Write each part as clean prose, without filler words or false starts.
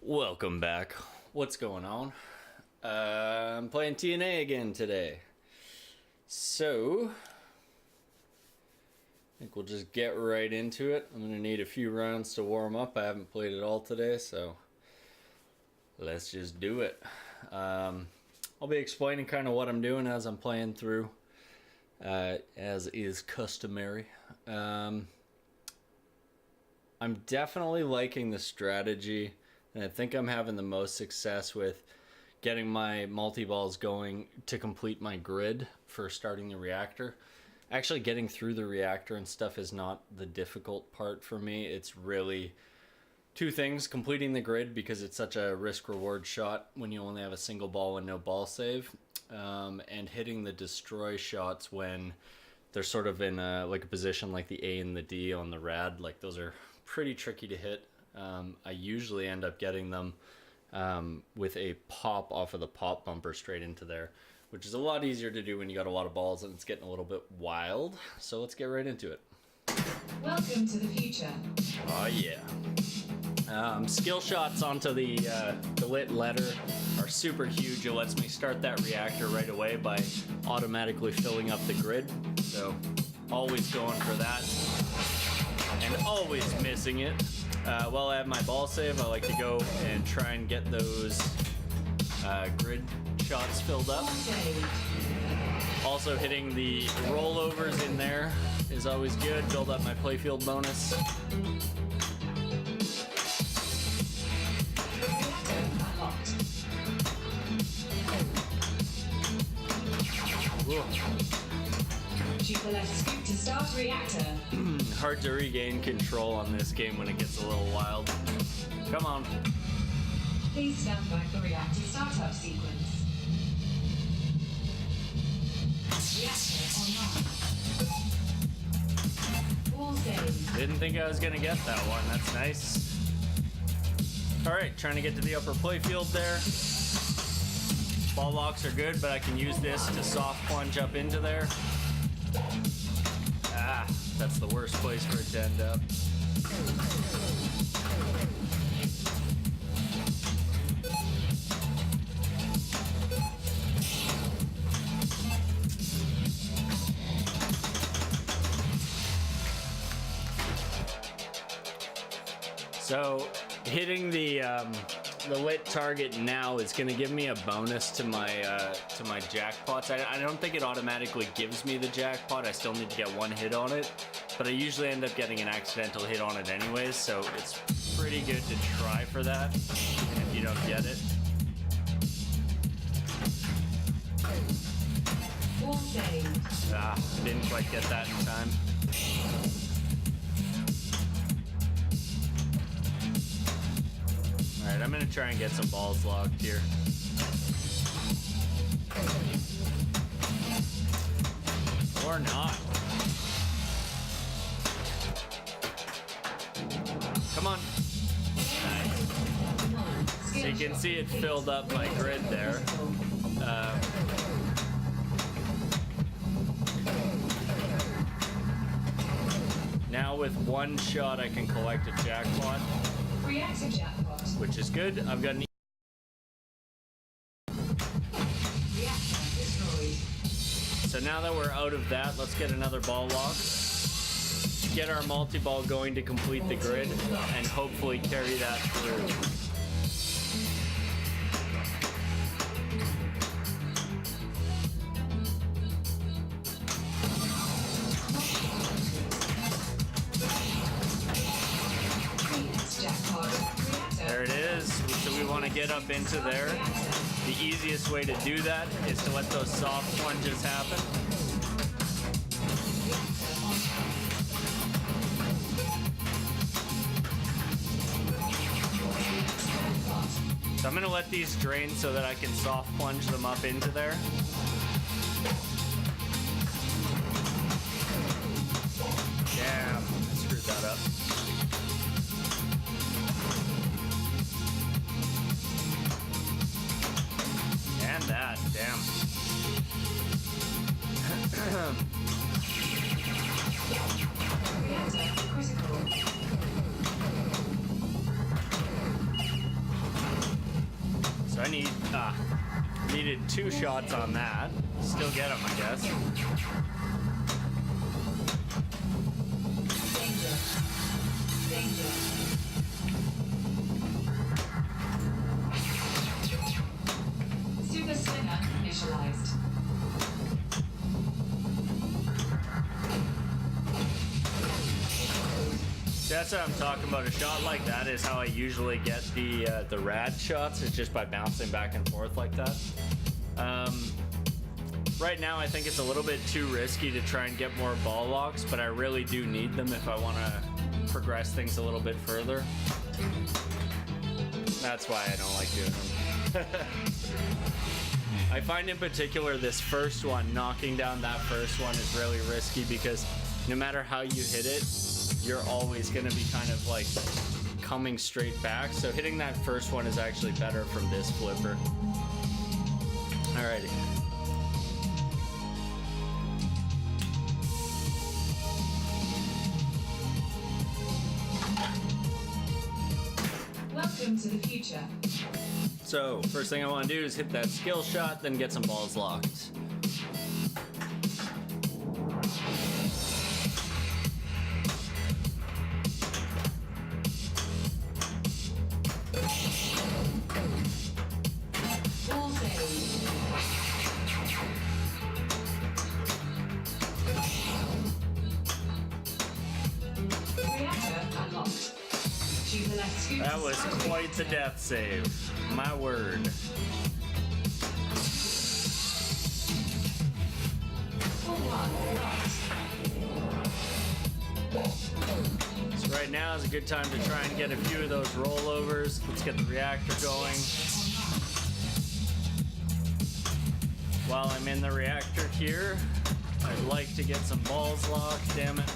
Welcome back. What's going on? I'm playing TNA again today. So, I think we'll just get right into it. I'm going to need a few rounds to warm up. I haven't played it all today, so let's just do it. I'll be explaining kind of what I'm doing as I'm playing through, as is customary. I'm definitely liking the strategy, and I think I'm having the most success with getting my multi-balls going to complete my grid for starting the reactor. Actually getting through the reactor and stuff is not the difficult part for me. It's really two things: completing the grid, because it's such a risk-reward shot when you only have a single ball and no ball save, and hitting the destroy shots when they're sort of in a position like the A and the D on the rad. Like, those are pretty tricky to hit. I usually end up getting them with a pop off of the pop bumper straight into there, which is a lot easier to do when you got a lot of balls and it's getting a little bit wild. So let's get right into it. Welcome to the future. Oh yeah. Skill shots onto the lit letter are super huge. It lets me start that reactor right away by automatically filling up the grid. So always going for that and always missing it. While I have my ball save, I like to go and try and get those grid shots filled up. Also, hitting the rollovers in there is always good. Build up my playfield bonus. Shoot the left scoop to start reactor. Hard to regain control on this game when it gets a little wild. Come on. Please stand by for reactor startup sequence. Reactor online. All saved. Didn't think I was gonna get that one. That's nice. Alright, trying to get to the upper playfield there. Ball locks are good, but I can use this to soft plunge up into there. Ah, that's the worst place for it to end up. So hitting the lit target now is going to give me a bonus to my jackpots. I don't think it automatically gives me the jackpot. I still need to get one hit on it, but I usually end up getting an accidental hit on it anyways, so it's pretty good to try for that if you don't get it. Ah, didn't quite get that in time. Alright, I'm gonna try and get some balls locked here. Or not. Come on. Nice. So you can see it filled up my grid there. Now with one shot I can collect a jackpot. Reactor jackpot. Which is good. I've got an Reactor destroyed. So now that we're out of that, let's get another ball lock. Get our multi-ball going to complete the grid and hopefully carry that through. There it is. So we want to get up into there. The easiest way to do that is to let those soft plunges happen. So I'm going to let these drain so that I can soft plunge them up into there. Damn, I screwed that up. And that, damn. Reactor critical. I needed 2 shots on that. Still get him, I guess. Danger. Danger. Super Slinger initialized. That's what I'm talking about. A shot like that is how I usually get the rad shots. It's just by bouncing back and forth like that. Right now, I think it's a little bit too risky to try and get more ball locks, but I really do need them if I want to progress things a little bit further. That's why I don't like doing them. I find in particular this first one, knocking down that first one is really risky because no matter how you hit it, you're always going to be kind of like coming straight back. So hitting that first one is actually better from this flipper. Alrighty. Welcome to the future. So, first thing I want to do is hit that skill shot, then get some balls locked. Ball save. Reactor unlocked. Choose the left scoop. That was quite the death save. My word. So right now is a good time to try and get a few of those rollovers. Let's get the reactor going. While I'm in the reactor here, I'd like to get some balls locked, damn it.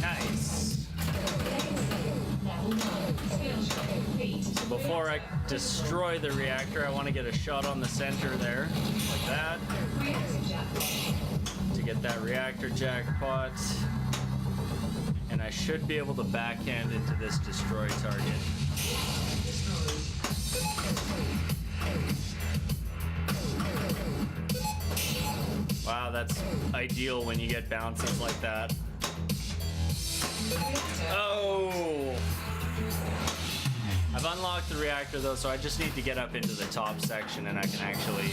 Nice. So before I destroy the reactor, I want to get a shot on the center there, like that, to get that reactor jackpot. And I should be able to backhand into this destroy target. Wow, that's ideal when you get bounces like that. Oh! I've unlocked the reactor though, so I just need to get up into the top section and I can actually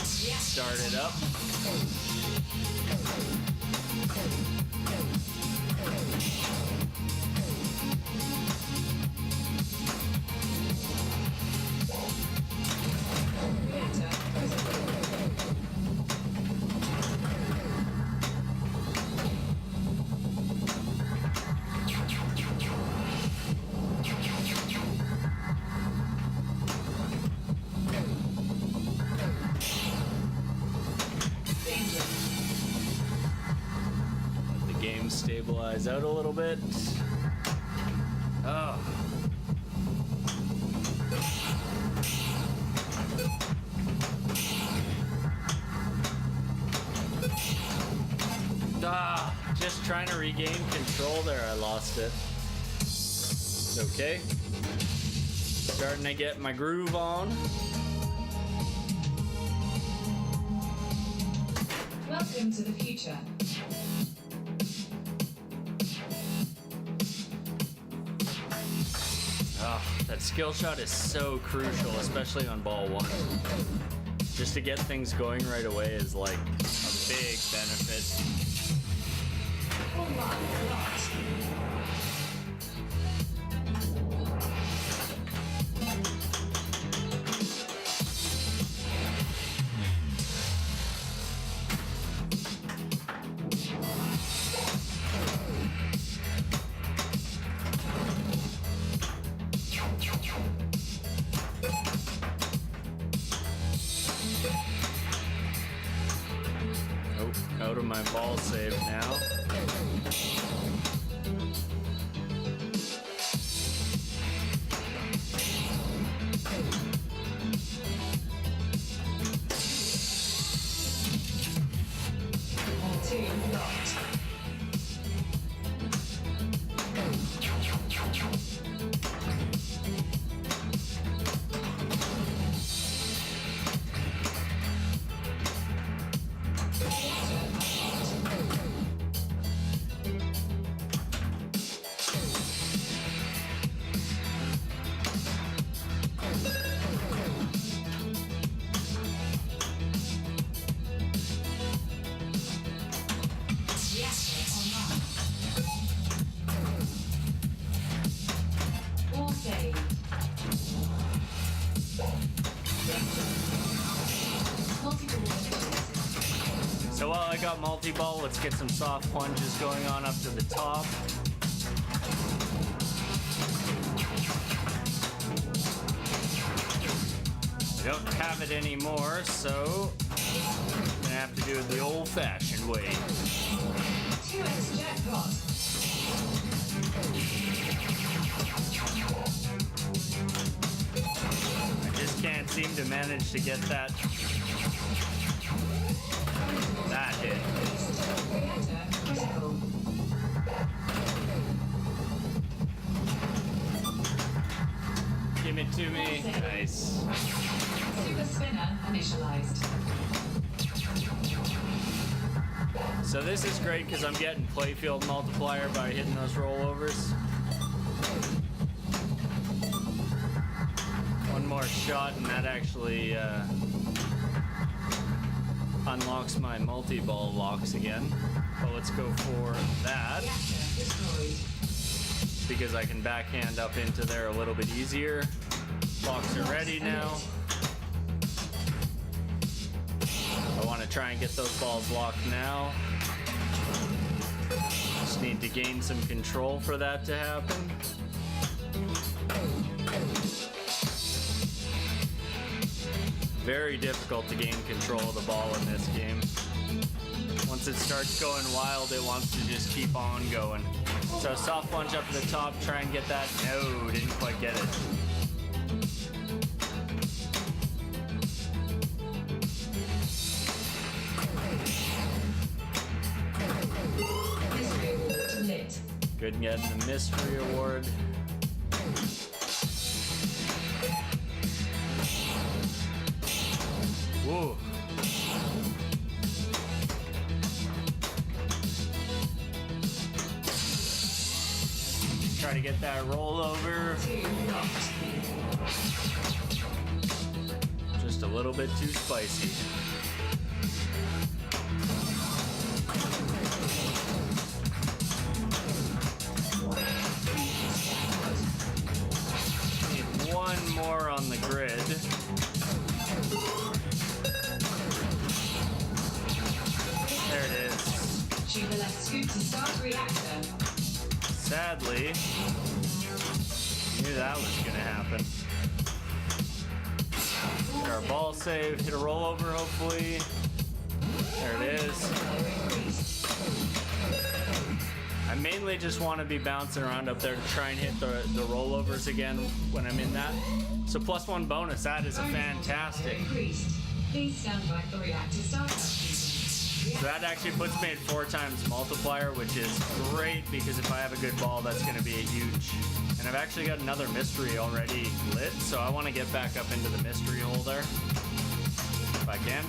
start it up. Stabilize out a little bit. Oh. Just trying to regain control there. I lost it. It's okay. Starting to get my groove on. Welcome to the future. Oh, that skill shot is so crucial, especially on ball 1. Just to get things going right away is like a big benefit. Out of my ball save now. Ball 2 locked. got multi-ball, let's get some soft plunges going on up to the top. I don't have it anymore, so I'm gonna have to do it the old-fashioned way. 2x jackpot. I just can't seem to manage to get that hit. Reactor critical. Give it to me. Nice. Super spinner initialized. So this is great because I'm getting playfield multiplier by hitting those rollovers. One more shot and that actually unlocks my multi-ball locks again. But let's go for that Reactor destroyed. because I can backhand up into there a little bit easier. Locks are ready now. I want to try and get those balls locked now. Just need to gain some control for that to happen. Very difficult to gain control of the ball in this game. Once it starts going wild, it wants to just keep on going. So soft plunge up to the top, try and get that. No, didn't quite get it. Mystery award lit. Good getting the mystery award. Woo. Try to get that rollover. 2 knocked. Just a little bit too spicy. Need one more on the grid. There it is. Jubilee scoop to start reactor. Sadly, knew that was gonna happen. Get our ball save, hit a rollover hopefully. There it is. I mainly just want to be bouncing around up there to try and hit the rollovers again when I'm in that. So +1 bonus, that is a fantastic. Increased. Please stand by for reactor startup. So that actually puts me at 4 times multiplier, which is great because if I have a good ball, that's going to be a huge. And I've actually got another mystery already lit, so I want to get back up into the mystery hole there. If I can.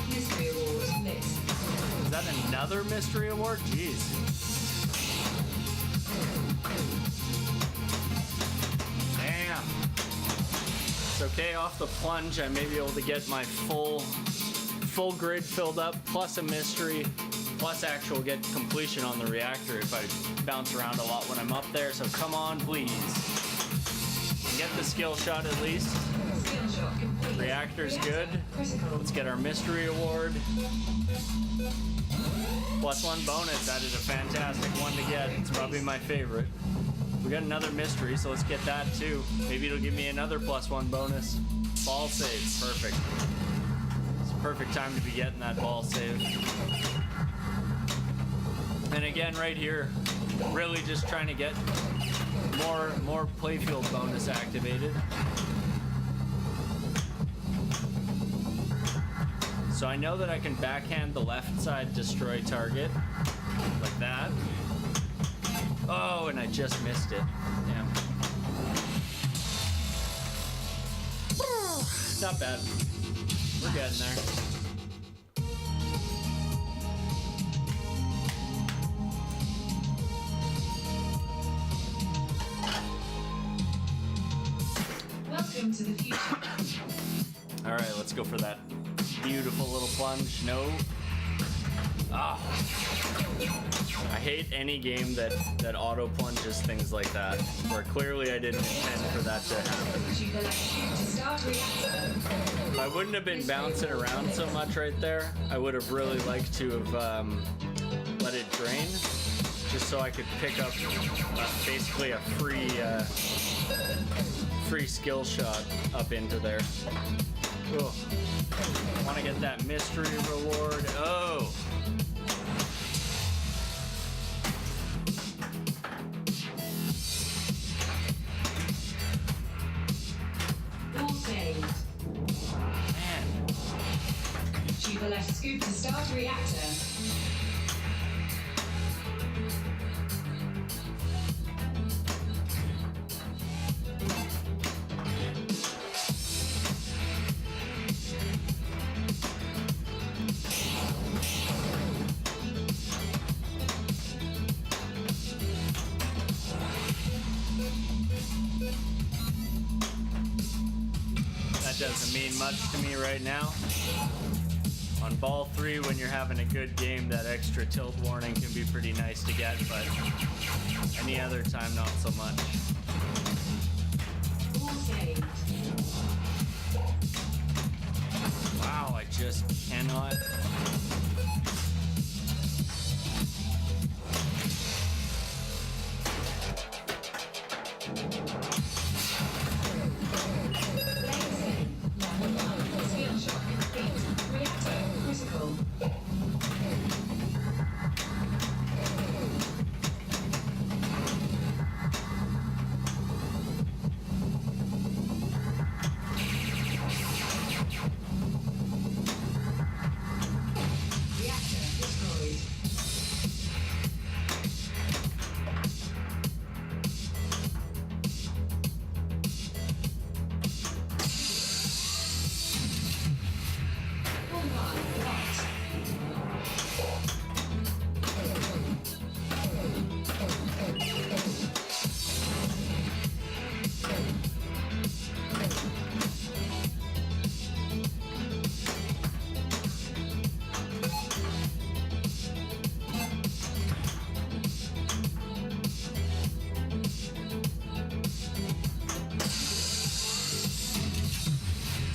Mystery award lit. Is that another mystery award? Jeez. Damn. It's okay, off the plunge, I may be able to get my full grid filled up, plus a mystery, plus actual get completion on the reactor if I bounce around a lot when I'm up there. So come on, please. Get the skill shot at least. Skill shot complete. Reactor's good. Critical. Let's get our mystery award. +1 bonus. That is a fantastic one to get. It's probably my favorite. We got another mystery, so let's get that too. Maybe it'll give me another +1 bonus. Ball save. Perfect. It's a perfect time to be getting that ball save. And again, right here, really just trying to get more playfield bonus activated. So I know that I can backhand the left side destroy target like that. Oh, and I just missed it. Damn. Not bad. We're getting there. Welcome to the future. All right, let's go for that beautiful little plunge. No. Ah. I hate any game that auto plunges things like that, where clearly I didn't intend for that to happen. If I wouldn't have been bouncing around so much right there, I would have really liked to have let it drain, just so I could pick up basically a free skill shot up into there. Oh, want to get that mystery reward. Oh. Man. Choose the left scoop to start reactor. That doesn't mean much to me right now. On ball 3, when you're having a good game, that extra tilt warning can be pretty nice to get, but any other time, not so much. Wow, I just cannot.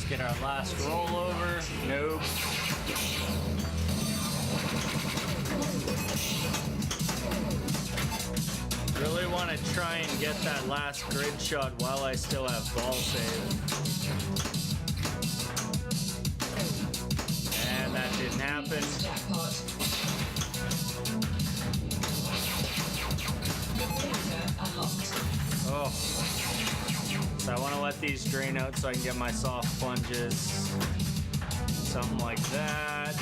Get our last rollover. Nope. Really want to try and get that last grid shot while I still have ball save. And that didn't happen. Oh. So I want to let these drain out so I can get my soft plunges. Something like that.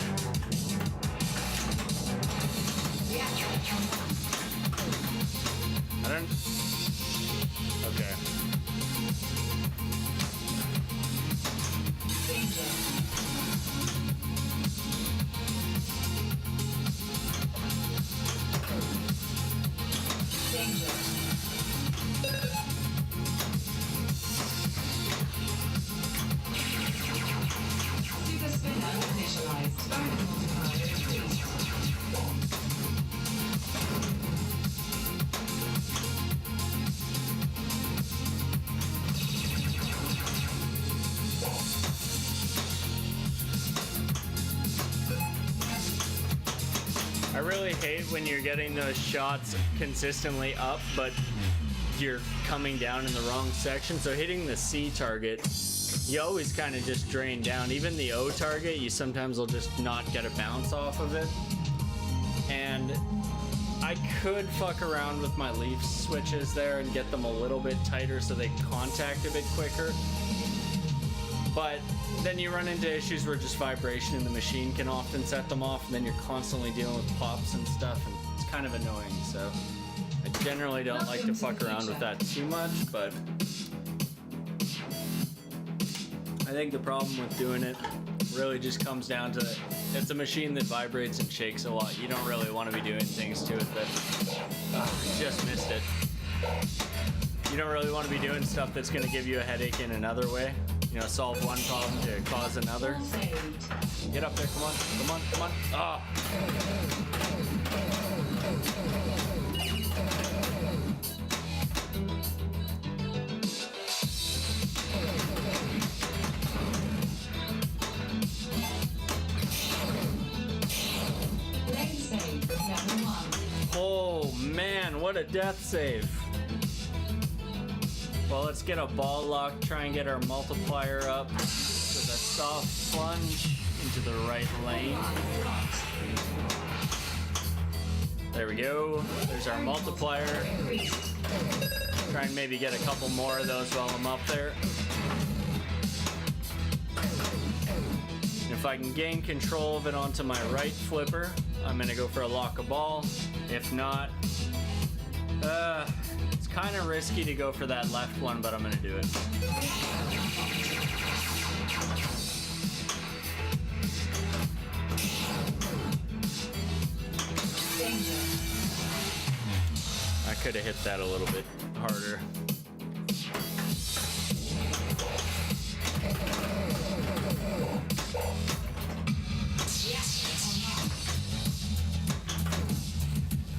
I don't... Okay. Super spinner initialized. Bonus multiplier increased. I really hate when you're getting those shots consistently up, but you're coming down in the wrong section. So hitting the C target, you always kind of just drain down. Even the O target, you sometimes will just not get a bounce off of it. And I could fuck around with my leaf switches there and get them a little bit tighter so they contact a bit quicker. But then you run into issues where just vibration in the machine can often set them off, and then you're constantly dealing with pops and stuff, and it's kind of annoying. So I generally don't like to fuck around with that too much, but I think the problem with doing it really just comes down to it's a machine that vibrates and shakes a lot. You don't really want to be doing things to it that just missed it. You don't really want to be doing stuff that's going to give you a headache in another way. you know, solve one problem to cause another. All saved. Get up there, come on, come on, come on. Ah. Lane save. Level 1. Oh man, what a death save. Well, let's get a ball lock, try and get our multiplier up with a soft plunge into the right lane. There we go. There's our multiplier. Increased. Try and maybe get a couple more of those while I'm up there. If I can gain control of it onto my right flipper, I'm gonna go for a lock a ball. If not, it's kind of risky to go for that left one, but I'm gonna do it. Danger. I could have hit that a little bit harder.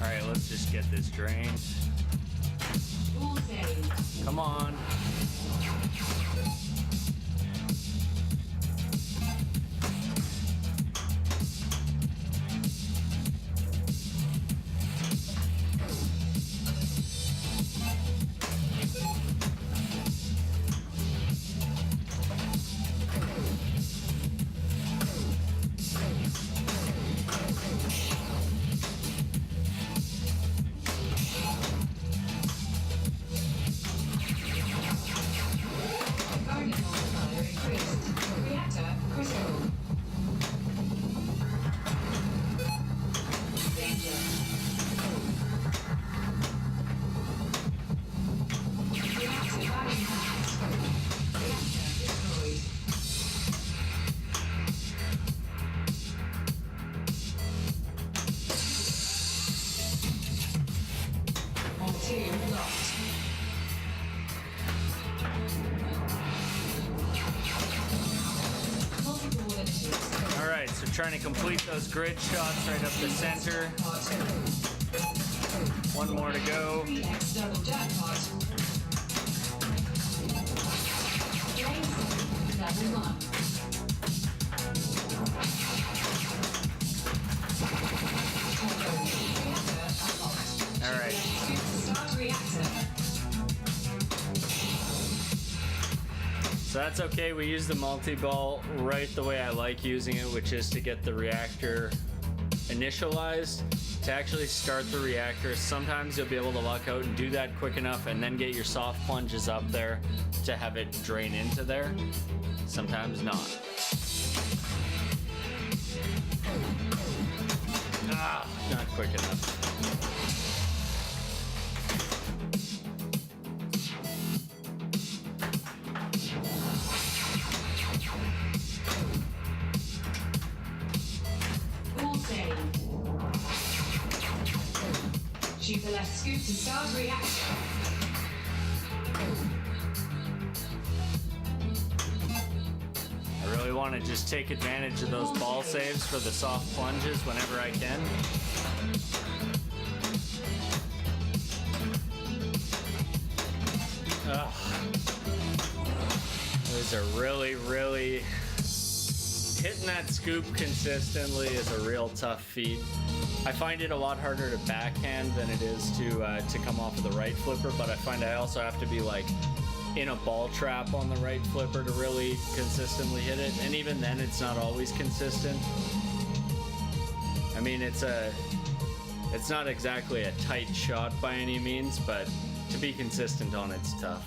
All right, let's just get this drained. All saved. Come on. Burning multiplier increased. Reactor critical. Danger. Reactor battery packed. Reactor destroyed. All 2 locked. Multiple limiters. All right, so trying to complete those grid shots right up the center. One more to go. Free external jackpot. Lane save. Level 1. Reactor unlocked. All right. Start reactor. So that's okay. We use the multi-ball right the way I like using it, which is to get the reactor initialized. To actually start the reactor, sometimes you'll be able to luck out and do that quick enough and then get your soft plunges up there to have it drain into there. Sometimes not. Not quick enough. All saved. Choose the left scoop to start reactor. I really want to just take advantage of those ball saves for the soft plunges whenever I can. Those are really hitting that scoop consistently is a real tough feat. I find it a lot harder to backhand than it is to come off of the right flipper, but I find I also have to be like in a ball trap on the right flipper to really consistently hit it, and even then it's not always consistent. I mean, it's not exactly a tight shot by any means, but to be consistent on it's tough.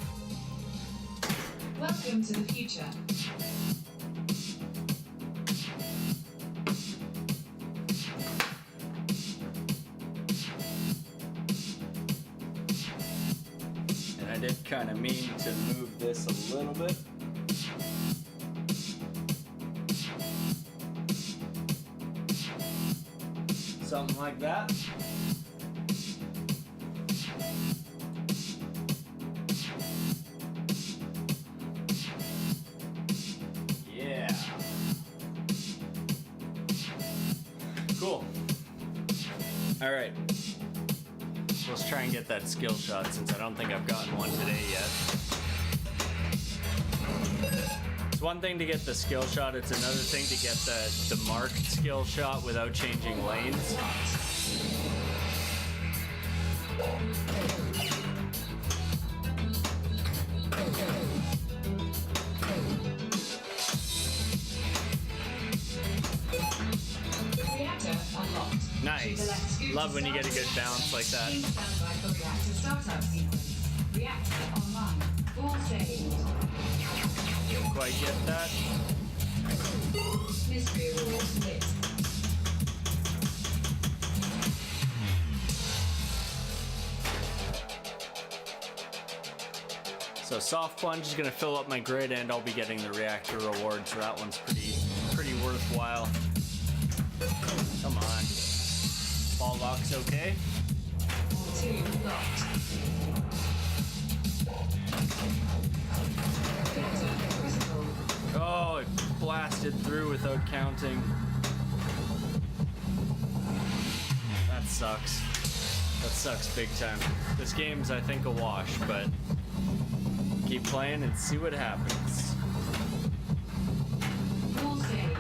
Welcome to the future. And I did kind of mean to move this a little bit. Something like that. Cool. All right. Let's try and get that skill shot since I don't think I've gotten one today yet. It's one thing to get the skill shot, it's another thing to get the marked skill shot without changing lanes. Reactor unlocked. Nice. Love when you get a good bounce like that. Please stand by for reactor startup sequence. Reactor online. All saved. Didn't quite get that. Mystery award lit. So soft plunge is gonna fill up my grid, and I'll be getting the reactor reward. So that one's pretty worthwhile. Come on. Ball lock's okay. 2 locked. Reactor critical. Oh, it blasted through without counting. That sucks. That sucks big time. This game's, I think, a wash, but keep playing and see what happens. All saved.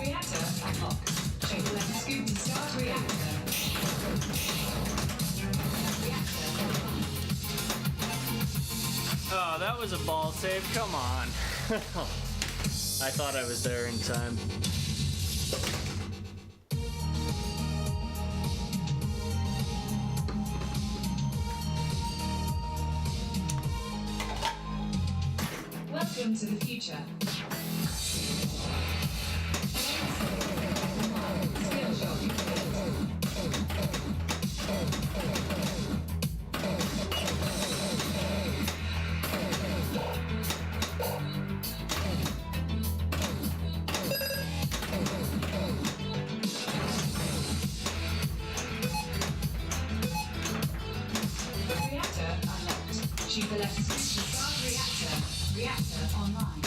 Reactor unlocked. Should let the scoop to start reactor. Reactor online. Oh, that was a ball save. Come on. I thought I was there in time. Welcome to the future. Skill shot complete. Reactor unlocked. Shoot the left switch to start reactor. Reactor online.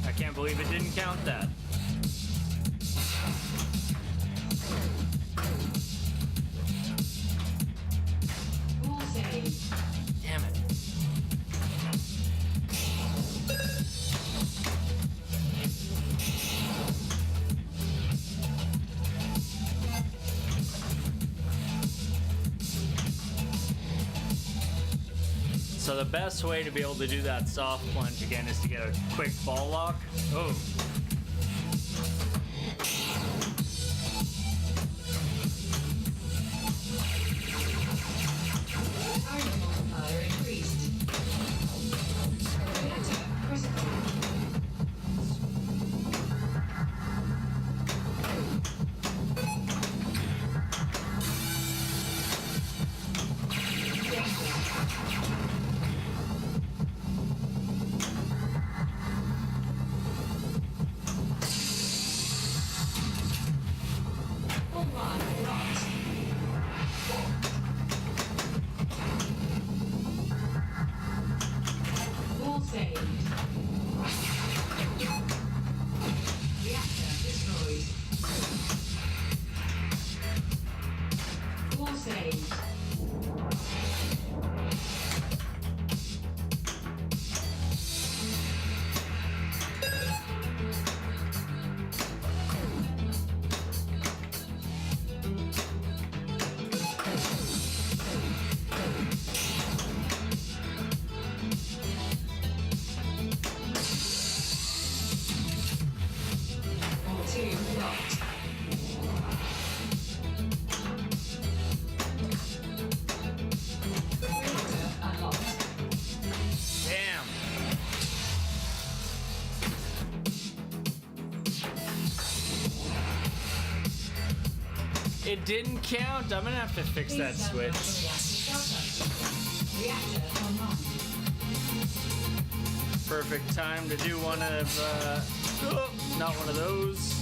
I can't believe it didn't count that. All saved. Damn it. So the best way to be able to do that soft plunge again is to get a quick ball lock. Oh. Iron multiplier increased. Reactor critical. All line locked. All saved. Reactor destroyed. All saved. All 2 locked. It didn't count. I'm gonna have to fix Please that stand by switch. for reactor startup. Reactor online. Perfect time to do one of, not one of those.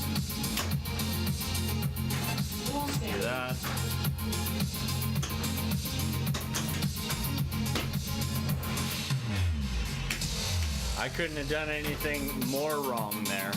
Wall Do stage. that. I couldn't have done anything more wrong there.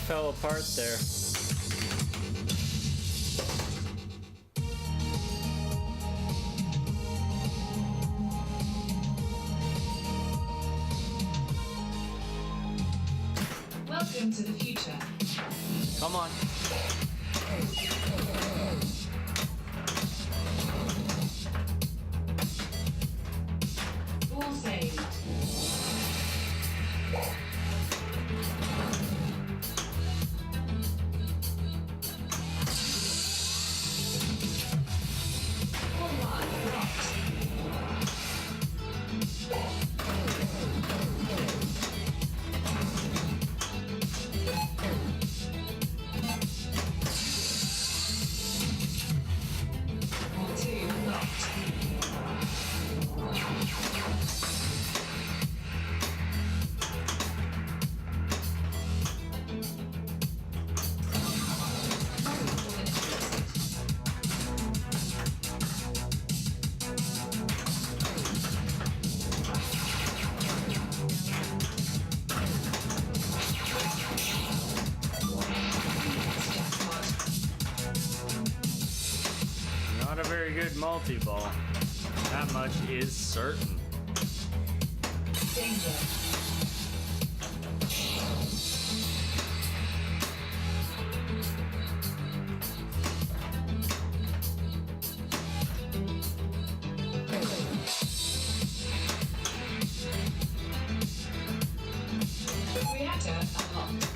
Fell apart there. Welcome to the future. Come on. Wall saved. Wall line blocked. Wall 2 blocked. Not a very good multi-ball. That much is certain. Danger. Reactor unlocked.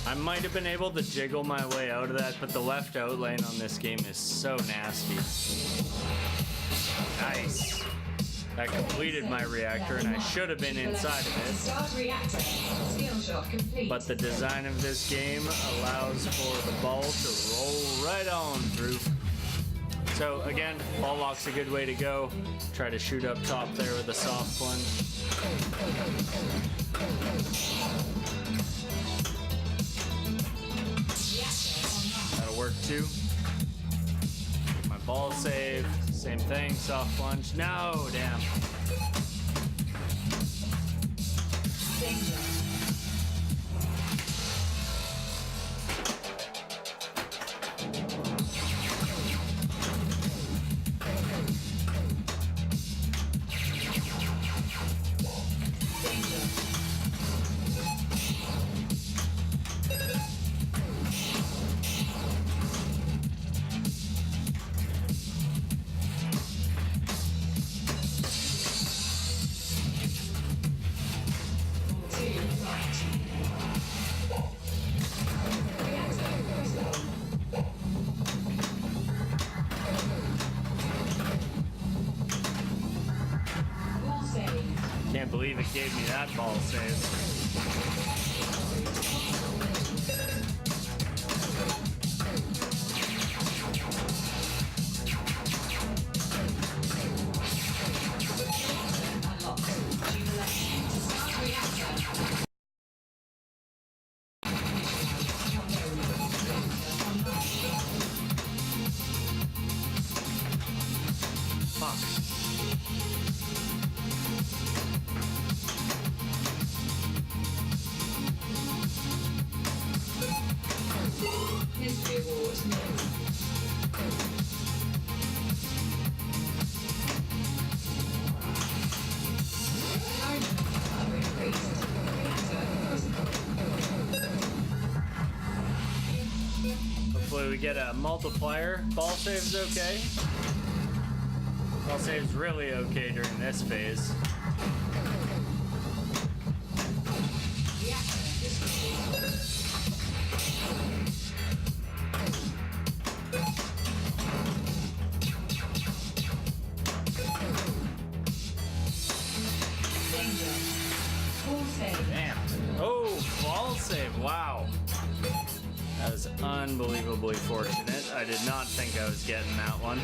I might have been able to jiggle my way out of that, but the left out lane on this game is so nasty. Nice. That completed my reactor, and I should have been inside of Start reactor. Skill shot complete. it. But the design of this game allows for the ball to roll right on through. So again, ball lock's a good way to go. Try to shoot up top there with a soft plunge. That'll work too. My ball save, same thing, soft plunge. No, damn. Danger. Can't believe it gave me that ball save. Fuck. get a multiplier. Ball save's okay. Ball save's really okay during this phase. Damn. Oh, ball save. Wow. That was unbelievably fortunate. I did not think I was getting that one.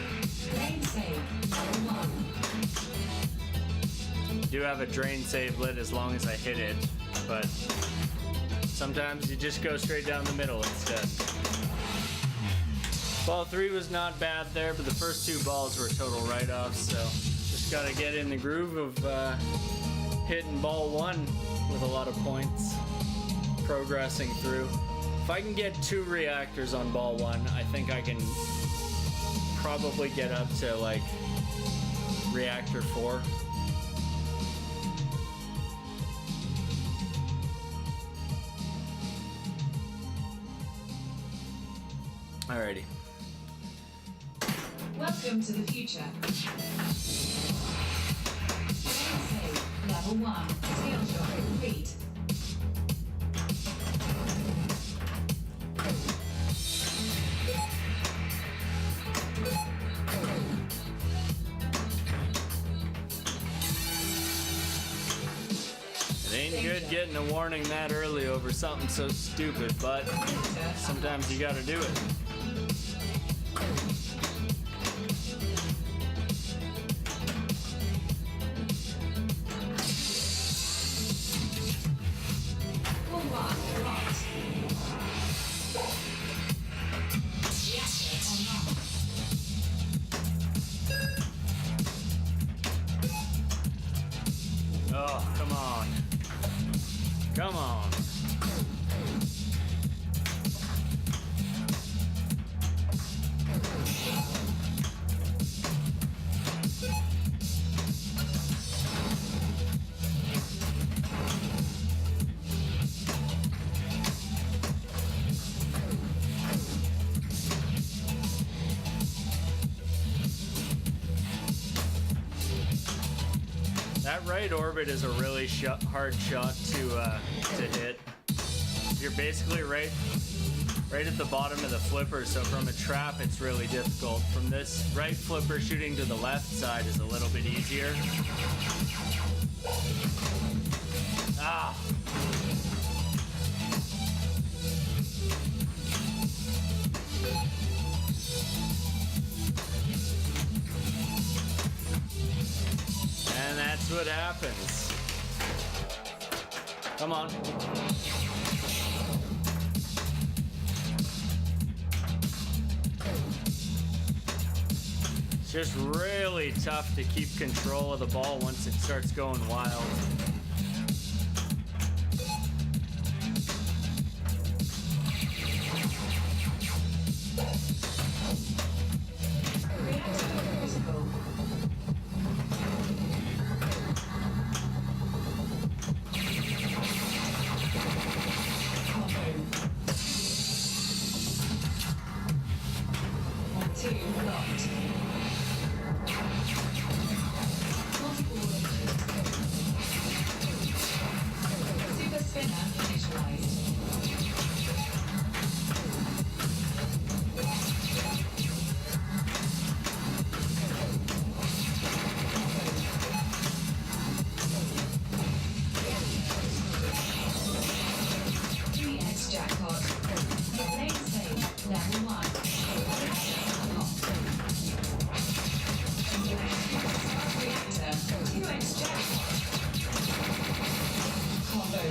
Do have a drain save lit as long as I hit it, but sometimes you just go straight down the middle instead. Ball 3 was not bad there, but the first 2 balls were total write-offs, so just gotta get in the groove of hitting ball 1 with a lot of points, progressing through. If I can get 2 reactors on ball 1, I think I can probably get up to like reactor 4. Alrighty. Welcome to the future. Level 1. Skill shot complete. It ain't good getting a warning that early over something so stupid, but sometimes you gotta do it. Oh, come on. Come on. That right orbit is a really hard shot to hit. You're basically right at the bottom of the flipper, so from a trap it's really difficult. From this right flipper shooting to the left side is a little bit easier. Ah! And that's what happens. Come on. It's just really tough to keep control of the ball once it starts going wild.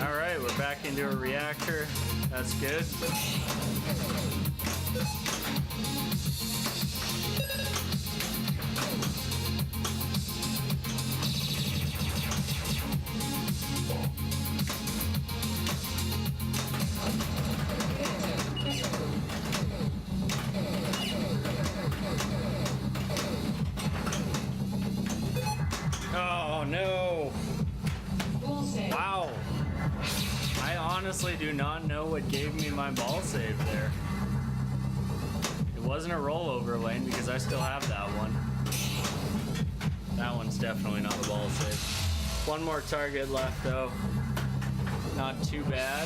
Alright, we're back into a reactor. That's good. Oh no! Wow! I honestly do not know what gave me my ball save there. wasn't a rollover lane because I still have that one. That one's definitely not a ball save. One more target left though. Not too bad.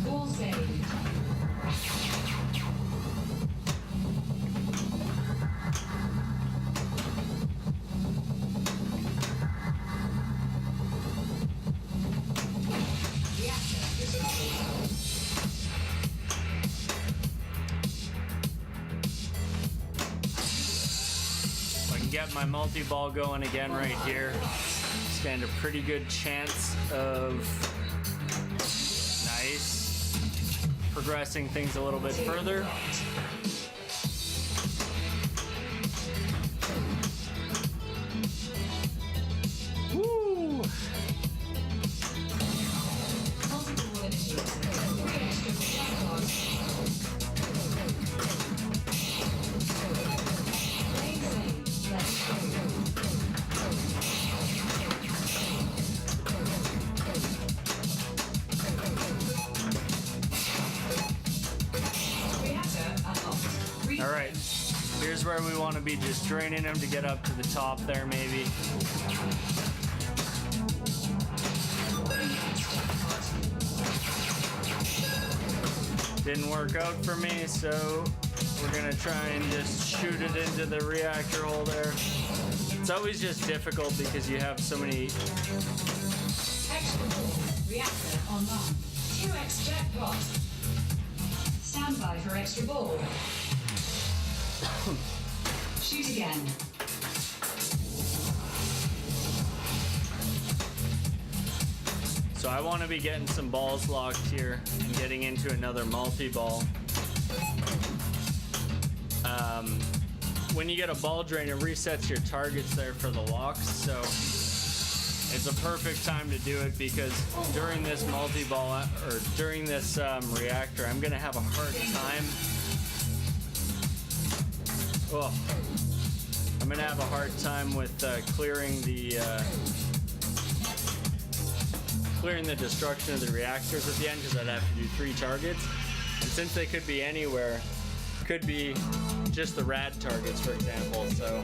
Ball saved. Get my multi-ball going again right here. Stand a pretty good chance of nice progressing things a little bit further. Woo! All right, here's where we want to be, just draining them to get up to the top there maybe. Didn't work out for me, so we're gonna try and just shoot it into the reactor hole there. It's always just difficult because you have so many... Extra ball. Reactor online. 2x jackpot. Stand by for extra ball. Shoot again. So I want to be getting some balls locked here and getting into another multi-ball. When you get a ball drain, it resets your targets there for the locks, so it's a perfect time to do it because during this multi-ball, or during this reactor, I'm going to have a hard time. Oh, I'm going to have a hard time with clearing the destruction of the reactors at the end because I'd have to do 3 targets. And since they could be anywhere, could be just the rad targets, for example, so.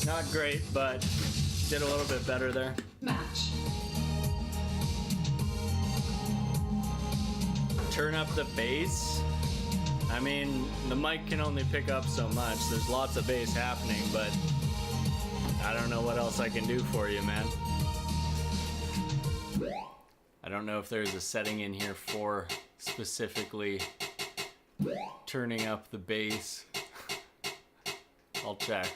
Not great, but did a little bit better there. Match. Turn up the bass. I mean, the mic can only pick up so much. There's lots of bass happening, but I don't know what else I can do for you, man. I don't know if there's a setting in here for specifically turning up the bass. I'll check.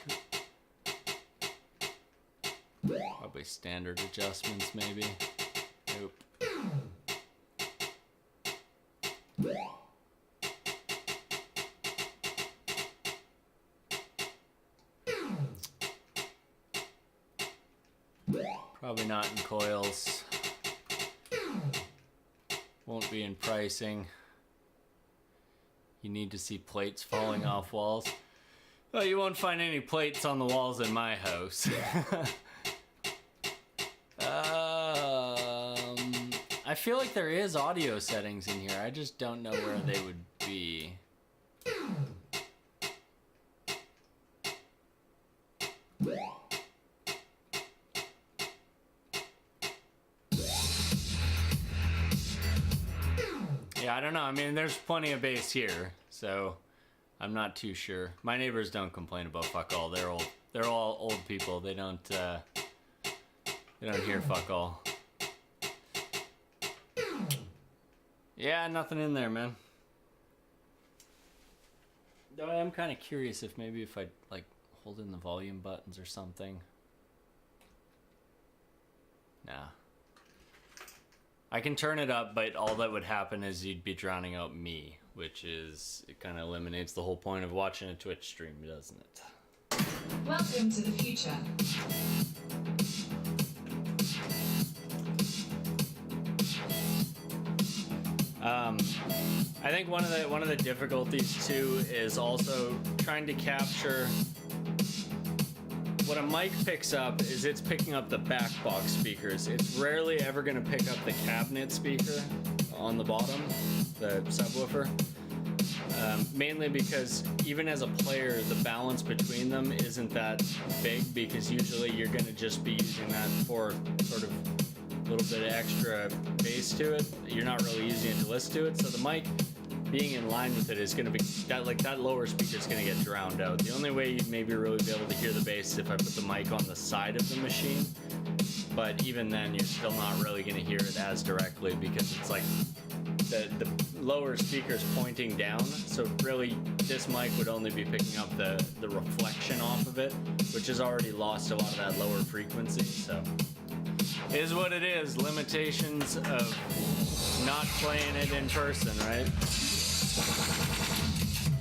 Probably standard adjustments, maybe. Nope. Probably not in coils. Won't be in pricing. You need to see plates falling off walls. Well, you won't find any plates on the walls in my house. I feel like there is audio settings in here. I just don't know where they would be. Yeah, I don't know. I mean, there's plenty of bass here, so I'm not too sure. My neighbors don't complain about fuck all. They're old. They're all old people. They don't hear fuck all. Yeah, nothing in there, man. Though I am kind of curious if maybe if I like hold in the volume buttons or something. Nah. I can turn it up, but all that would happen is you'd be drowning out me, which is, it kind of eliminates the whole point of watching a Twitch stream, doesn't it? Welcome to the future. I think one of the difficulties too is also trying to capture what a mic picks up is it's picking up the back box speakers. It's rarely ever going to pick up the cabinet speaker on the bottom, the subwoofer. Mainly because even as a player, the balance between them isn't that big, because usually you're going to just be using that for sort of a little bit of extra bass to it. You're not really using it to listen to it, so the mic being in line with it is going to be that lower speaker is going to get drowned out. The only way you'd maybe really be able to hear the bass is if I put the mic on the side of the machine, but even then you're still not really going to hear it as directly, because it's like the lower speaker's pointing down, so really this mic would only be picking up the reflection off of it, which has already lost a lot of that lower frequency. So is what it is. Limitations of not playing it in person, right?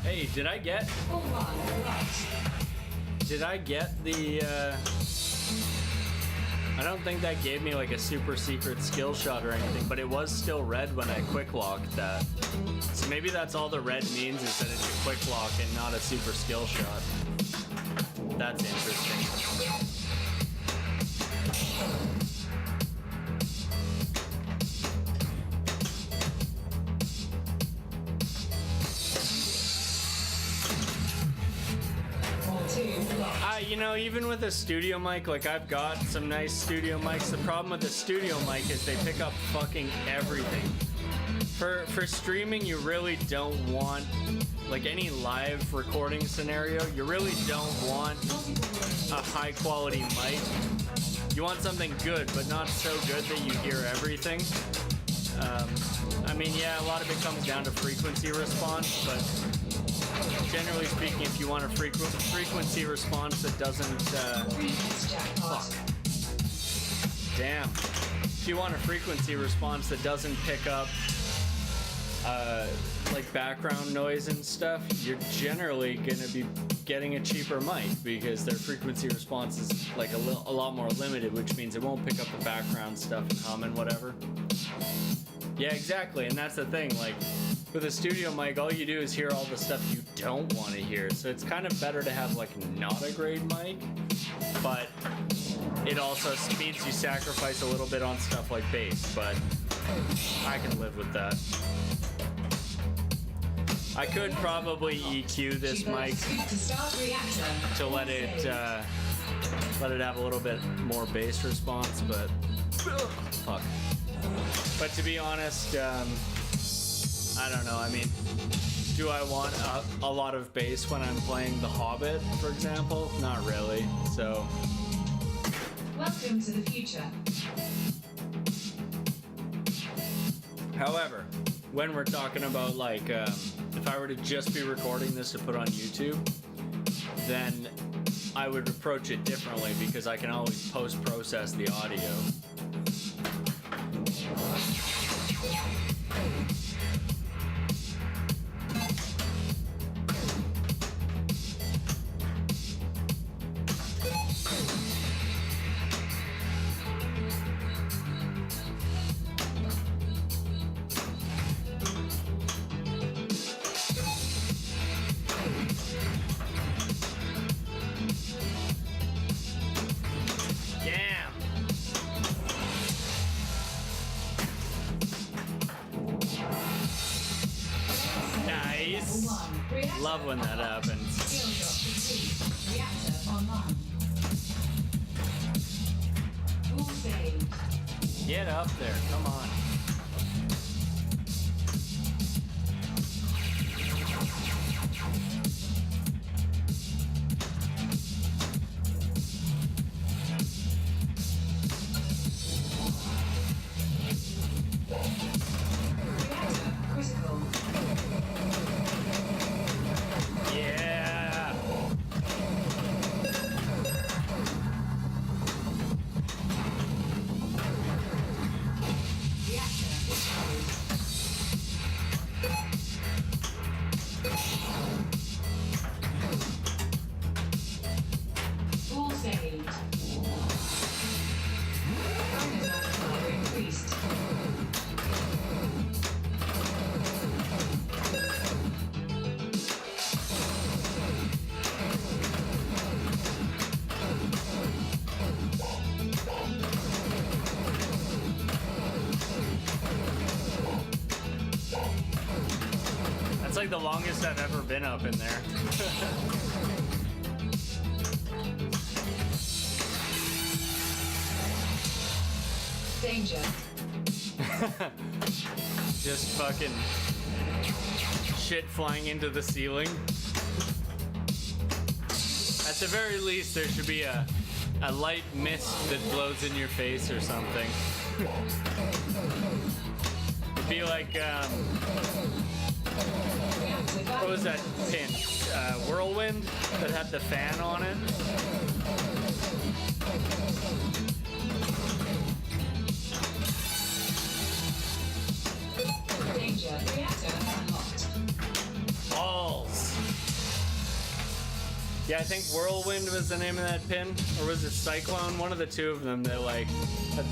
Hey, did I get the I don't think that gave me like a super secret skill shot or anything, but it was still red when I quick locked that. So maybe that's all the red means, is that it's a quick lock and not a super skill shot. That's interesting. You know, even with a studio mic, like I've got some nice studio mics. The problem with the studio mic is they pick up fucking everything. For streaming, you really don't want, like any live recording scenario, you really don't want a high quality mic. You want something good, but not so good that you hear everything. I mean, yeah, a lot of it comes down to frequency response, but generally speaking, if you want a frequency response that doesn't, fuck. Damn. If you want a frequency response that doesn't pick up, like background noise and stuff, you're generally gonna be getting a cheaper mic, because their frequency response is like a lot more limited, which means it won't pick up the background stuff and hum and whatever. Yeah, exactly, and that's the thing, like, with a studio mic, all you do is hear all the stuff you don't want to hear, so it's kind of better to have, like, not a great mic, but it also means you sacrifice a little bit on stuff like bass, but I can live with that. I could probably EQ this mic to let it have a little bit more bass response, but fuck. But to be honest, I don't know. I mean, do I want a lot of bass when I'm playing The Hobbit, for example? Not really. So. Welcome to the future. However, when we're talking about like, if I were to just be recording this to put on YouTube, then I would approach it differently, because I can always post-process the audio. Love when that happens. Reactor online. All saved. Get up there, come on. like the longest I've ever been up in there. Danger. Just fucking shit flying into the ceiling. At the very least, there should be a light mist that blows in your face or something. It'd be like, what was that pin? Whirlwind that had the fan on it? Danger. Reactor unlocked. Balls. Yeah, I think Whirlwind was the name of that pin, or was it Cyclone? One of the two of them that like had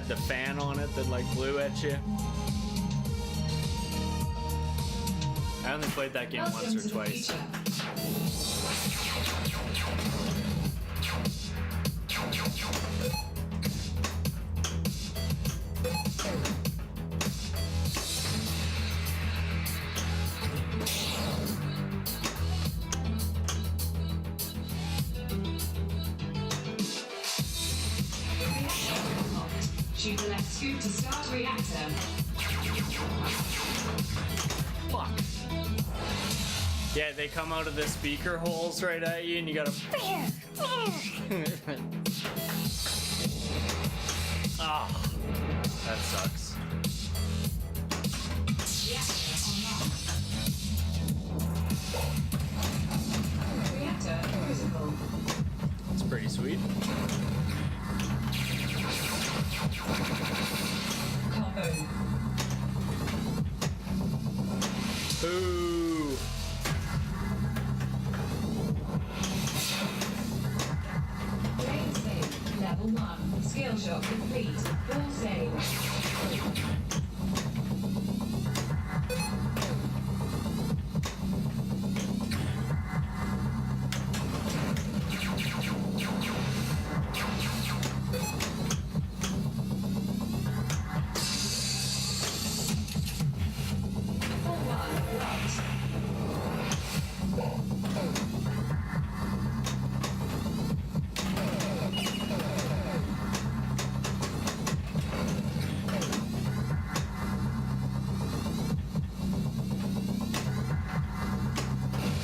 the fan on it that like blew at you. I only played that game once or twice. Shoot the left scoop to start reactor. Fuck. Yeah, they come out of the speaker holes right at you, and you gotta. Ah, that sucks. Reactor online. Reactor critical. It's pretty sweet. Combo. Ooh. Brain save. Level 1. Skill shot complete. Full save.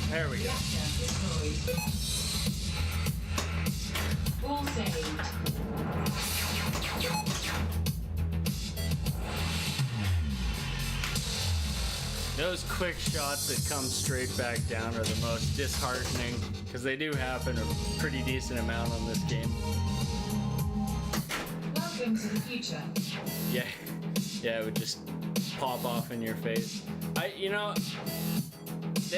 There we go. Reactor destroyed. Full saved. Those quick shots that come straight back down are the most disheartening, because they do happen a pretty decent amount on this game. Welcome to the future. Yeah, yeah, it would just pop off in your face. They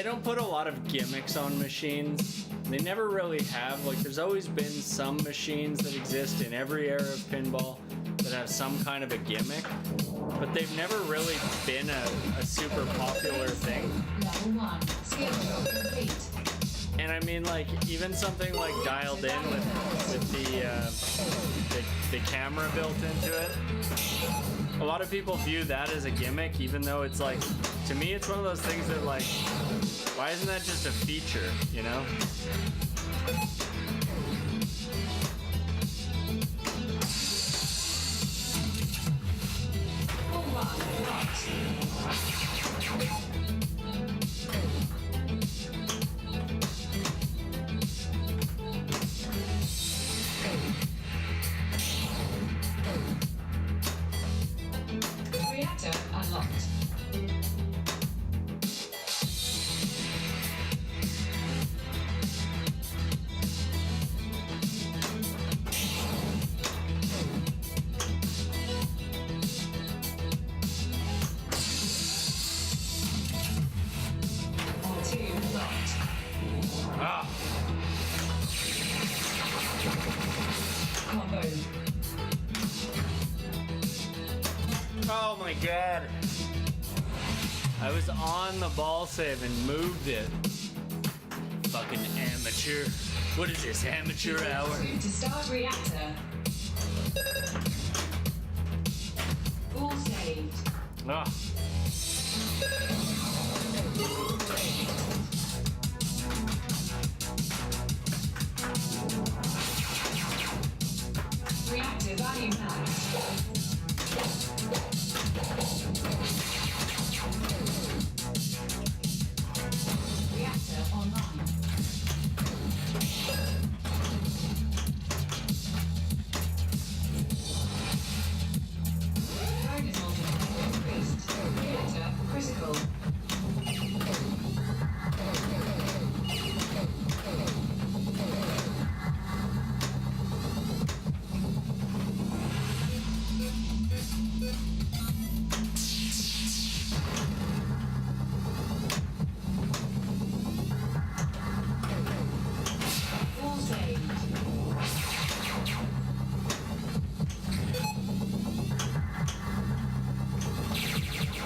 don't put a lot of gimmicks on machines. They never really have. Like, there's always been some machines that exist in every era of pinball that have some kind of a gimmick, but they've never really been a super popular thing. Level 1. Skill shot complete. And I mean, like, even something like Dialed In with the camera built into it. A lot of people view that as a gimmick, even though it's like, to me, it's one of those things that, like, why isn't that just a feature, you know? Full run. Reactor unlocked. R2 locked. Ah, Combo. oh my god. I was on the ball save and moved it. Fucking amateur. What is this, amateur hour? Scoop to start reactor. Full saved. Ah. Reactor online. Target voltage increased. Reactor critical. All saved. Echo.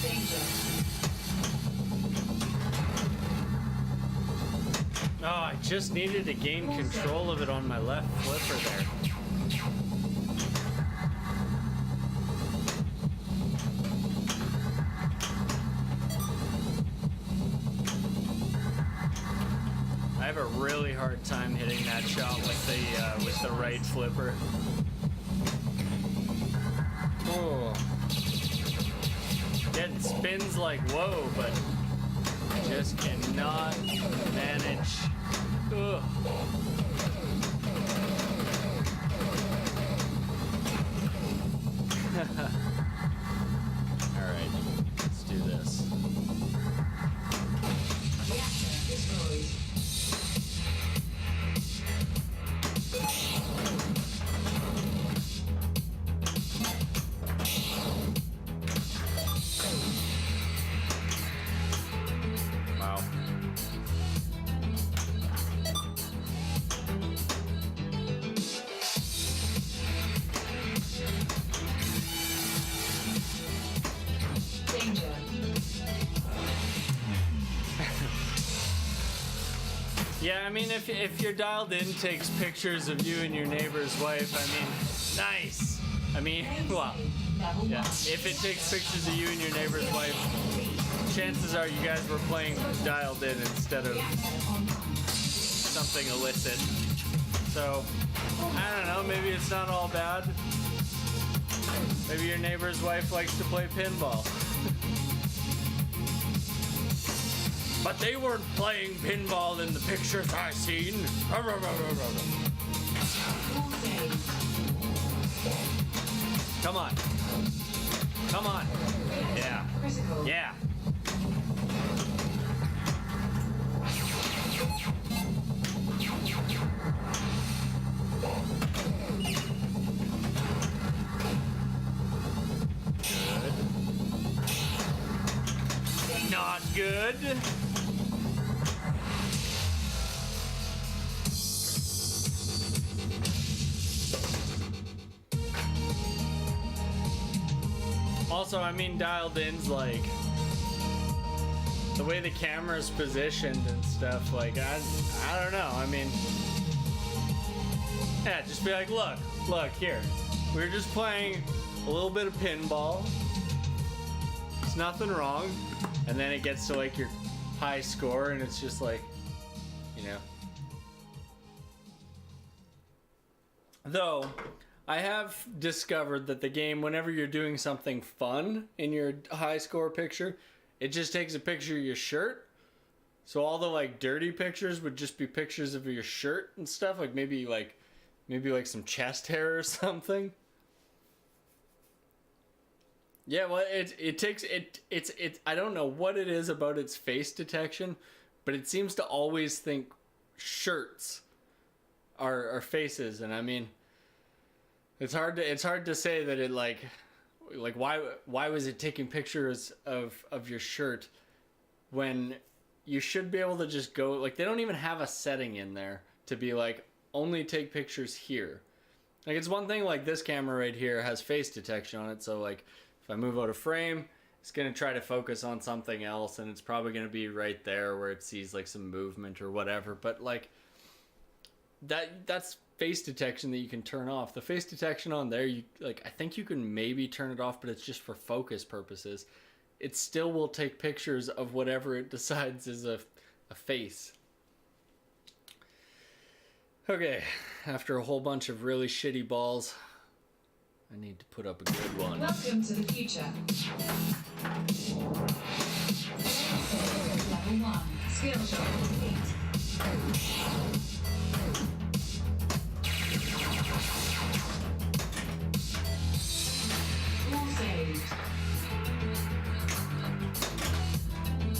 Danger. Oh, I just needed to gain control of it on my left flipper there. I have a really hard time hitting that shot with the right flipper. Oh. Yeah, it spins like whoa, but just cannot manage. Ugh. Alright, let's do this. Reactor destroyed. Wow. Danger. Yeah, I mean, if you're dialed in, takes pictures of you and your neighbor's wife, I mean, nice. I mean, well, Level yeah. 1. If it takes pictures of you and your neighbor's wife, chances are you guys were playing dialed in instead of Reactor online. something illicit. So, I don't know, maybe it's not all bad. Maybe your neighbor's wife likes to play pinball. But they weren't playing pinball in the pictures I seen. All saved. Come on. Come on. Yeah. Critical. Yeah. Good. Not good. Also, I mean, dialed in's like the way the camera's positioned and stuff. Like, I don't know. I mean, yeah, just be like, look, here. We're just playing a little bit of pinball. It's nothing wrong. And then it gets to like your high score, and it's just like, you know. Though, I have discovered that the game, whenever you're doing something fun in your high score picture, it just takes a picture of your shirt. So all the like dirty pictures would just be pictures of your shirt and stuff, like maybe like some chest hair or something. Yeah, well, it's I don't know what it is about its face detection, but it seems to always think shirts are faces, and I mean, it's hard to say that it like why was it taking pictures of your shirt when you should be able to just go, like, they don't even have a setting in there to be like only take pictures here. Like, it's one thing, like this camera right here has face detection on it, so like if I move out of frame, it's gonna try to focus on something else, and it's probably gonna be right there where it sees like some movement or whatever. But like that's face detection that you can turn off. The face detection on there, you like, I think you can maybe turn it off, but it's just for focus purposes. It still will take pictures of whatever it decides is a face. Okay, after a whole bunch of really shitty balls, I need to put up a good one. Welcome to the future. Level 1. Skill shot complete. All saved.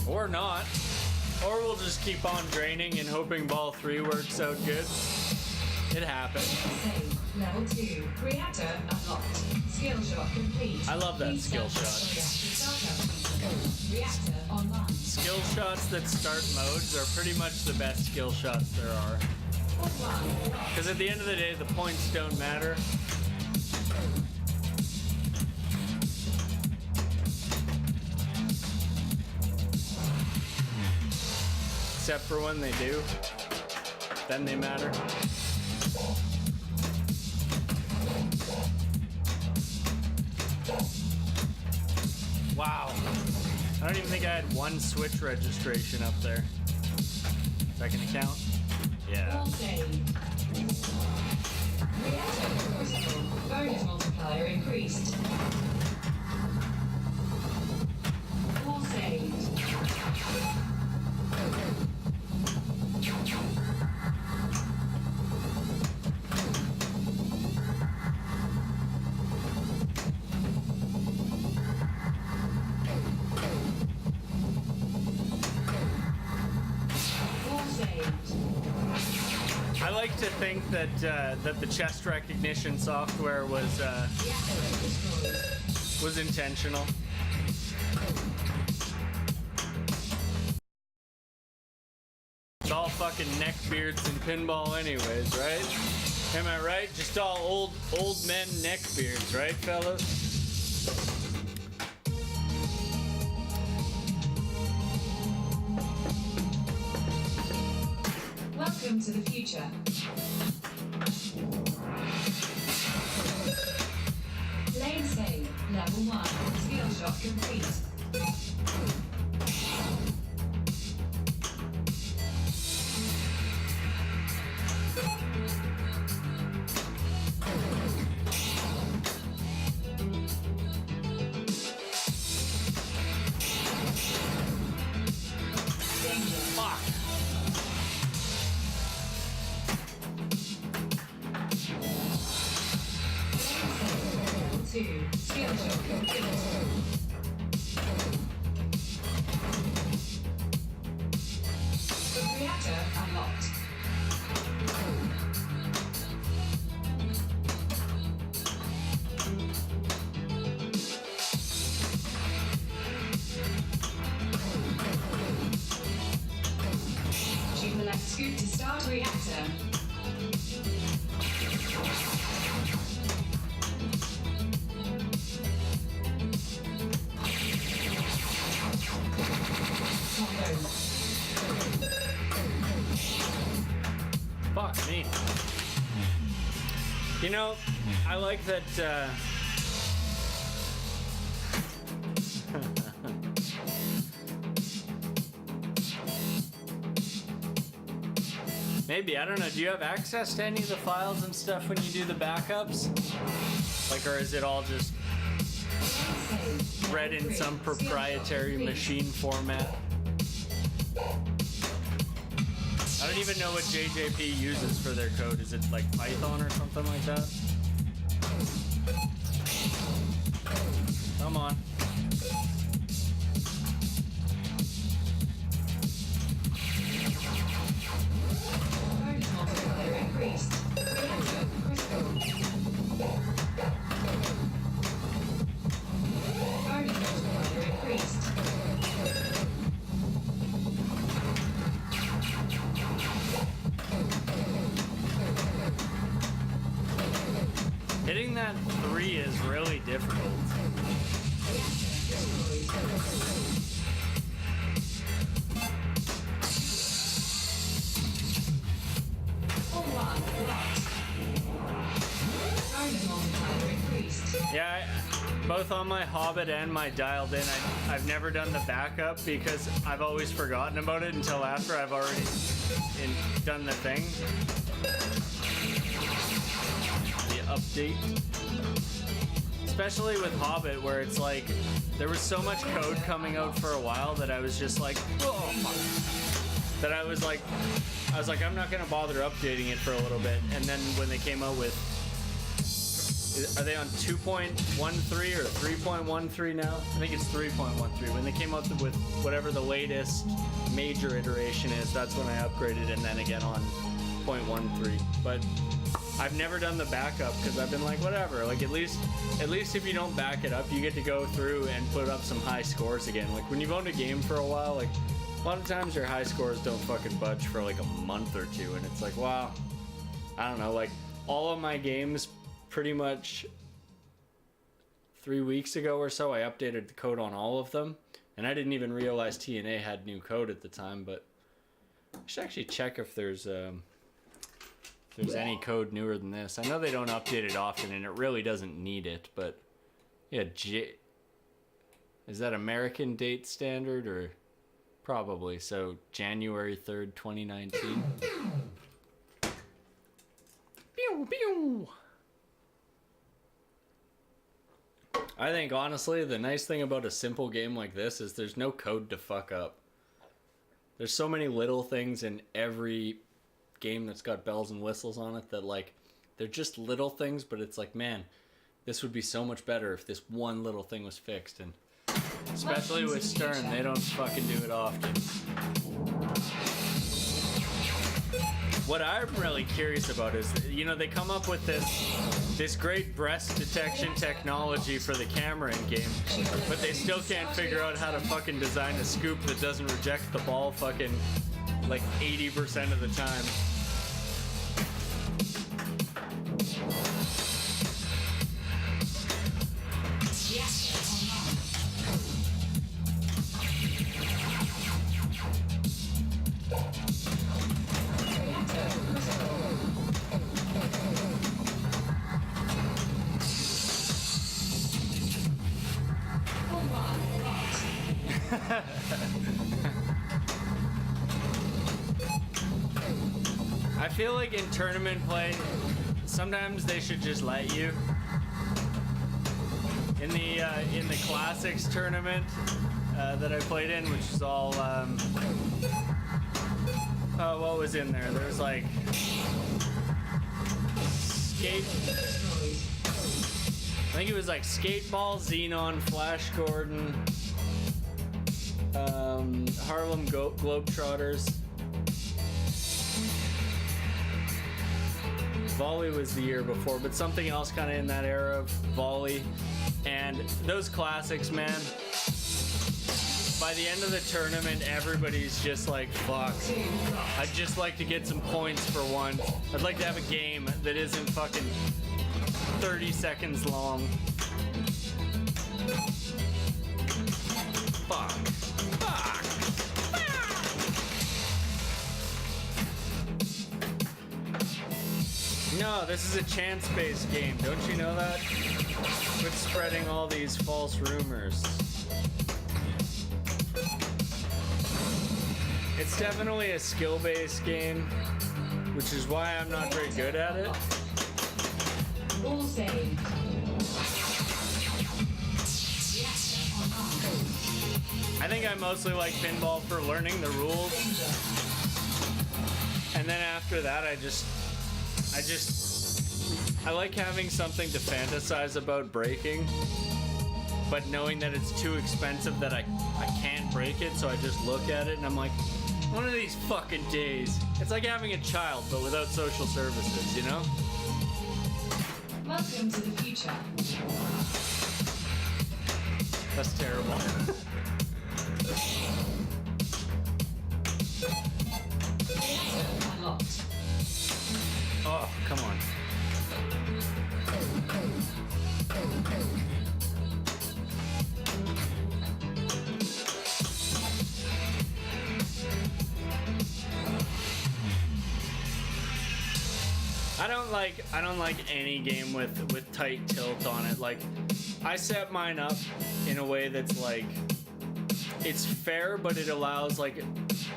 Or not. Or we'll just keep on draining and hoping ball 3 works out good. It happens. Save. Level 2. Reactor unlocked. Skill shot complete. I love that Please skill stand shot. by for reactor startup. Reactor online. Skill shots that start modes are pretty much the best skill shots there are. All one. Because at the end of the day, the points don't matter. Except for when they do. Then they matter. Wow. I don't even think I had one Switch registration up there. Second account? Yeah. All saved. Reactor critical. Bonus multiplier increased. All saved. All saved. I like to think that that the chest recognition software Reactor destroyed. was intentional. It's all fucking neckbeards and pinball anyways, right? Am I right? Just all old men neckbeards, right, fellas? Welcome to the future. Lane save. Level 1. Skill shot complete. Danger. Fuck. Level 2. Skill shot complete. Reactor unlocked. Shoot the left scoop to start reactor. Combo. Fuck me. You know, I like that. Maybe, I don't know. Do you have access to any of the files and stuff when you do the backups? Like, or is it all just Save. read in some proprietary machine format? I don't even know what JJP uses for their code. Is it like Python or something like that? Come on. Bonus multiplier increased. Reactor critical. Bonus multiplier increased. Hitting that 3 is really difficult. All one locked. Bonus multiplier increased. Yeah, both on my Hobbit and my Dialed In, I've never done the backup because I've always forgotten about it until after I've already and done the thing. The update. Especially with Hobbit, where it's like, there was so much code coming out for a while that I was just like, oh fuck. That I was like, I'm not gonna bother updating it for a little bit. And then when they came out with, are they on 2.13 or 3.13 now? I think it's 3.13. When they came out with whatever the latest major iteration is, that's when I upgraded, and then again on 0.13. But I've never done the backup because I've been like, whatever. Like at least if you don't back it up, you get to go through and put up some high scores again. Like when you've owned a game for a while, like a lot of times your high scores don't fucking budge for like a month or two, and it's like, wow, I don't know. Like all of my games, pretty much 3 weeks ago or so, I updated the code on all of them, and I didn't even realize TNA had new code at the time. But I should actually check if there's any code newer than this. I know they don't update it often, and it really doesn't need it, but yeah, is that American date standard or probably? So January 3rd, 2019. Pew, pew. I think honestly, the nice thing about a simple game like this is there's no code to fuck up. There's so many little things in every game that's got bells and whistles on it that like they're just little things, but it's like, man, this would be so much better if this one little thing was fixed. And especially with Stern, they don't fucking do it often. What I'm really curious about is, you know, they come up with this great breast detection technology for the camera in game, but they still can't figure out how to fucking design a scoop that doesn't reject the ball fucking like 80% of the time. I feel like in tournament play, sometimes they should just let you. In the classics tournament that I played in, which is all what was in there? There was like skate. I think it was like Skateball, Xenon, Flash Gordon, Harlem Globetrotters. Volley was the year before, but something else kind of in that era of volley. And those classics, man, by the end of the tournament, everybody's just like, fuck, I'd just like to get some points for one. I'd like to have a game that isn't fucking 30 seconds long. Fuck. Fuck. No, this is a chance-based game. Don't you know that? Quit spreading all these false rumors. It's definitely a skill-based game, which is why I'm not very good at it. Ball saved. I think I mostly like pinball for learning the rules. And then after that, I like having something to fantasize about breaking, but knowing that it's too expensive that I can't break it, so I just look at it and I'm like, one of these fucking days. It's like having a child, but without social services, you know? Welcome to the future. That's terrible. Unlocked. Oh, come on. I don't like any game with tight tilt on it. Like, I set mine up in a way that's like, it's fair, but it allows like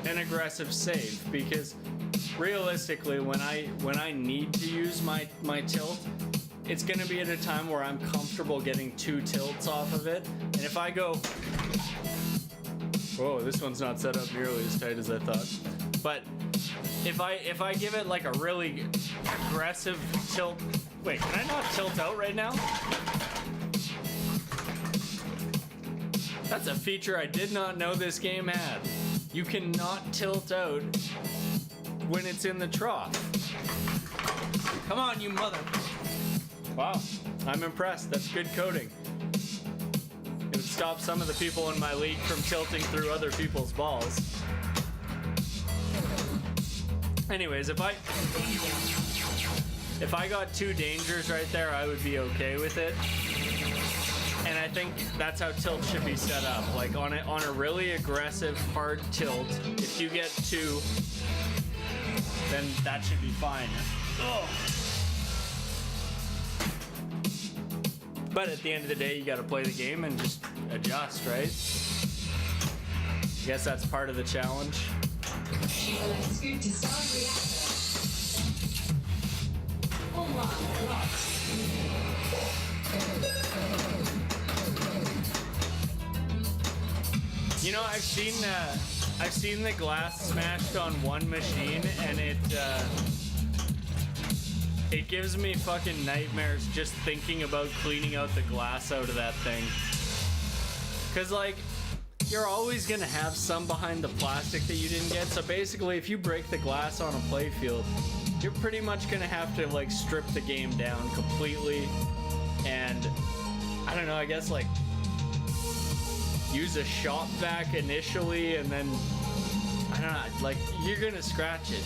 an aggressive save, because realistically, when I need to use my tilt, it's gonna be at a time where I'm comfortable getting 2 tilts off of it. And if I go, whoa, this one's not set up nearly as tight as I thought. But if I give it like a really aggressive tilt, wait, can I not tilt out right now? That's a feature I did not know this game had. You cannot tilt out when it's in the trough. Come on, you mother. Wow, I'm impressed. That's good coding. It would stop some of the people in my league from tilting through other people's balls. Anyways, if I got 2 dangers right there, I would be okay with it. And I think that's how tilt should be set up. Like on a really aggressive, hard tilt, if you get 2, then that should be fine. Ugh. But at the end of the day, you gotta play the game and just adjust, right? I guess that's part of the challenge. Scoot to start reactor. All one, locked. You know, I've seen the glass smashed on one machine, and it gives me fucking nightmares just thinking about cleaning out the glass out of that thing. 'Cause like, you're always gonna have some behind the plastic that you didn't get. So basically, if you break the glass on a playfield, you're pretty much gonna have to like strip the game down completely, and I don't know, I guess like use a shop vac initially, and then I don't know, like you're gonna scratch it.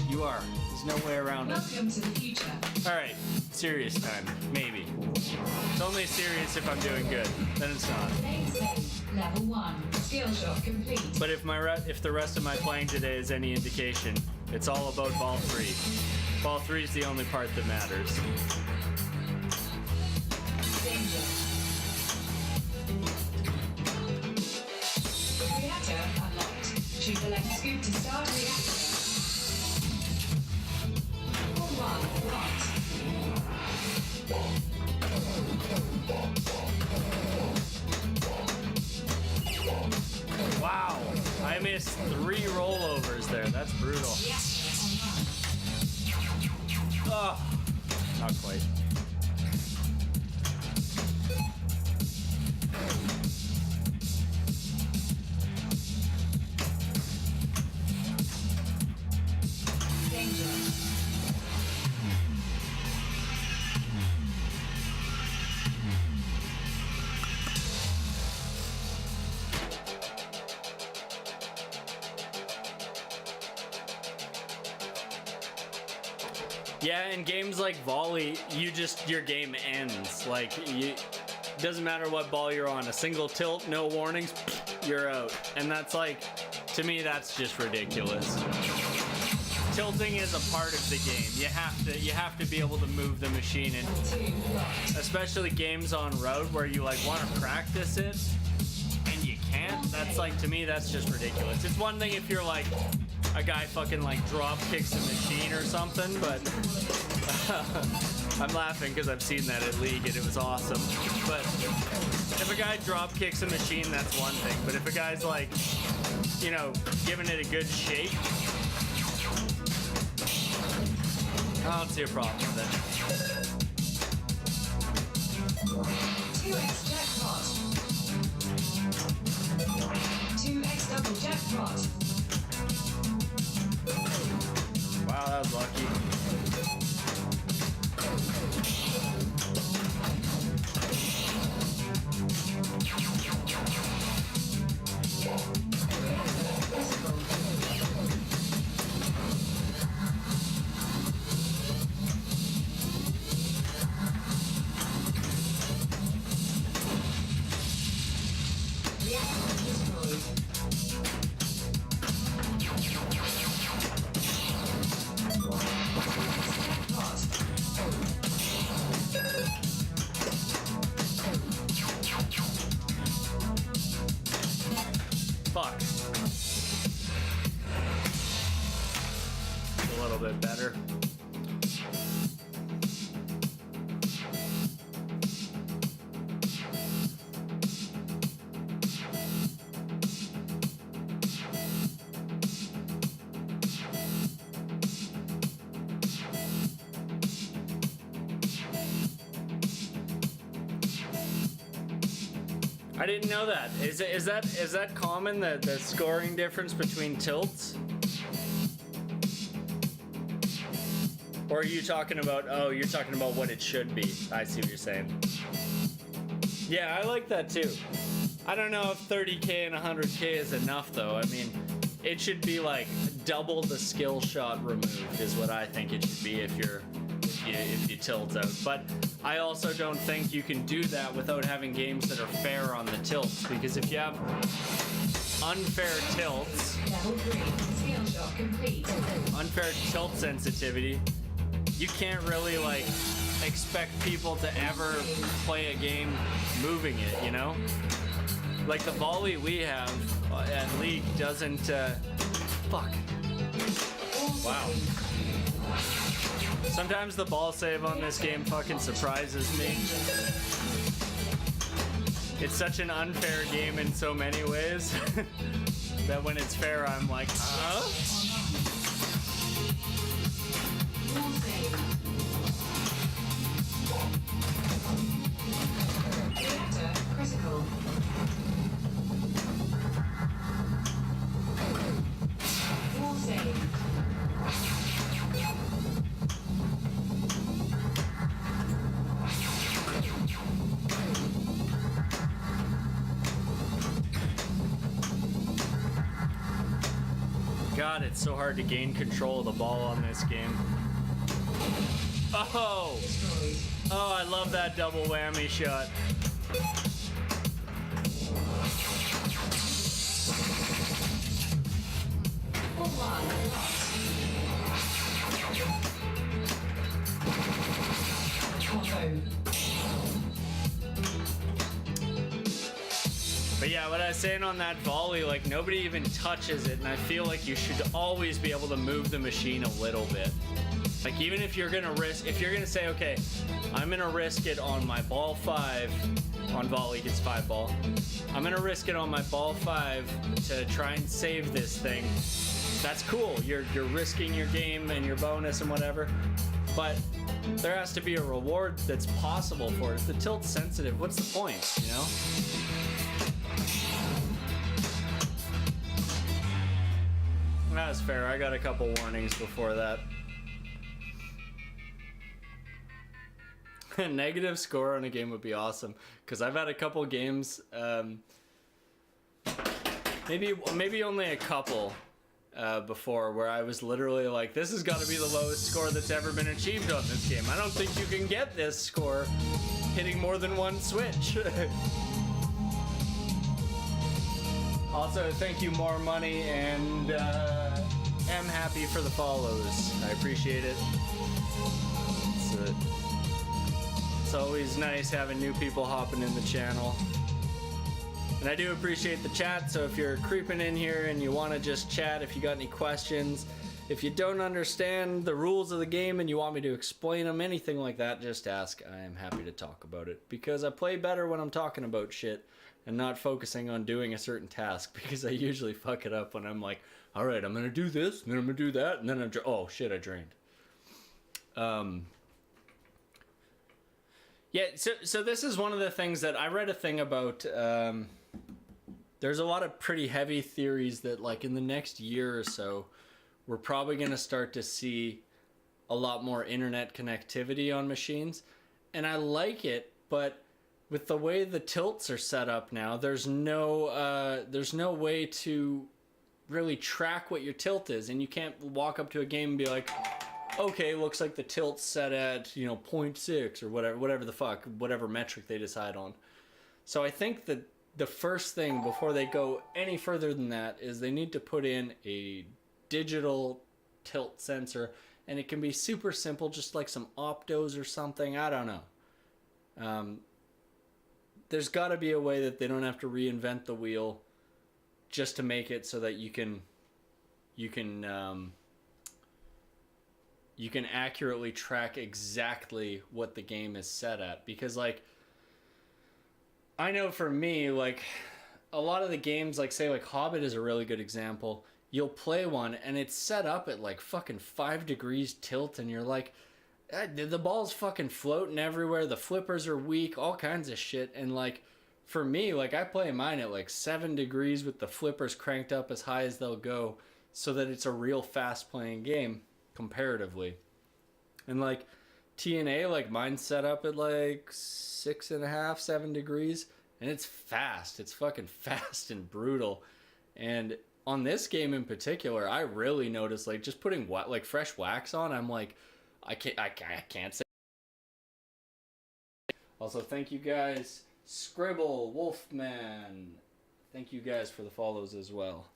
You are. There's no way around it. Welcome to the future. All right, serious time, maybe. It's only serious if I'm doing good. Then it's not. Main stage, level 1. Skill shot complete. But if the rest of my playing today is any indication, it's all about ball 3. Ball 3 is the only part that matters. Danger. Reactor unlocked. Shoot the left scoop to start reactor. All one, locked. Wow, I missed 3 rollovers there. That's brutal. Oh, not quite. Danger. Yeah, in games like volley, your game ends. Like, doesn't matter what ball you're on. A single tilt, no warnings, you're out. And that's like, to me, that's just ridiculous. Tilting is a part of the game. You have to be able to move the machine, and especially games on road where you like want to practice it and you can't. That's like, to me, that's just ridiculous. It's one thing if you're like a guy fucking like drop kicks a machine or something, but I'm laughing because I've seen that at League and it was awesome. But if a guy drop kicks a machine, that's one thing. But if a guy's like, you know, giving it a good shake, I don't see a problem with it. 2x jackpot. 2x double jackpot. Wow, that was lucky. a little bit better. I didn't know that. Is that common, the scoring difference between tilts? Or are you talking about, oh, you're talking about what it should be. I see what you're saying. Yeah, I like that too. I don't know if 30k and 100k is enough though. I mean, it should be like double the skill shot removed is what I think it should be if you tilt out. But I also don't think you can do that without having games that are fair on the tilts, because if you have unfair tilts, Level 3. Skill shot complete. unfair tilt sensitivity, you can't really like expect people to ever play a game moving it, you know? Like the volley we have at League doesn't fuck. Wow. Sometimes the ball save on this game fucking surprises me. It's such an unfair game in so many ways that when it's fair, I'm like, huh? Wall save. Reactor critical. Wall save. God, it's so hard to gain control of the ball on this game. Oh! Destroyed. Oh, I love that double whammy shot. Full one lost. Combo. But yeah, what I was saying on that volley, like nobody even touches it, and I feel like you should always be able to move the machine a little bit. Like even if you're gonna say, okay, I'm gonna risk it on my ball 5, on volley gets 5 ball. I'm gonna risk it on my ball 5 to try and save this thing. That's cool. You're risking your game and your bonus and whatever. But there has to be a reward that's possible for it. If the tilt's sensitive, what's the point, you know? That's fair. I got a couple warnings before that. A negative score on a game would be awesome, because I've had a couple games, maybe only a couple before, where I was literally like, this has got to be the lowest score that's ever been achieved on this game. I don't think you can get this score hitting more than one switch. Also, thank you, More Money, and am happy for the follows. I appreciate it. It's always nice having new people hopping in the channel. And I do appreciate the chat, so if you're creeping in here and you want to just chat, if you got any questions, if you don't understand the rules of the game and you want me to explain them, anything like that, just ask. I am happy to talk about it, because I play better when I'm talking about shit and not focusing on doing a certain task, because I usually fuck it up when I'm like, all right, I'm going to do this, and then I'm going to do that, and then oh shit, I drained. Yeah, so this is one of the things that I read a thing about. There's a lot of pretty heavy theories that, like, in the next year or so, we're probably going to start to see a lot more internet connectivity on machines. And I like it, but with the way the tilts are set up now, there's no way to really track what your tilt is, and you can't walk up to a game and be like, okay, looks like the tilt's set at 0.6 or whatever metric they decide on. So I think that the first thing before they go any further than that is they need to put in a digital tilt sensor, and it can be super simple, just like some optos or something. I don't know. There's got to be a way that they don't have to reinvent the wheel just to make it so that you can you can accurately track exactly what the game is set at. Because, like, I know for me, like, a lot of the games, like, say, like, Hobbit is a really good example. You'll play one, and it's set up at, like, fucking 5 degrees tilt, and you're like, the ball's fucking floating everywhere, the flippers are weak, all kinds of shit, and, like, for me, like, I play mine at, like, 7 degrees with the flippers cranked up as high as they'll go, so that it's a real fast-playing game, comparatively. And, like, TNA, like, mine's set up at, like, 6.5, 7 degrees, and it's fast. It's fucking fast and brutal. And on this game in particular, I really noticed, like, just putting like fresh wax on, I'm like, I can't say. Also, thank you guys, Scribble, Wolfman. Thank you guys for the follows as well.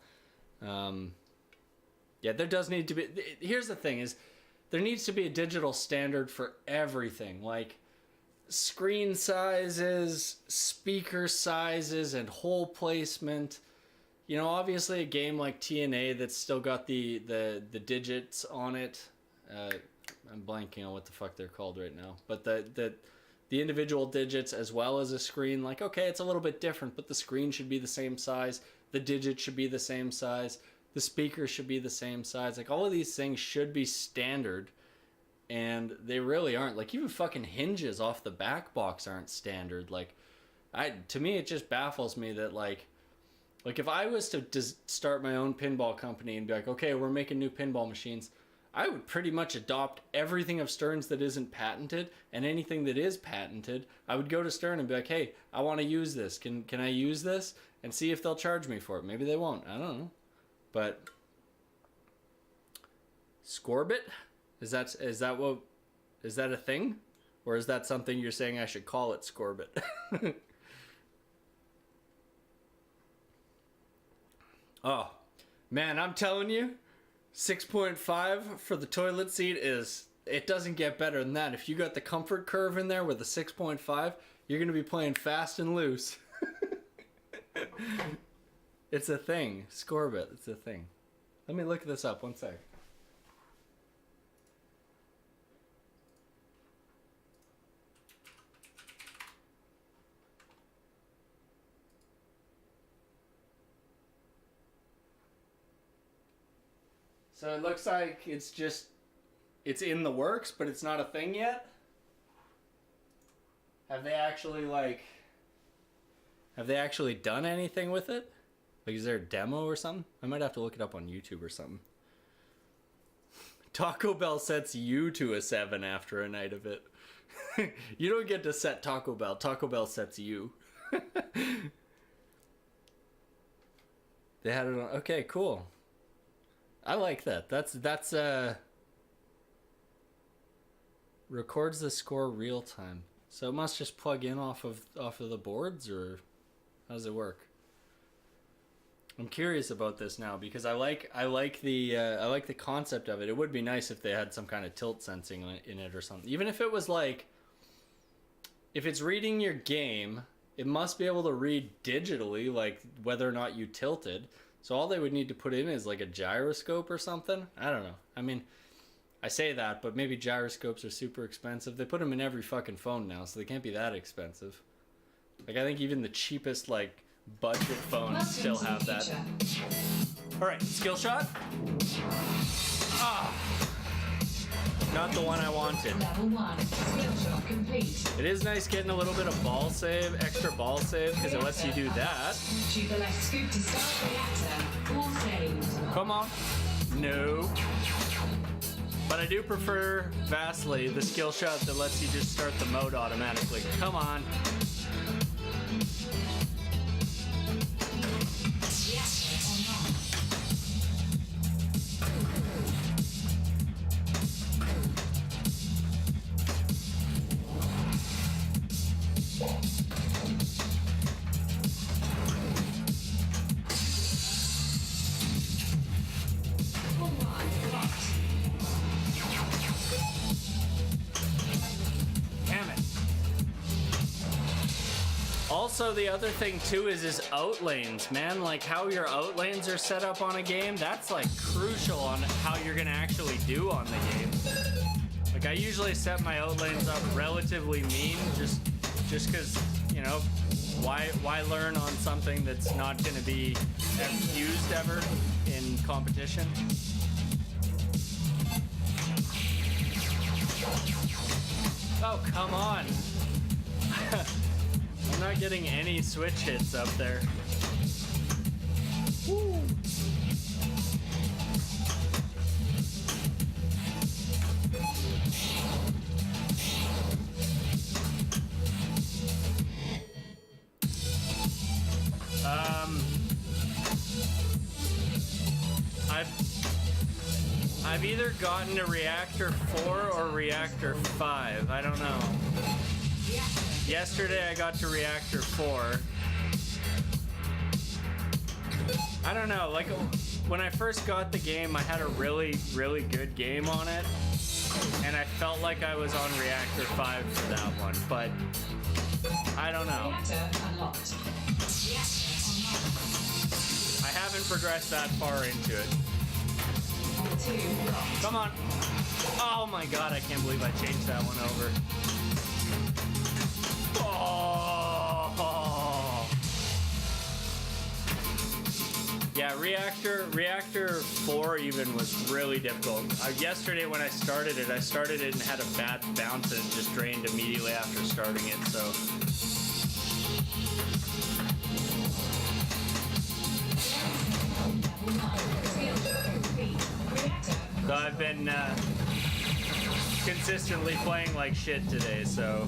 Yeah, there does need to be. Here's the thing: is there needs to be a digital standard for everything, like screen sizes, speaker sizes, and hole placement. You know, obviously a game like TNA that's still got the digits on it. I'm blanking on what the fuck they're called right now. But the individual digits as well as a screen, like, okay, it's a little bit different, but the screen should be the same size. The digits should be the same size. The speakers should be the same size. Like, all of these things should be standard. And they really aren't. Like, even fucking hinges off the back box aren't standard. Like, to me, it just baffles me that, like if I was to just start my own pinball company and be like, okay, we're making new pinball machines, I would pretty much adopt everything of Stern's that isn't patented, and anything that is patented, I would go to Stern and be like, hey, I want to use this. Can I use this? And see if they'll charge me for it. Maybe they won't. I don't know. But Scorbit? Is that a thing? Or is that something you're saying I should call it, Scorbit? Oh, man, I'm telling you, 6.5 for the toilet seat it doesn't get better than that. If you got the comfort curve in there with a 6.5, you're going to be playing fast and loose. It's a thing. Scorbit, it's a thing. Let me look this up, one sec. So it looks like it's in the works, but it's not a thing yet. Have they actually done anything with it? Like, is there a demo or something? I might have to look it up on YouTube or something. Taco Bell sets you to a 7 after a night of it. You don't get to set Taco Bell. Taco Bell sets you. They had it on. Okay, cool. I like that. That's records the score real time. So it must just plug in off of the boards, or how does it work? I'm curious about this now because I like the concept of it. It would be nice if they had some kind of tilt sensing in it or something. Even if it was like, if it's reading your game, it must be able to read digitally, like whether or not you tilted. So all they would need to put in is like a gyroscope or something. I don't know. I mean, I say that, but maybe gyroscopes are super expensive. They put them in every fucking phone now, so they can't be that expensive. Like, I think even the cheapest, like, budget phones still have that. Alright, skill shot. Ah! Not the one I wanted. Level 1. Skill shot complete. It is nice getting a little bit of ball save, extra ball save, because it lets you do that. Shoot the left scoop to start reactor. All saved. Come on. No. But I do prefer vastly the skill shot that lets you just start the mode automatically. Come on. Also, the other thing too is outlanes, man. Like how your outlanes are set up on a game, that's like crucial on how you're gonna actually do on the game. Like I usually set my outlanes up relatively mean, just because, you know, why learn on something that's not gonna be used ever in competition? Oh, come on. I'm not getting any switch hits up there. Woo. I've either gotten to reactor 4 or reactor 5. I don't know. Yesterday I got to reactor 4. I don't know, like when I first got the game, I had a really good game on it, and I felt like I was on reactor 5 for that one, but I don't know. I haven't progressed that far into it. Come on. Oh my god, I can't believe I changed that one over. Oh. Yeah, reactor 4 even was really difficult. Yesterday when I started it and had a bad bounce and it just drained immediately after starting it, so. So I've been consistently playing like shit today, so.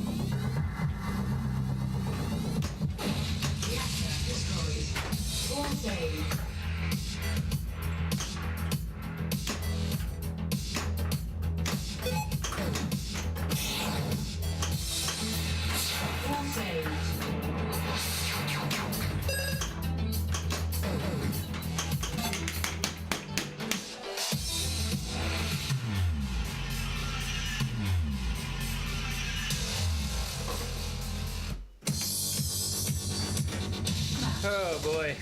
Oh boy.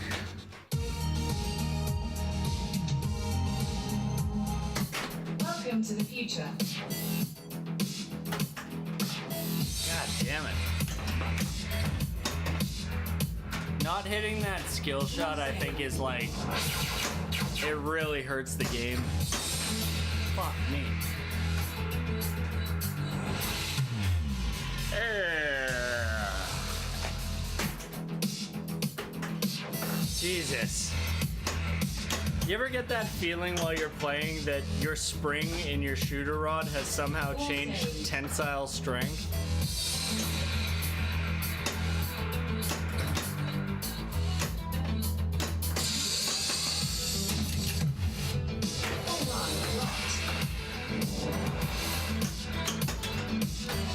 Welcome to the future. God damn it. Not hitting that skill shot, I think, is like, it really hurts the game. Fuck me. Jesus. You ever get that feeling while you're playing that your spring in your shooter rod has somehow changed tensile strength?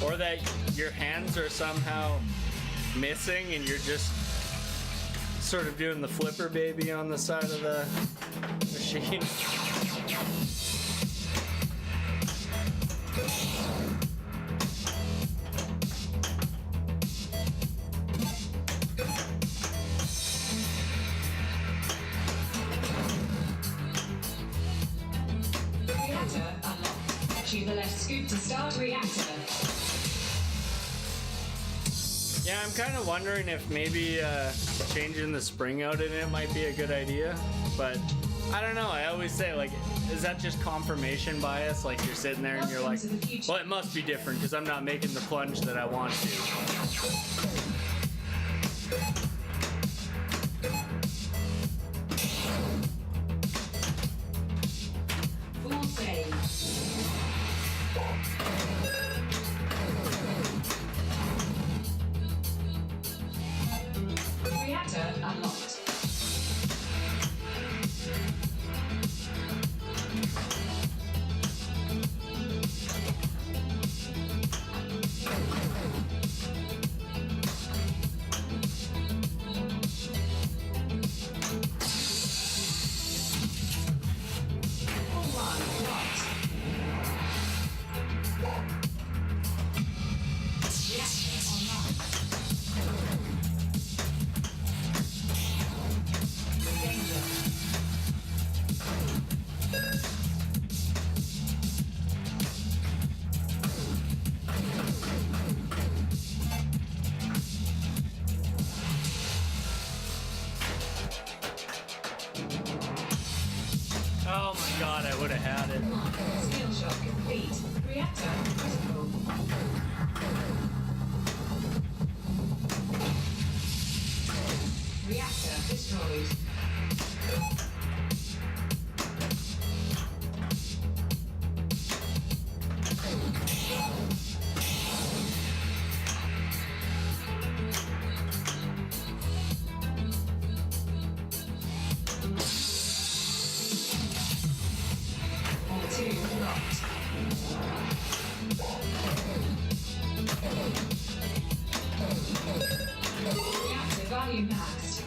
Or that your hands are somehow missing and you're just sort of doing the flipper baby on the side of the machine. Reactor unlocked. Choose the left scoop to start reactor. Yeah, I'm kind of wondering if maybe changing the spring out in it might be a good idea, but I don't know. I always say, like, is that just confirmation bias? Like, you're sitting there and you're like, well, it must be different because I'm not making the plunge that I want to. Full save. Reactor unlocked. Volume maxed.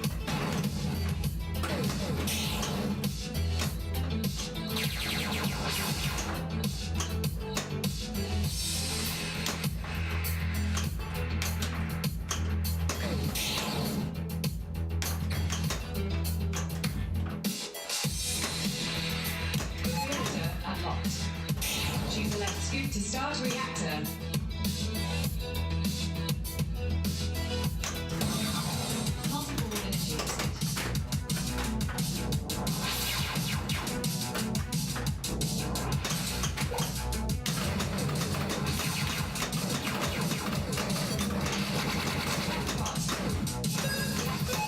Reactor unlocked. Choose the left scoop to start reactor. Multiple energies.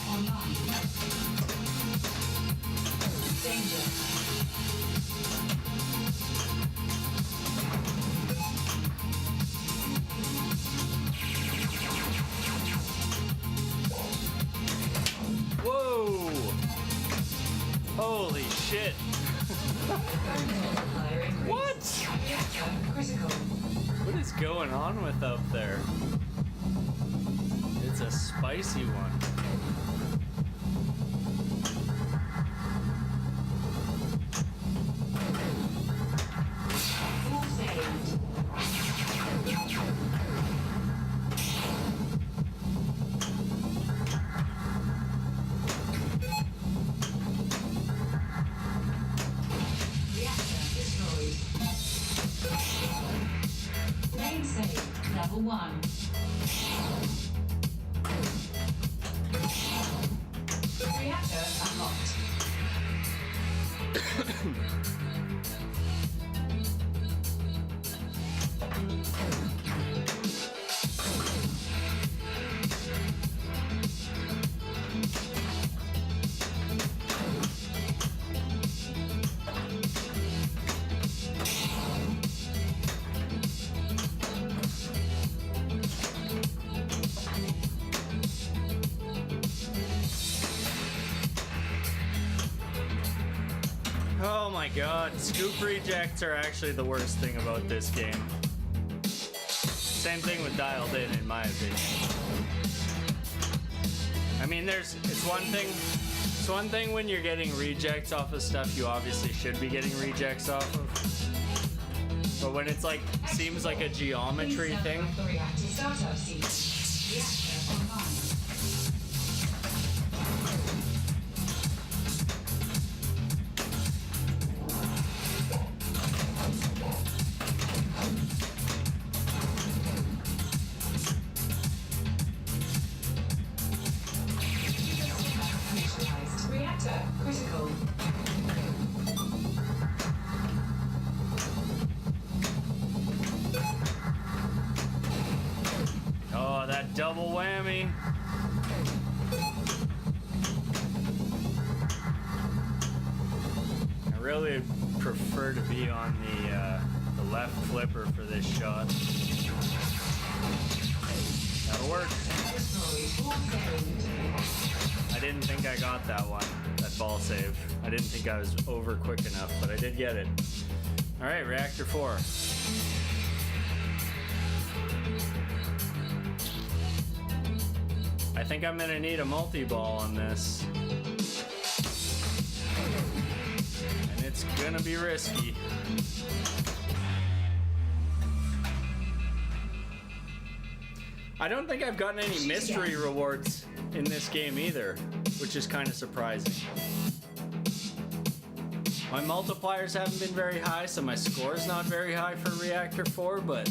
Online. Danger. Whoa! Holy shit! Multiplier increased. What? Reactor critical. What is going on with up there? It's a spicy one. Full saved. Reactor destroyed. Main save, level 1. Reactor unlocked. Oh my god, scoop rejects are actually the worst thing about this game. Same thing with dialed in my opinion. I mean, it's one thing when you're getting rejects off of stuff you obviously should be getting rejects off of. But when it's like, seems like a geometry thing. The reactor startup seat. Reactor online. Initialized. Reactor critical. Oh, that double whammy. I really prefer to be on the left flipper for this shot. That'll work. Destroyed. Full saved. I didn't think I got that one, that ball save. I didn't think I was over quick enough, but I did get it. All right, reactor 4. I think I'm gonna need a multi-ball on this. And it's gonna be risky. I don't think I've gotten any mystery rewards in this game either, which is kind of surprising. My multipliers haven't been very high, so my score's not very high for Reactor 4, but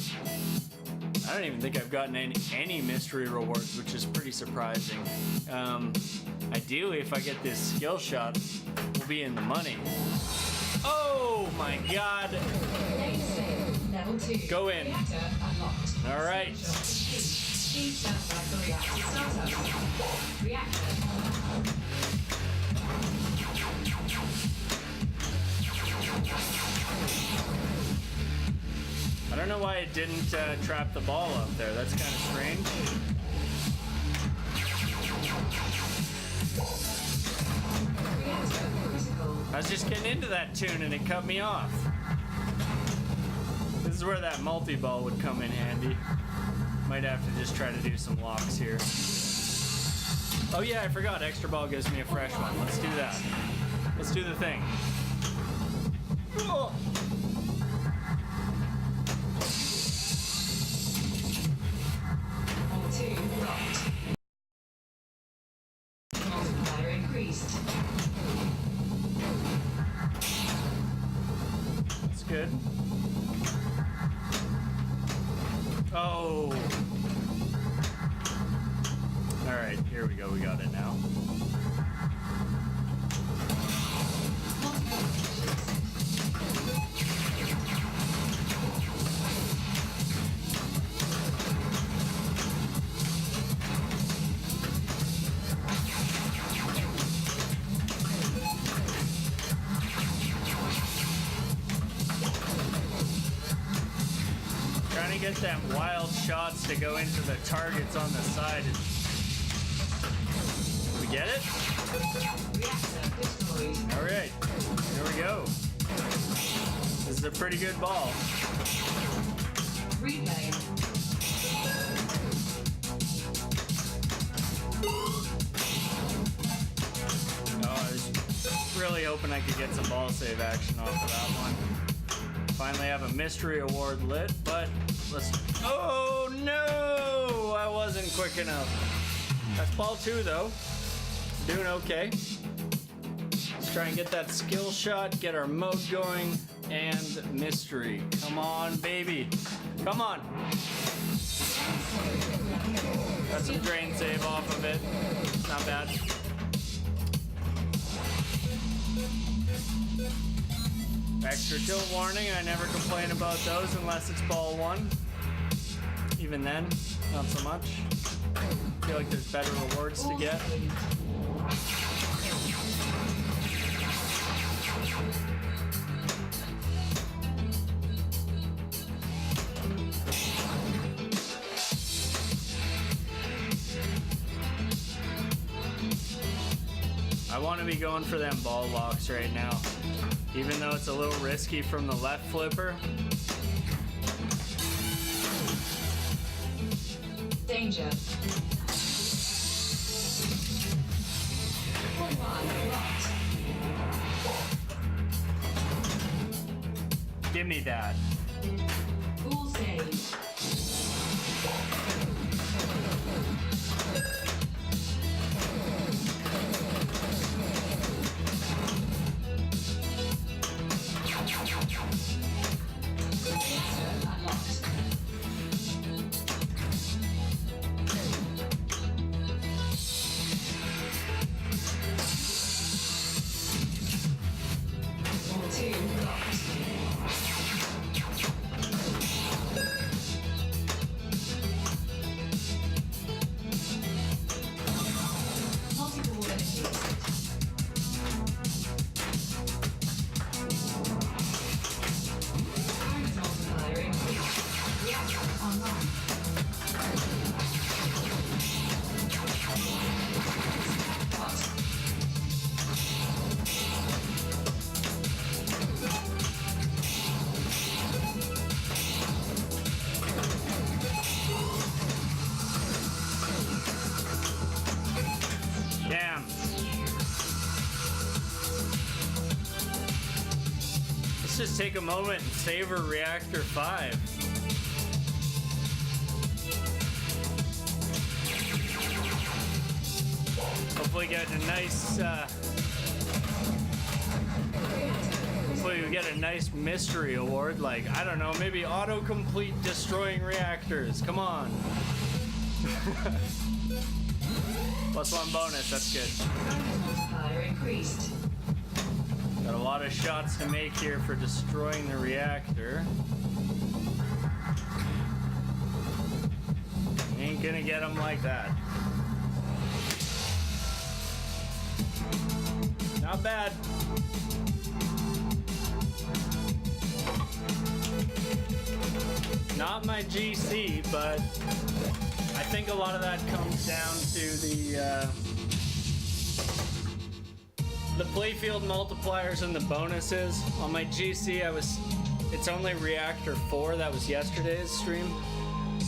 I don't even think I've gotten any mystery rewards, which is pretty surprising. Ideally, if I get this skill shot, we'll be in the money. Oh my god! Main save, level 2. Go in. Reactor unlocked. All right. Please stand by for reactor startup. Reactor. I don't know why it didn't trap the ball up there. That's kind of strange. Reactor critical. I was just getting into that tune and it cut me off. This is where that multi-ball would come in handy. Might have to just try to do some locks here. Oh yeah, I forgot. Extra ball gives me a fresh one. Let's do that. Let's do the thing. Oh. Ball 2 blocked. Multiplier increased. That's good. Oh. All right, here we go. We got it now. Trying to get them wild shots to go into the targets on the side. We get it? Reactor destroyed. All right, here we go. This is a pretty good ball. Replay. Oh, I was really hoping I could get some ball save action off of that one. Finally have a mystery award lit, but let's... Oh no! I wasn't quick enough. That's ball 2 though. Doing okay. Let's try and get that skill shot, get our mode going, and mystery. Come on, baby. Come on. Got some drain save off of it. Not bad. Extra tilt warning, I never complain about those unless it's ball 1. Even then, not so much. I feel like there's better rewards to get. I want to be going for them ball locks right now. Even though it's a little risky from the left flipper. Danger. Blocked. Give me that. Ball saved. Damn. Let's just take a moment and savor Reactor 5. Hopefully get a nice, hopefully we get a nice mystery award, like, I don't know, maybe autocomplete destroying reactors. Come on. +1 bonus, that's good. Multiplier increased. Got a lot of shots to make here for destroying the reactor. Ain't gonna get them like that. Not bad. Not my GC, but I think a lot of that comes down to the playfield multipliers and the bonuses. On my GC, it's only Reactor 4, that was yesterday's stream.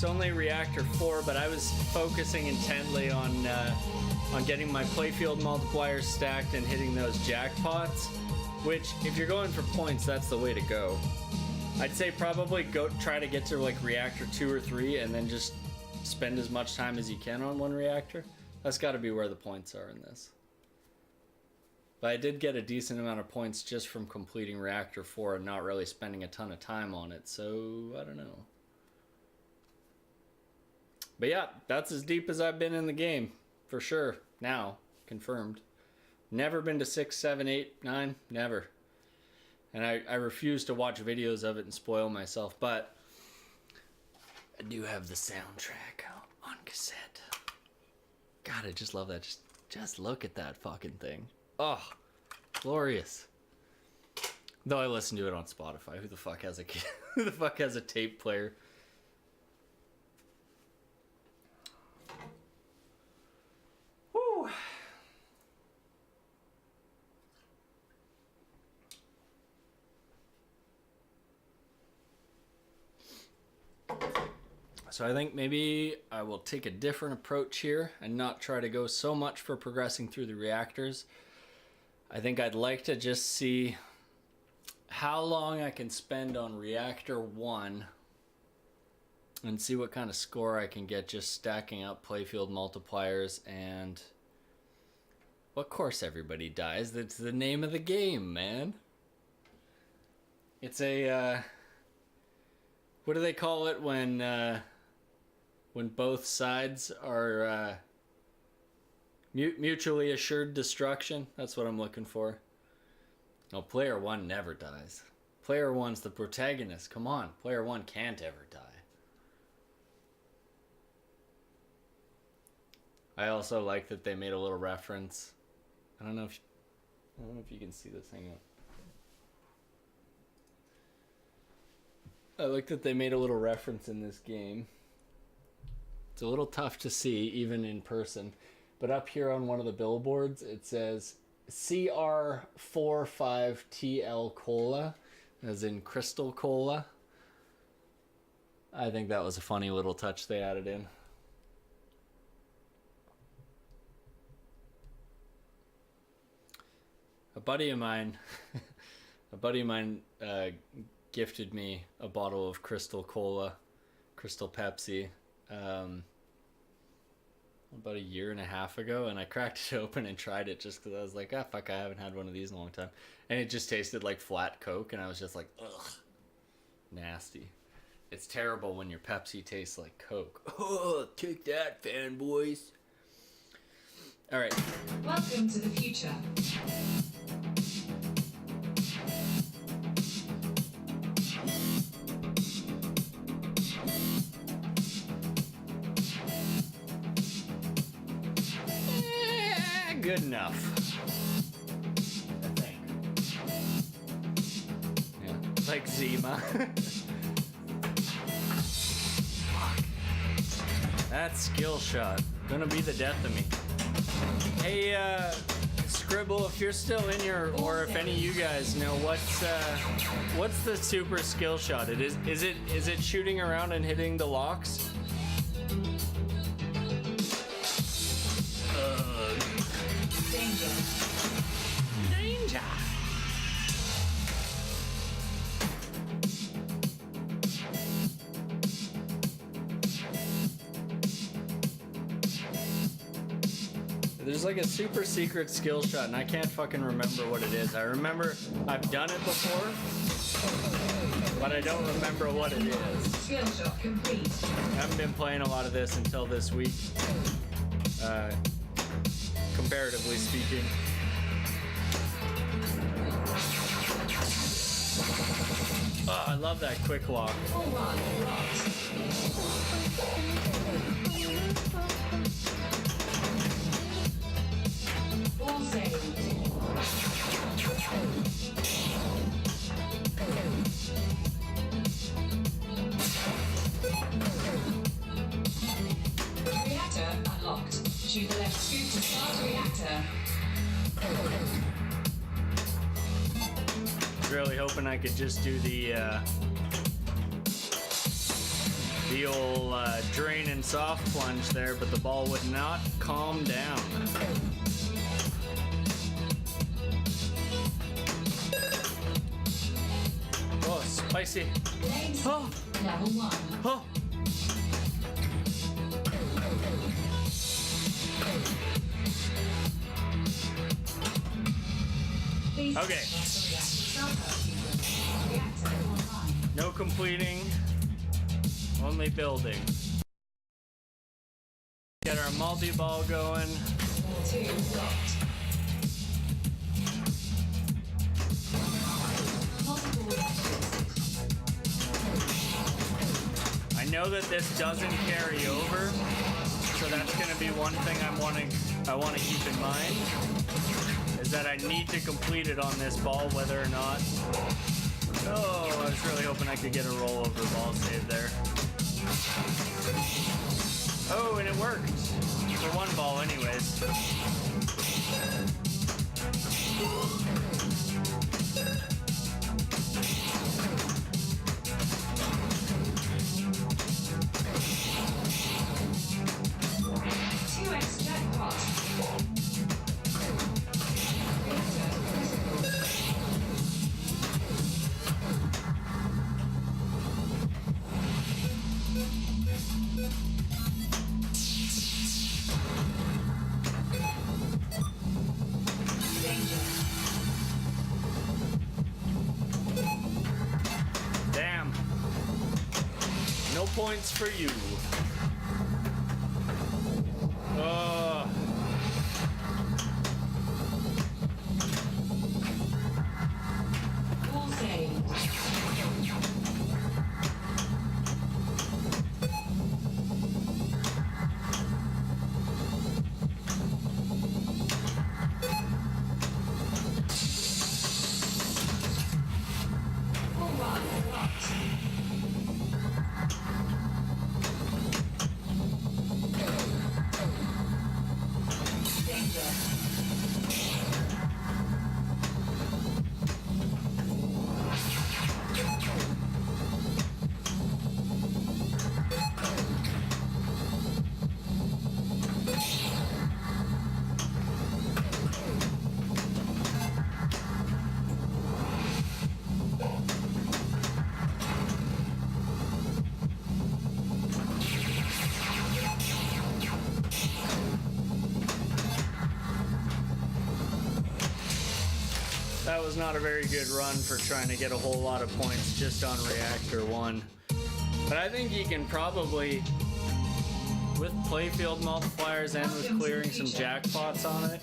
it's only reactor 4, but I was focusing intently on getting my playfield multipliers stacked and hitting those jackpots, which, if you're going for points, that's the way to go. I'd say probably go try to get to like reactor 2 or 3 and then just spend as much time as you can on one reactor. That's got to be where the points are in this. But I did get a decent amount of points just from completing reactor 4 and not really spending a ton of time on it, so I don't know. But yeah, that's as deep as I've been in the game, for sure. Now, confirmed. Never been to 6, 7, 8, 9, never. And I refuse to watch videos of it and spoil myself, but I do have the soundtrack on cassette. God, I just love that. Just look at that fucking thing. Oh, glorious. Though I listen to it on Spotify. Who the fuck has a tape player? Woo. So I think maybe I will take a different approach here and not try to go so much for progressing through the reactors. I think I'd like to just see how long I can spend on reactor 1 and see what kind of score I can get just stacking up playfield multipliers. And of course everybody dies. That's the name of the game, man. It's a what do they call it when both sides are mutually assured destruction? That's what I'm looking for. No, player 1 never dies. Player 1's the protagonist. Come on, player 1 can't ever die. I also like that they made a little reference. I don't know if you can see this. Hang on. I like that they made a little reference in this game. It's a little tough to see even in person, but up here on one of the billboards it says CR45TL Cola, as in Crystal Cola. I think that was a funny little touch they added in. A buddy of mine gifted me a bottle of Crystal Cola, Crystal Pepsi, about a year and a half ago, and I cracked it open and tried it just because I was like, fuck, I haven't had one of these in a long time. And it just tasted like flat Coke, and I was just like, ugh, nasty. It's terrible when your Pepsi tastes like Coke. Oh, take that, fanboys. All right. Welcome to the future. Good enough, I think. Yeah, like Zima. Fuck. That skill shot gonna be the death of me. Hey, Scribble, if you're still in here, or if any of you guys know what's the super skill shot? Is it shooting around and hitting the locks? Danger. There's like a super secret skill shot, and I can't fucking remember what it is. I remember I've done it before, but I don't remember what it is. Skill shot complete. I haven't been playing a lot of this until this week, comparatively speaking. Oh, I love that quick lock. All one locked. All saved. Reactor unlocked. Shoot the left scoop to start reactor. Really hoping I could just do the The old drain and soft plunge there, but the ball would not calm down. Oh, spicy. Oh. Level 1. Oh. Please Okay. reactor online. No completing, only building. Get our multi-ball going. 2 locked. Multiple reactors. I know that this doesn't carry over, so that's going to be one thing I want to keep in mind, is that I need to complete it on this ball whether or not. Oh, I was really hoping I could get a rollover ball save there. Oh, and it worked. For one ball anyways. Damn. No points for you. All saved. All one locked. Danger. That was not a very good run for trying to get a whole lot of points just on reactor 1. But I think you can probably, with playfield multipliers and with clearing some jackpots on it,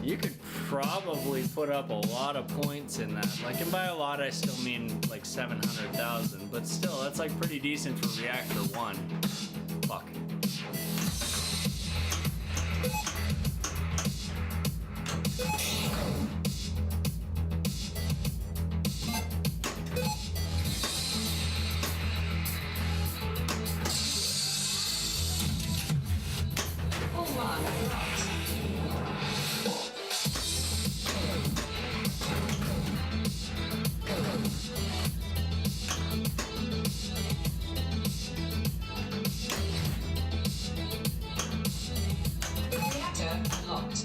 you could probably put up a lot of points in that. Like, and by a lot I still mean like 700,000, but still that's like pretty decent for reactor 1. Fuck. All one locked. Reactor locked.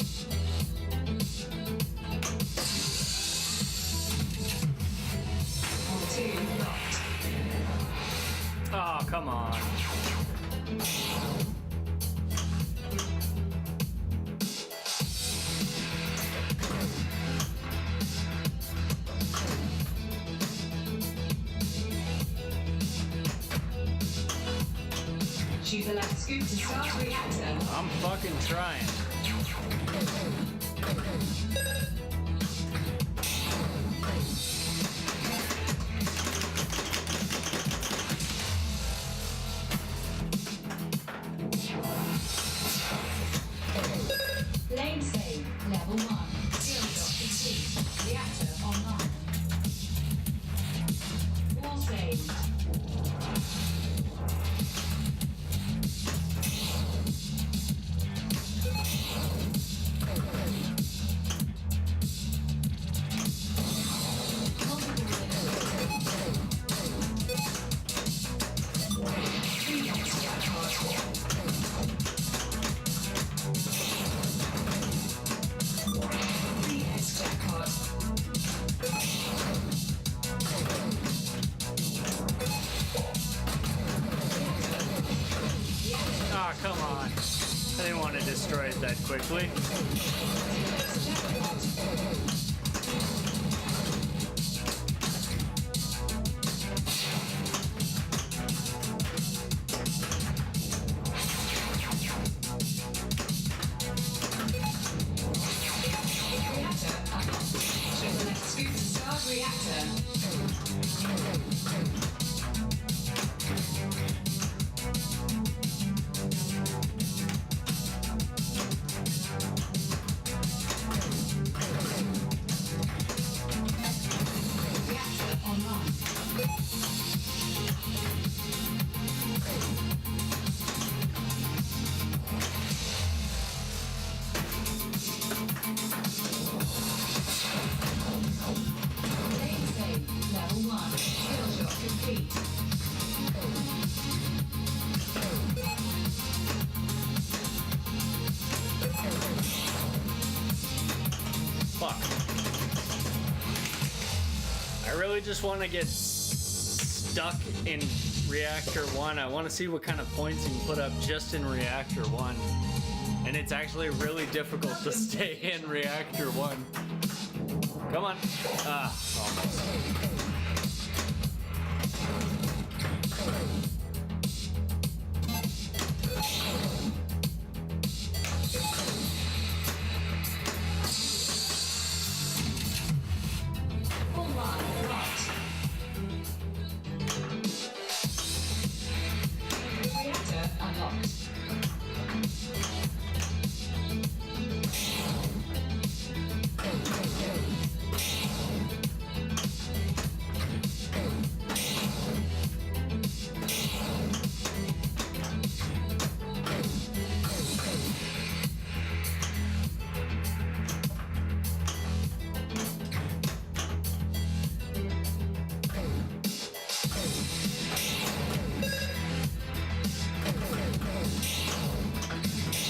All 2 locked. Oh, come on. Choose the left scoop to start reactor. I'm fucking trying. Lane save. Level 1. Skill shot complete. Reactor online. All saved. destroy it that quickly. Fuck. I really just want to get stuck in Reactor 1. I want to see what kind of points you can put up just in Reactor 1. And it's actually really difficult to stay in Reactor 1. Come on. Ah, almost.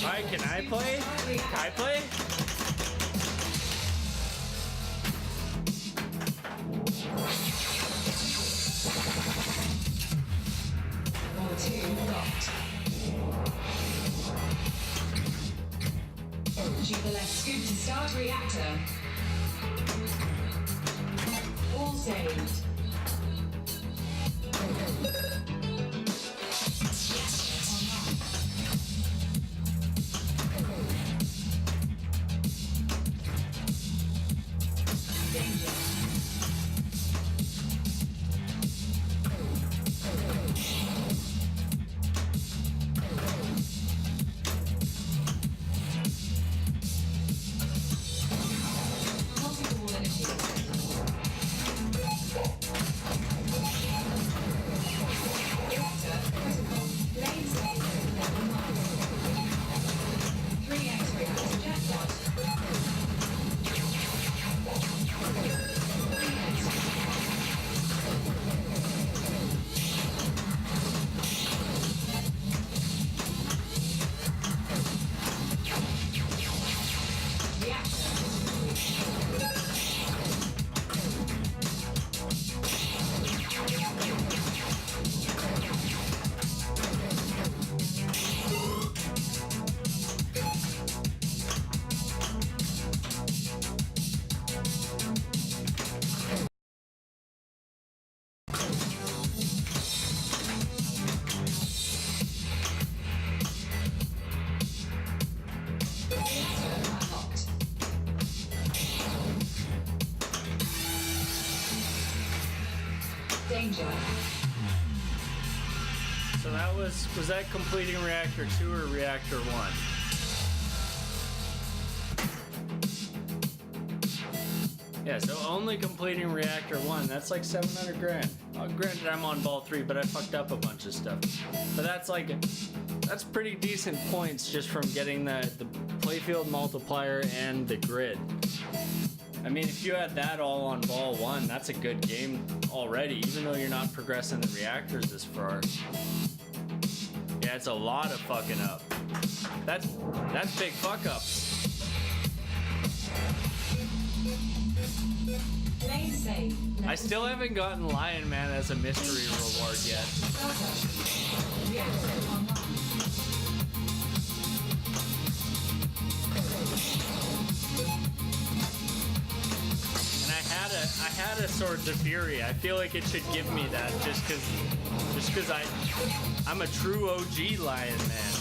Alright, can I play? Can I play? Shoot the left scoop to start reactor. All saved. Danger. So that was that completing Reactor 2 or Reactor 1? Yeah, so only completing Reactor 1, that's like 700 grand. Granted, I'm on ball 3, but I fucked up a bunch of stuff. But that's pretty decent points just from getting the playfield multiplier and the grid. I mean, if you had that all on ball 1, that's a good game already, even though you're not progressing the reactors this far. Yeah, it's a lot of fucking up. That's big fuck ups. I still haven't gotten Lion Man as a mystery reward yet. had a Swords of Fury. I feel like it should give me that just cause I'm a true OG Lion man.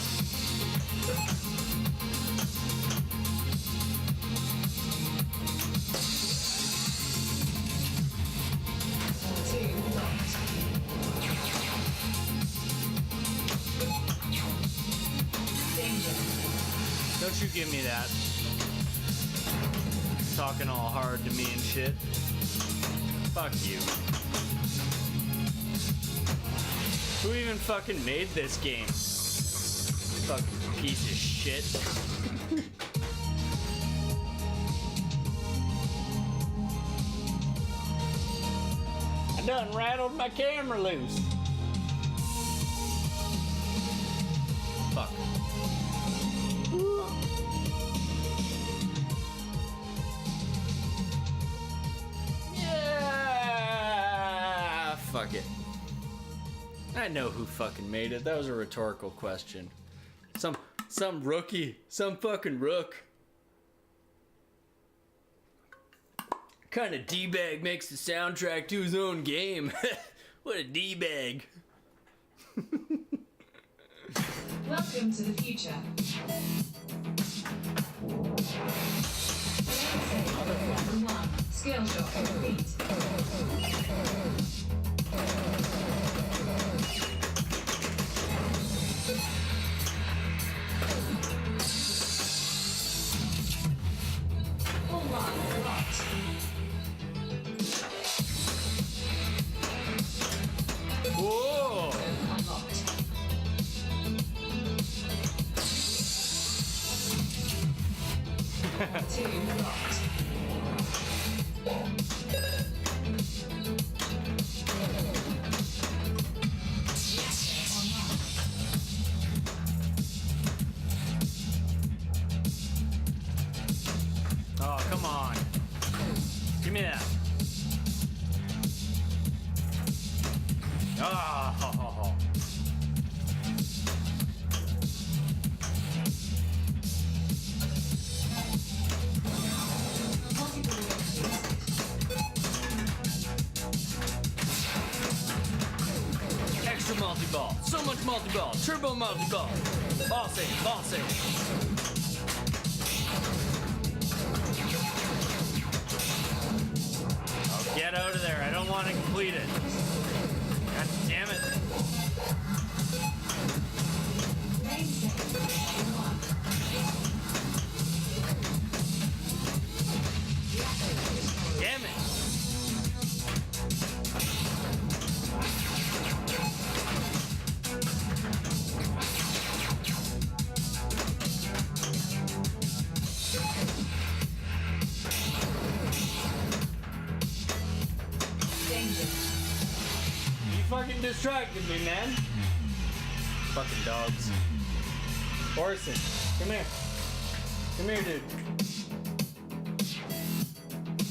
Don't you give me that. Talking all hard to me and shit. Fuck you. Who even fucking made this game? Fucking piece of shit. I done rattled my camera loose. Fuck. Yeah, fuck it. I know who fucking made it. That was a rhetorical question. Some rookie, some fucking rook. Kind of D-bag makes the soundtrack to his own game. What a D-bag. Welcome to the future. Level 1. Skill shot complete. Full one locked. Whoa! Unlocked. Two locked. Oh, come on. Give me that. Oh. Extra multi-ball. So much multi-ball. Turbo multi-ball. Ball save. Ball save. Get out of there. I don't want to complete it. God damn it. Damn it. You fucking distracted me, man. Fucking dogs. Orson, come here. Come here, dude.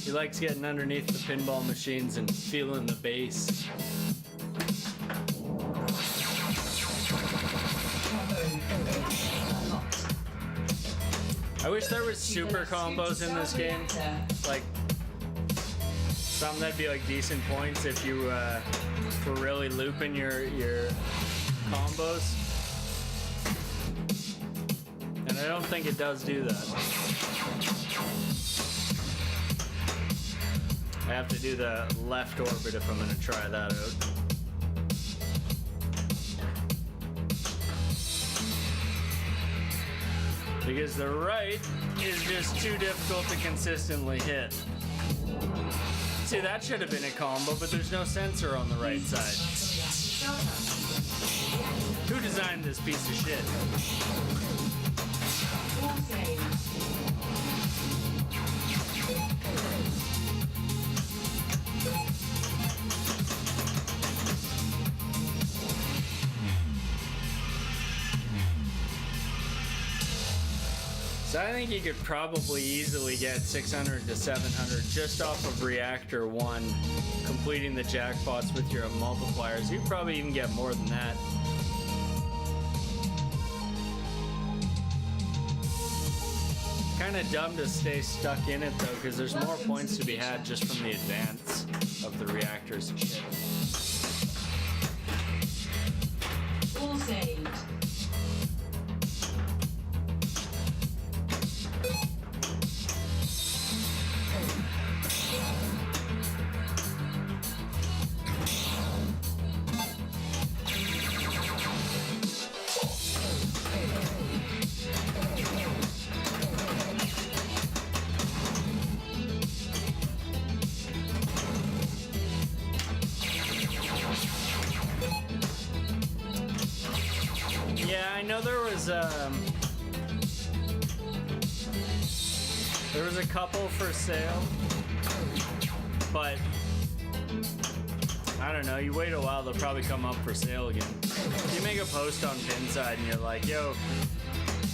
He likes getting underneath the pinball machines and feeling the bass. I wish there was super combos in this game. Like, something that'd be like decent points if you were really looping your combos. And I don't think it does do that. I have to do the left orbit if I'm gonna try that out. Because the right is just too difficult to consistently hit. See, that should have been a combo, but there's no sensor on the right side. Who designed this piece of shit? So I think you could probably easily get 600 to 700 just off of Reactor 1, completing the jackpots with your multipliers. You'd probably even get more than that. Kind of dumb to stay stuck in it though, because there's more points to be had just from the advance. of the reactor's chip. All saved. Yeah, I know there was a couple for sale, but I don't know, you wait a while, they'll probably come up for sale again. If you make a post on Pinside and you're like, yo,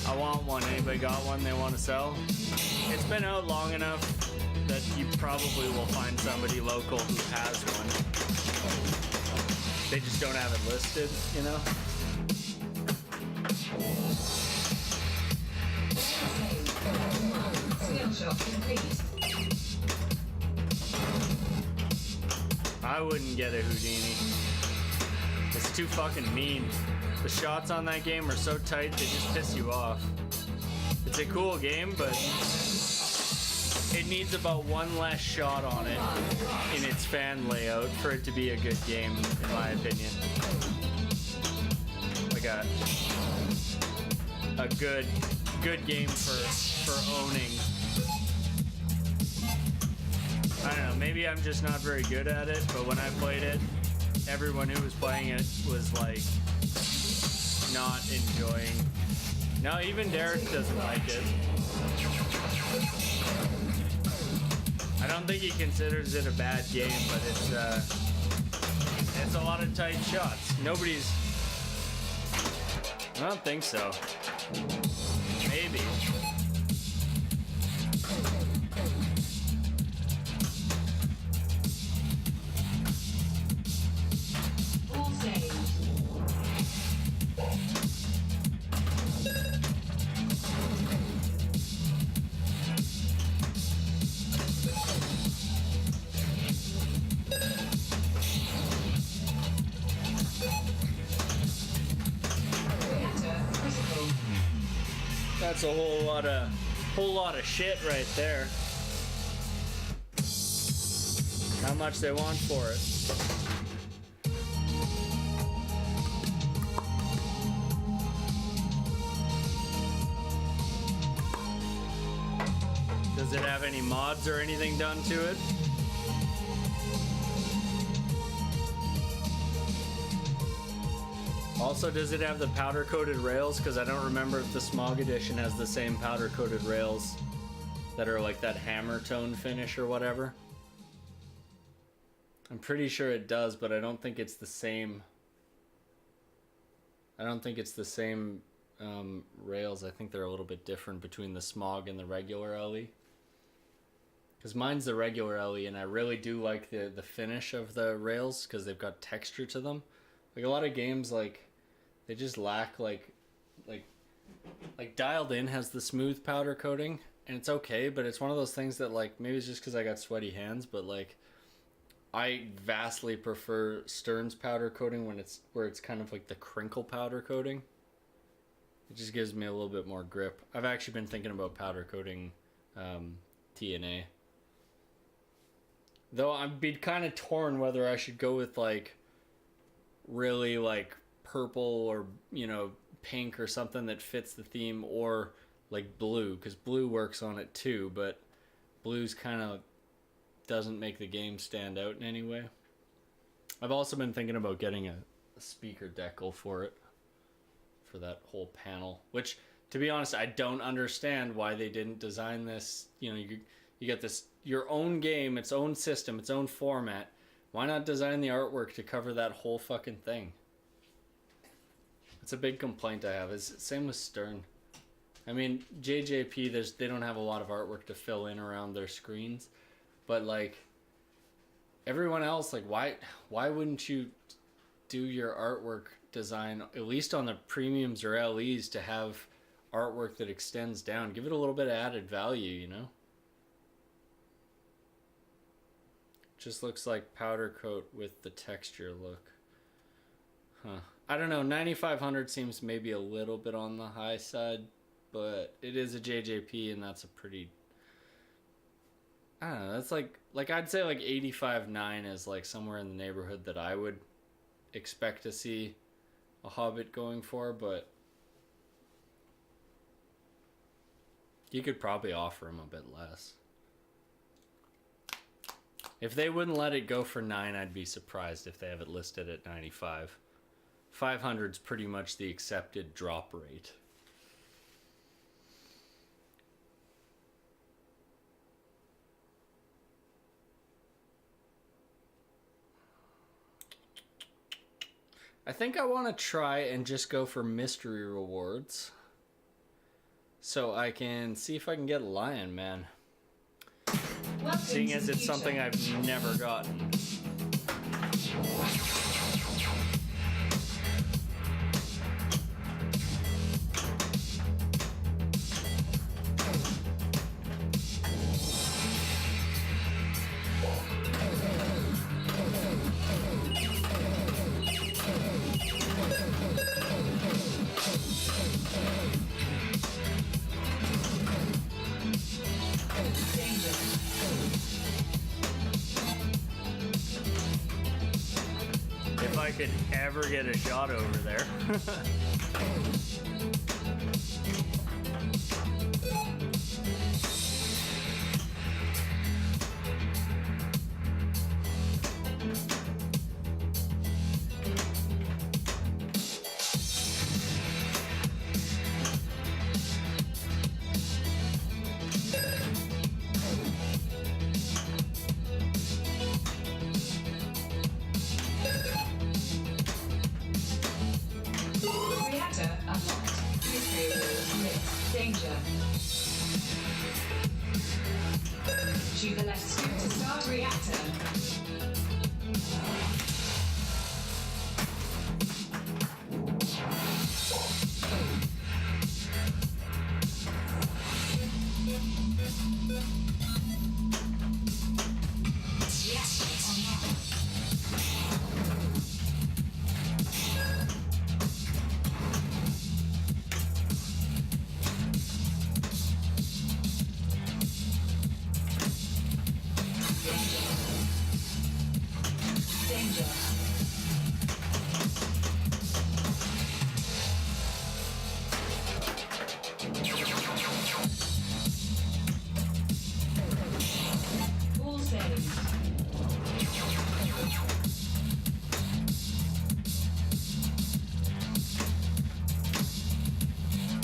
I want one, anybody got one they want to sell? It's been out long enough that you probably will find somebody local who has one. They just don't have it listed, you know? Skill shot complete. I wouldn't get a Houdini. It's too fucking mean. The shots on that game are so tight, they just piss you off. It's a cool game, but it needs about one less shot on it in its fan layout for it to be a good game, in my opinion. Like a good game for owning. I don't know, maybe I'm just not very good at it, but when I played it, everyone who was playing it was like not enjoying. No, even Derek doesn't like it. I don't think he considers it a bad game, but it's a lot of tight shots. Nobody's. I don't think so. Maybe. All saved. Reactor critical. That's a whole lot of shit right there. How much they want for it? Does it have any mods or anything done to it? Also, does it have the powder-coated rails? Because I don't remember if the Smog Edition has the same powder-coated rails that are like that hammer tone finish or whatever. I'm pretty sure it does, but I don't think it's the same. I don't think it's the same rails. I think they're a little bit different between the Smog and the regular LE. Because mine's the regular LE, and I really do like the finish of the rails because they've got texture to them. Like a lot of games, like they just lack like Dialed In has the smooth powder coating, and it's okay, but it's one of those things that like maybe it's just because I got sweaty hands, but like I vastly prefer Stern's powder coating when it's where it's kind of like the crinkle powder coating. It just gives me a little bit more grip. I've actually been thinking about powder coating TNA. Though I'd be kind of torn whether I should go with like really like purple or, you know, pink or something that fits the theme, or like blue, because blue works on it too, but blue's kind of doesn't make the game stand out in any way. I've also been thinking about getting a speaker decal for it, for that whole panel, which to be honest I don't understand why they didn't design this. You know, you get this your own game, its own system, its own format. Why not design the artwork to cover that whole fucking thing? It's a big complaint I have. Is same with Stern. I mean, JJP, they don't have a lot of artwork to fill in around their screens, but like everyone else, like why wouldn't you do your artwork design at least on the premiums or LEs to have artwork that extends down? Give it a little bit of added value, you know? Just looks like powder coat with the texture look. Huh. I don't know. 9,500 seems maybe a little bit on the high side, but it is a JJP, and that's a pretty... I don't know. That's like I'd say like 85.9 is like somewhere in the neighborhood that I would expect to see a Hobbit going for, but you could probably offer him a bit less. If they wouldn't let it go for 9, I'd be surprised if they have it listed at 95. 500's pretty much the accepted drop rate. I think I want to try and just go for mystery rewards, so I can see if I can get Lion Man. Welcome Seeing to as the it's future. something I've never gotten. If I could ever get a shot over there. Reactor unlocked. Mystery room lit. Danger. To the left scoop to start reactor. Reactor online. Danger. All saved.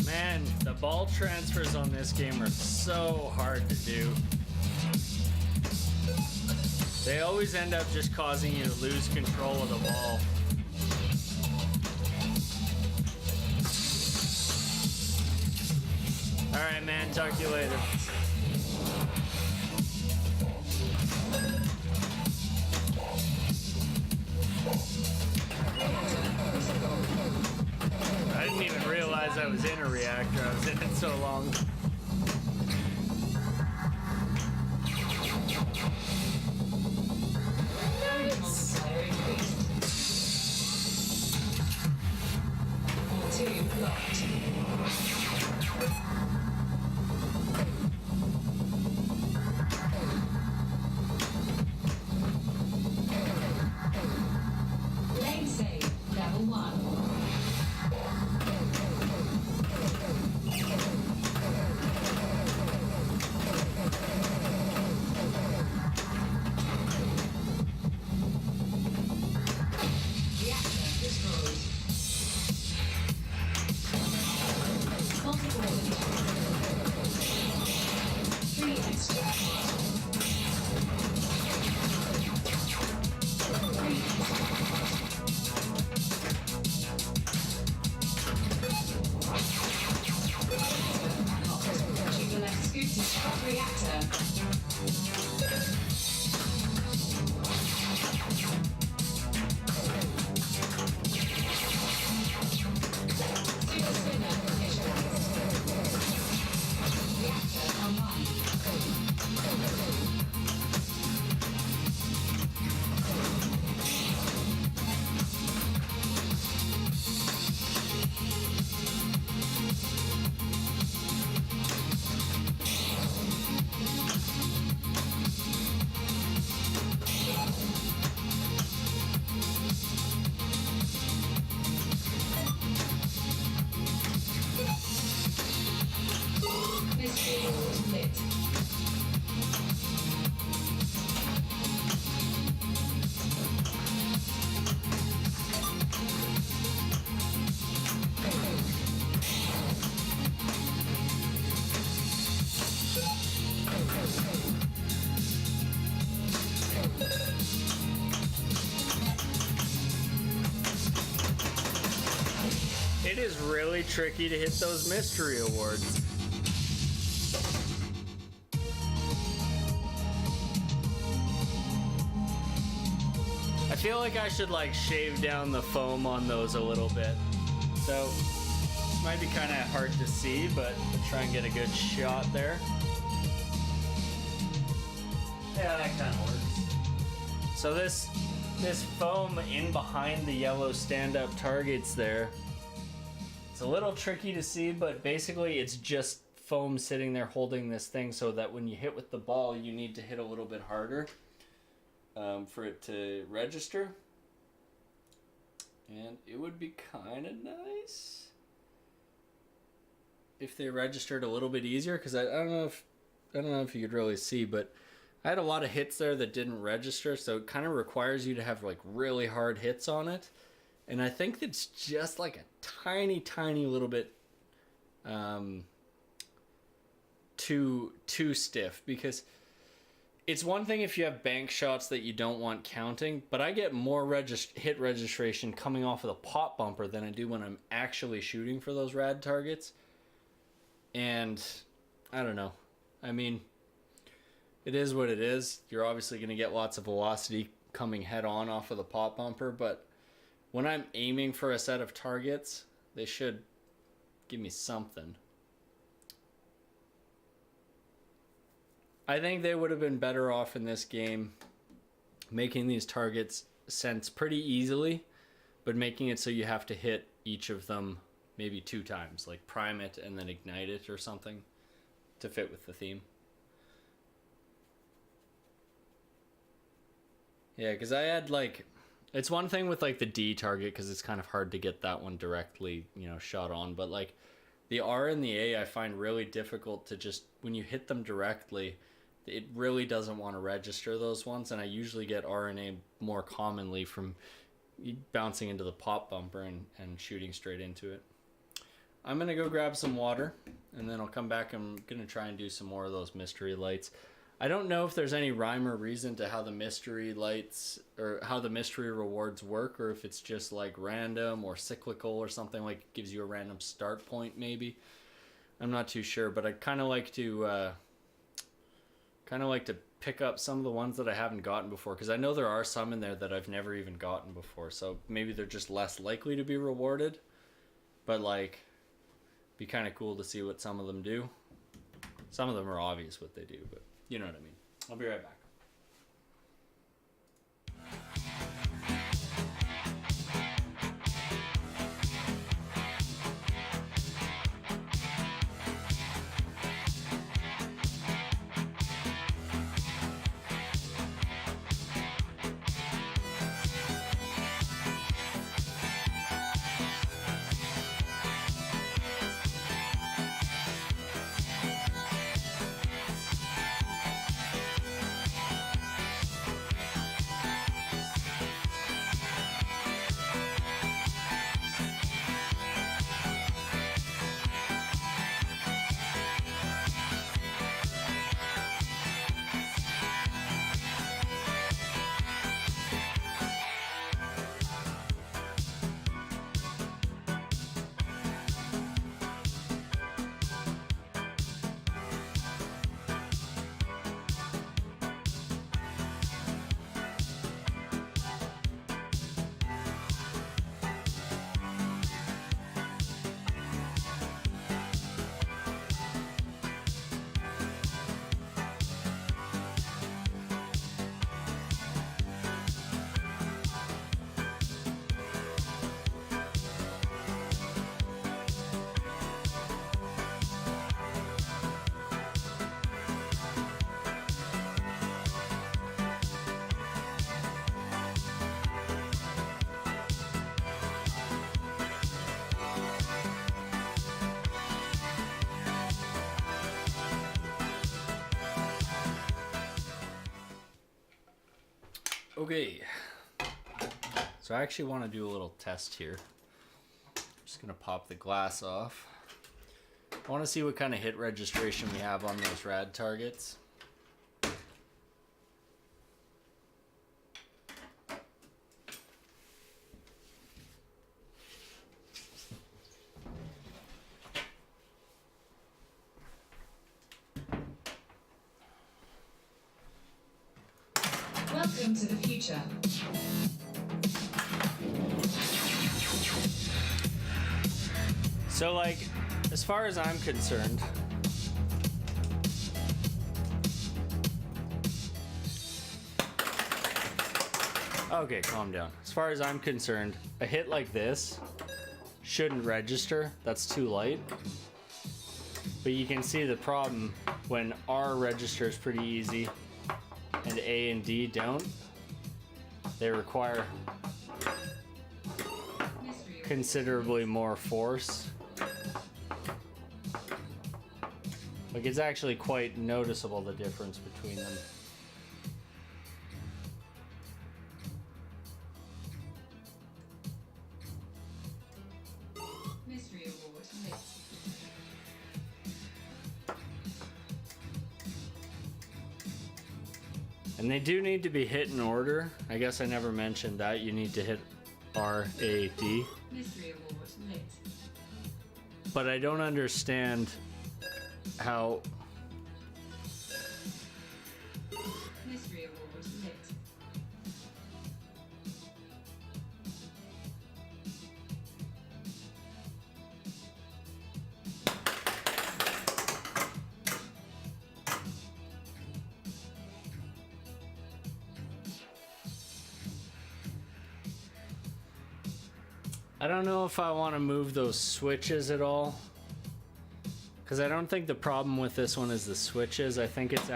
Man, the ball transfers on this game are so hard to do. They always end up just causing you to lose control of the ball. Alright, man, talk to you later. I didn't even realize I was in a reactor. I was in it so long. Multiplier increased. 2 blocked. Lane save. Level 1. Reactor destroyed. Multiple abilities. 3 extra. 3 extra. To the left scoop to start reactor. Super spinner initialized. Reactor online. Reward lit. It is really tricky to hit those mystery awards. I feel like I should like shave down the foam on those a little bit. So, might be kind of hard to see, but I'll try and get a good shot there. Yeah, that kind of works. So this foam in behind the yellow stand-up targets there, it's a little tricky to see, but basically it's just foam sitting there holding this thing so that when you hit with the ball, you need to hit a little bit harder for it to register. And it would be kind of nice if they registered a little bit easier, because I don't know if you could really see, but I had a lot of hits there that didn't register, so it kind of requires you to have like really hard hits on it. And I think it's just like a tiny little bit too stiff, because it's one thing if you have bank shots that you don't want counting, but I get more hit registration coming off of the pop bumper than I do when I'm actually shooting for those rad targets. And I don't know. I mean, it is what it is. You're obviously going to get lots of velocity coming head on off of the pop bumper, but when I'm aiming for a set of targets, they should give me something. I think they would have been better off in this game making these targets sense pretty easily, but making it so you have to hit each of them maybe 2 times, like prime it and then ignite it or something to fit with the theme. Yeah, because I had like, it's one thing with like the D target because it's kind of hard to get that one directly, shot on, but like the R and the A I find really difficult to just, when you hit them directly, it really doesn't want to register those ones, and I usually get R and A more commonly from bouncing into the pop bumper and shooting straight into it. I'm going to go grab some water, and then I'll come back. I'm going to try and do some more of those mystery lights. I don't know if there's any rhyme or reason to how the mystery lights or how the mystery rewards work, or if it's just like random or cyclical or something, like gives you a random start point maybe. I'm not too sure, but I kind of like to pick up some of the ones that I haven't gotten before, because I know there are some in there that I've never even gotten before, so maybe they're just less likely to be rewarded, but like be kind of cool to see what some of them do. Some of them are obvious what they do, but you know what I mean. I'll be right back. Okay. So I actually want to do a little test here. I'm just going to pop the glass off. I want to see what kind of hit registration we have on those rad targets. Welcome to the future. So, like, as far as I'm concerned, okay, calm down. As far as I'm concerned, a hit like this shouldn't register. That's too light. But you can see the problem when R registers pretty easy and A and D don't. They require considerably more force. Like, it's actually quite noticeable, the difference between them. Mystery Award lit. And they do need to be hit in order. I guess I never mentioned that. You need to hit R, A, D. Mystery Award lit. But I don't understand how... Mystery Award lit. I don't know if I want to move those switches at all. Because I don't think the problem with this one is the switches. I think it's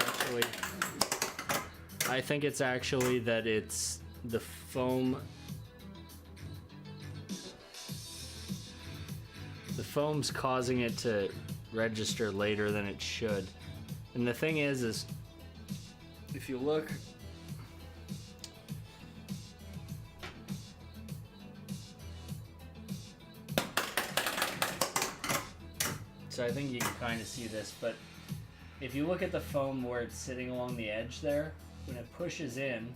actually that it's the foam. The foam's causing it to register later than it should. And the thing is if you look, so I think you can kind of see this, but if you look at the foam where it's sitting along the edge there, when it pushes in,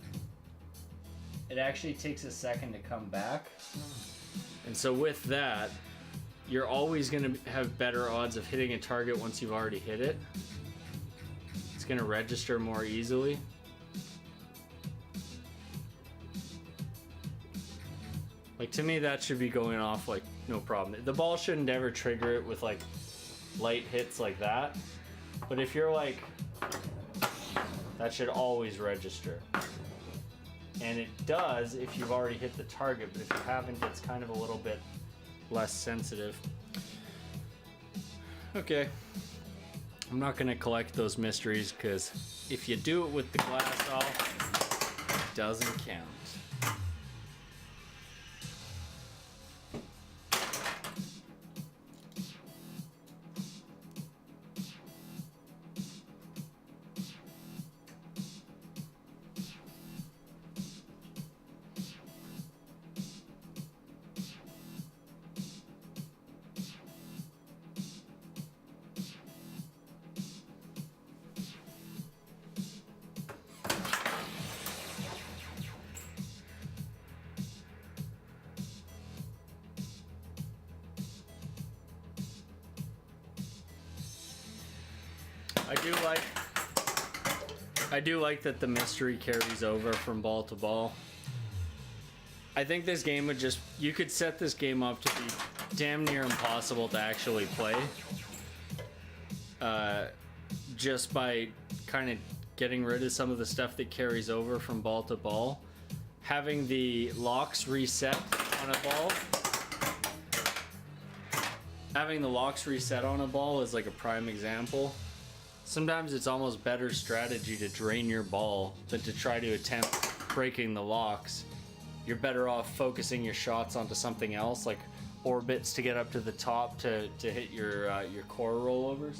it actually takes a second to come back. And so with that, you're always going to have better odds of hitting a target once you've already hit it. It's going to register more easily. Like, to me, that should be going off like no problem. The ball shouldn't ever trigger it with like light hits like that, but if you're like, that should always register. And it does if you've already hit the target, but if you haven't, it's kind of a little bit less sensitive. Okay, I'm not gonna collect those mysteries, because if you do it with the glass off, it doesn't count. I do like that the mystery carries over from ball to ball. I think this game would just, you could set this game up to be damn near impossible to actually play. Just by kind of getting rid of some of the stuff that carries over from ball to ball. Having the locks reset on a ball. Having the locks reset on a ball is like a prime example. Sometimes it's almost better strategy to drain your ball than to try to attempt breaking the locks. You're better off focusing your shots onto something else, like orbits to get up to the top to hit your core rollovers.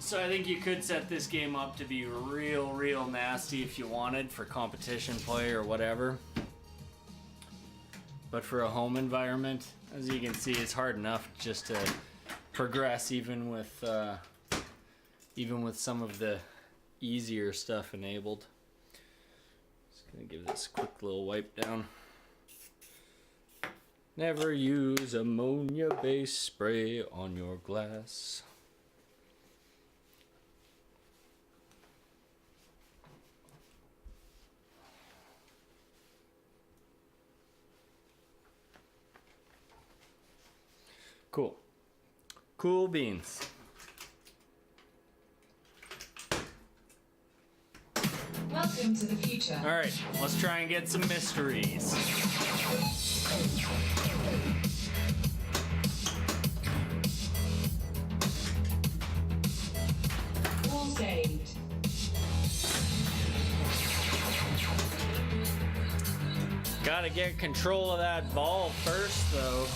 So I think you could set this game up to be real nasty if you wanted for competition play or whatever. But for a home environment, as you can see, it's hard enough just to progress even with some of the easier stuff enabled. Just gonna give this a quick little wipe down. Never use ammonia-based spray on your glass. Cool. Cool beans. Welcome to the future. All right, let's try and get some mysteries. All saved. Gotta get control of that ball first, though.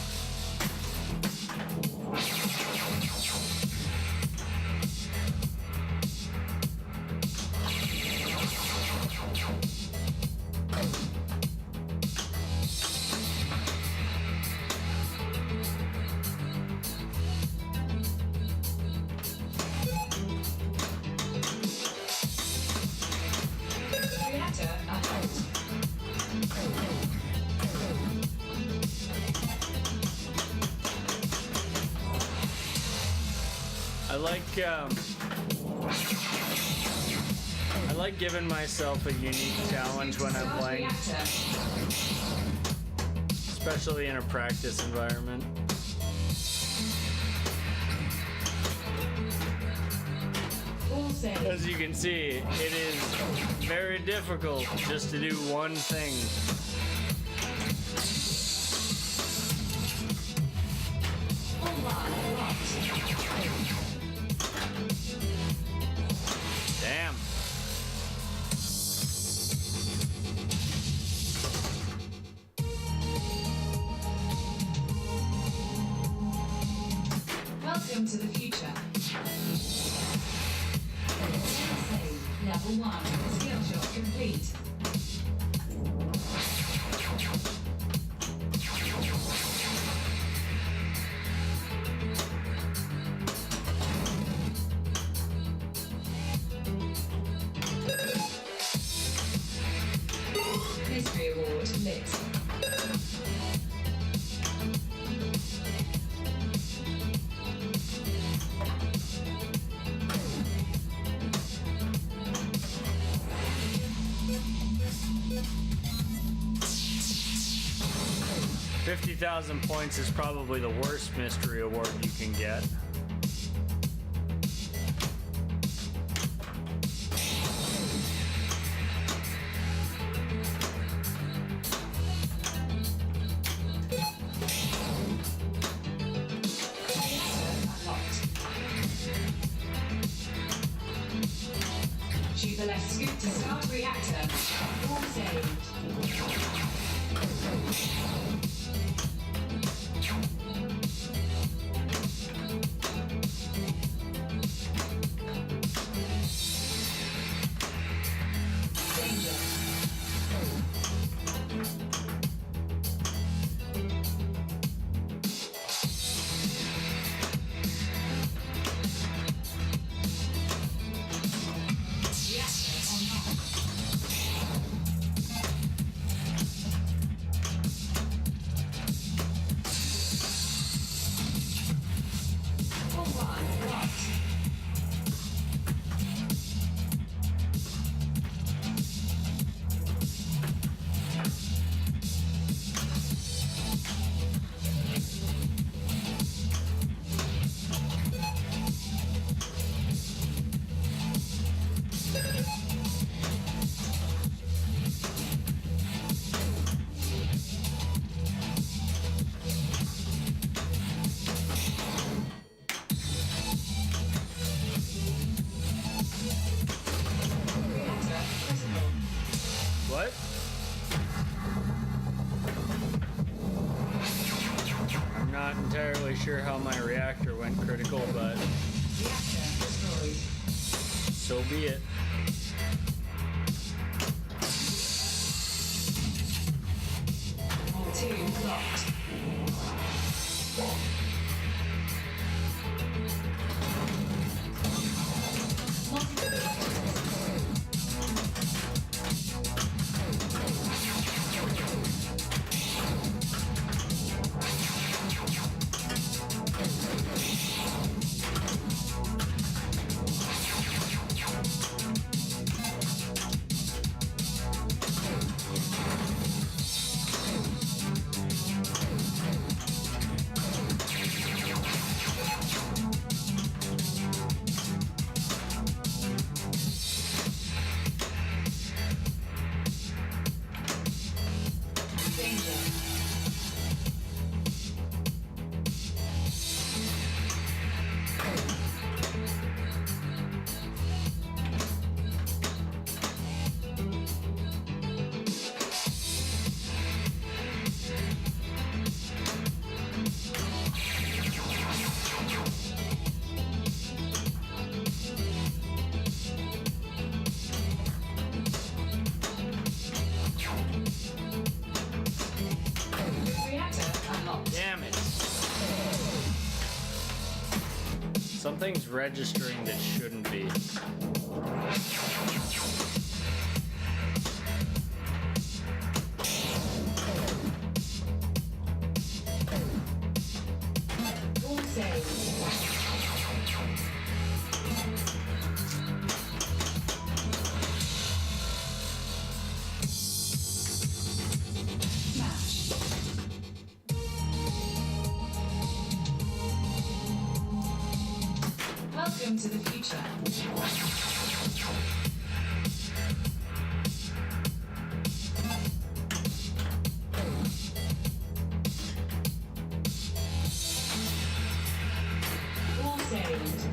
Reactor at halt. I like giving myself a unique challenge when I'm Start playing, reactor. especially in a practice environment. All saved. As you can see, it is very difficult just to do one thing. All line locked. Damn. Welcome to the future. Save. Level 1. Skill shot complete. Mystery award lit. $50,000 points is probably the worst mystery award you can get. Shoot the left scoop to start reactor. All saved. Danger. Reactor online. All line locked. Reactor critical. What? I'm not entirely sure how my reactor went critical, but Reactor destroyed. destroyed. So be it. All 2 locked. Damn it. Something's registering that shouldn't be. All saved. Welcome to the future. All saved.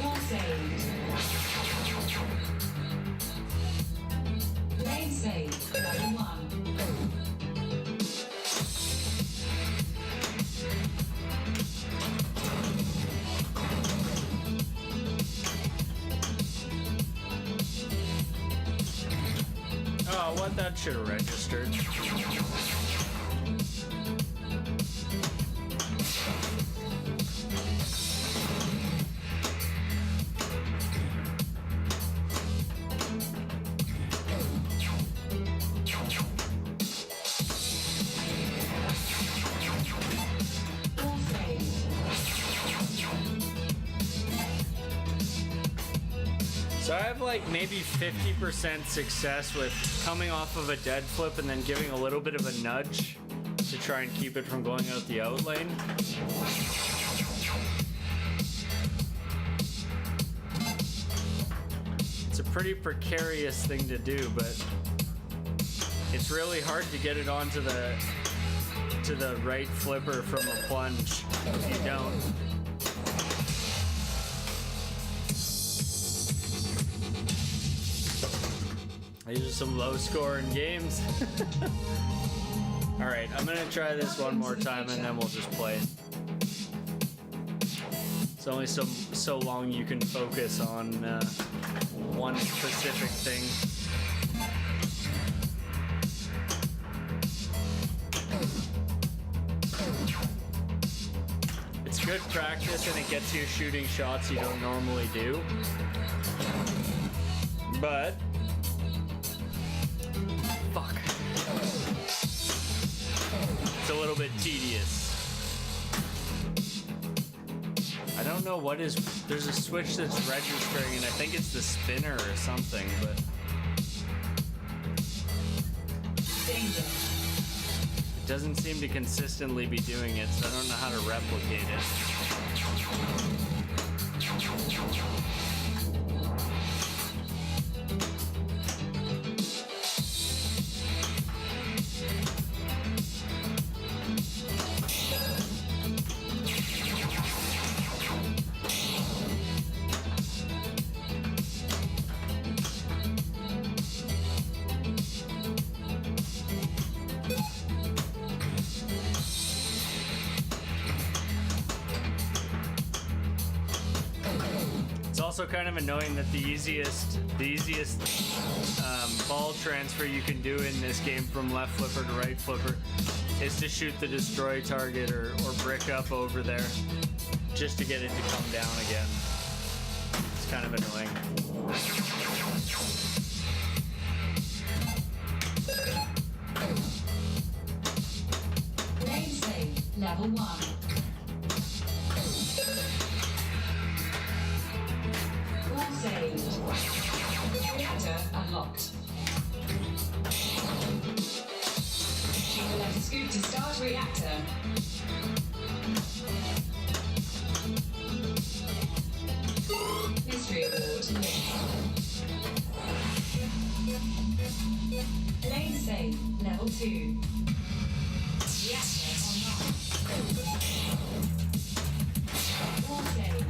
All saved. Lane saved. Level 1. Oh, what? That should have registered. All saved. So I have like maybe 50% success with coming off of a dead flip and then giving a little bit of a nudge to try and keep it from going out the out lane. It's a pretty precarious thing to do, but it's really hard to get it onto the right flipper from a plunge if you don't. These are some low scoring games. Alright, I'm gonna try this one more time and then we'll just play it. It's only so long you can focus on one specific thing. It's good practice and it gets you shooting shots you don't normally do. But fuck. It's a little bit tedious. I don't know what is. There's a switch that's registering, and I think it's the spinner or something, but. Danger. It doesn't seem to consistently be doing it, so I don't know how to replicate it. also kind of annoying that the easiest ball transfer you can do in this game from left flipper to right flipper is to shoot the destroy target or brick up over there just to get it to come down again. It's kind of annoying. Lane save, level 1. All saved. Reactor unlocked. Left scoop to start reactor. Mystery award. Lane save, level 2. Reactor online. All saved.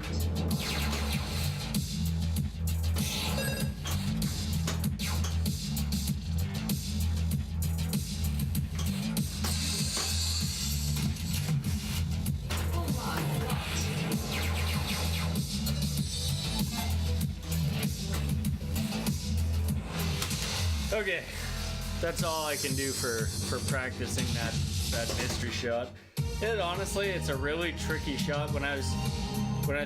Okay, that's all I can do for practicing that mystery shot. It's a really tricky shot. When I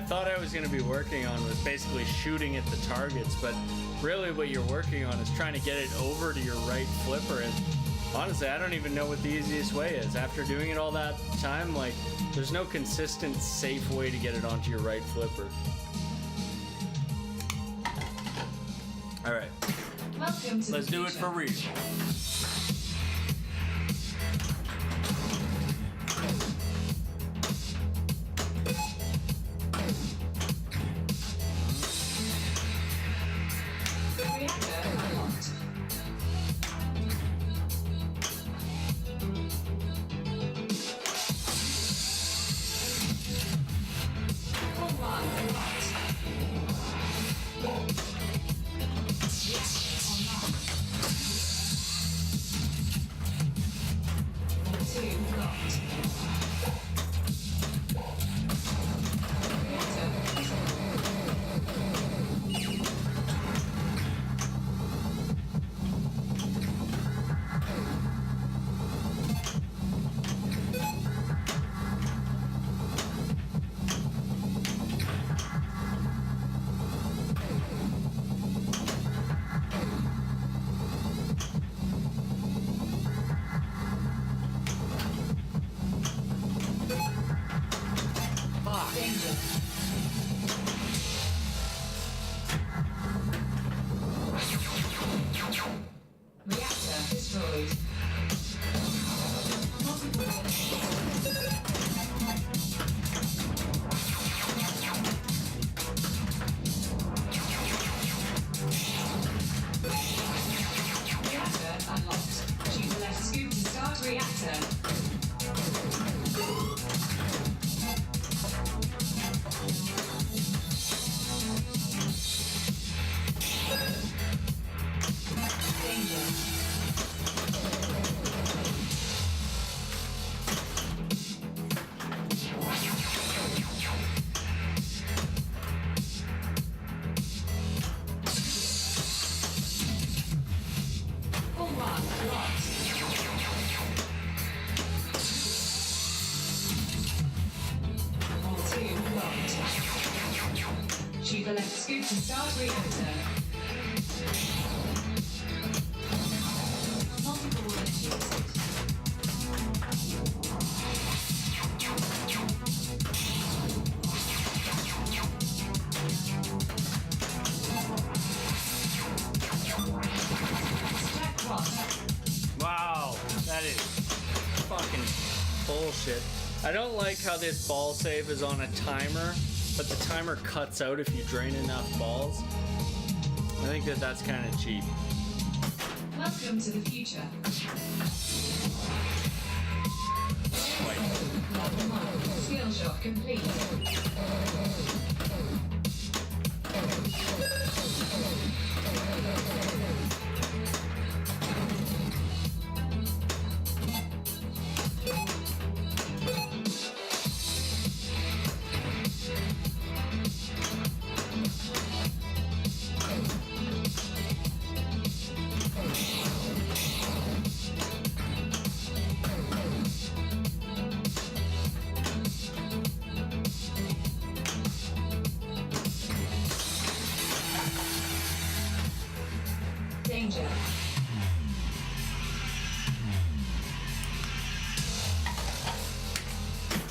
thought I was going to be working on was basically shooting at the targets, but really what you're working on is trying to get it over to your right flipper. And honestly, I don't even know what the easiest way is. After doing it all that time, like, there's no consistent, safe way to get it onto your right flipper. All right. Welcome to Let's do it for real. Reactor unlocked. All one unlocked. Reactor destroyed. Reactor unlocked. Choose the left scoop to start reactor. Choose the left scoop to start reactor. Multiple initiated. Stack cross. Wow, that is fucking bullshit. I don't like how this ball save is on a timer, but the timer cuts out if you drain enough balls. I think that's kind of cheap. Welcome to the future. Level 1. Skill shot complete.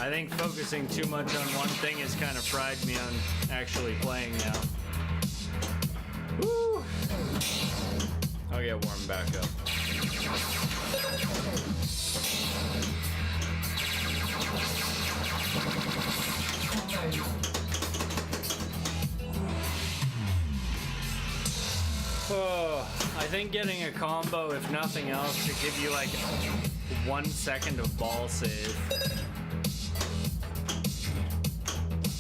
I think focusing too much on one thing has kind of fried me on actually playing now. Woo! I'll get warmed back up. Oh, I think getting a combo, if nothing else, to give you like 1 second of ball save.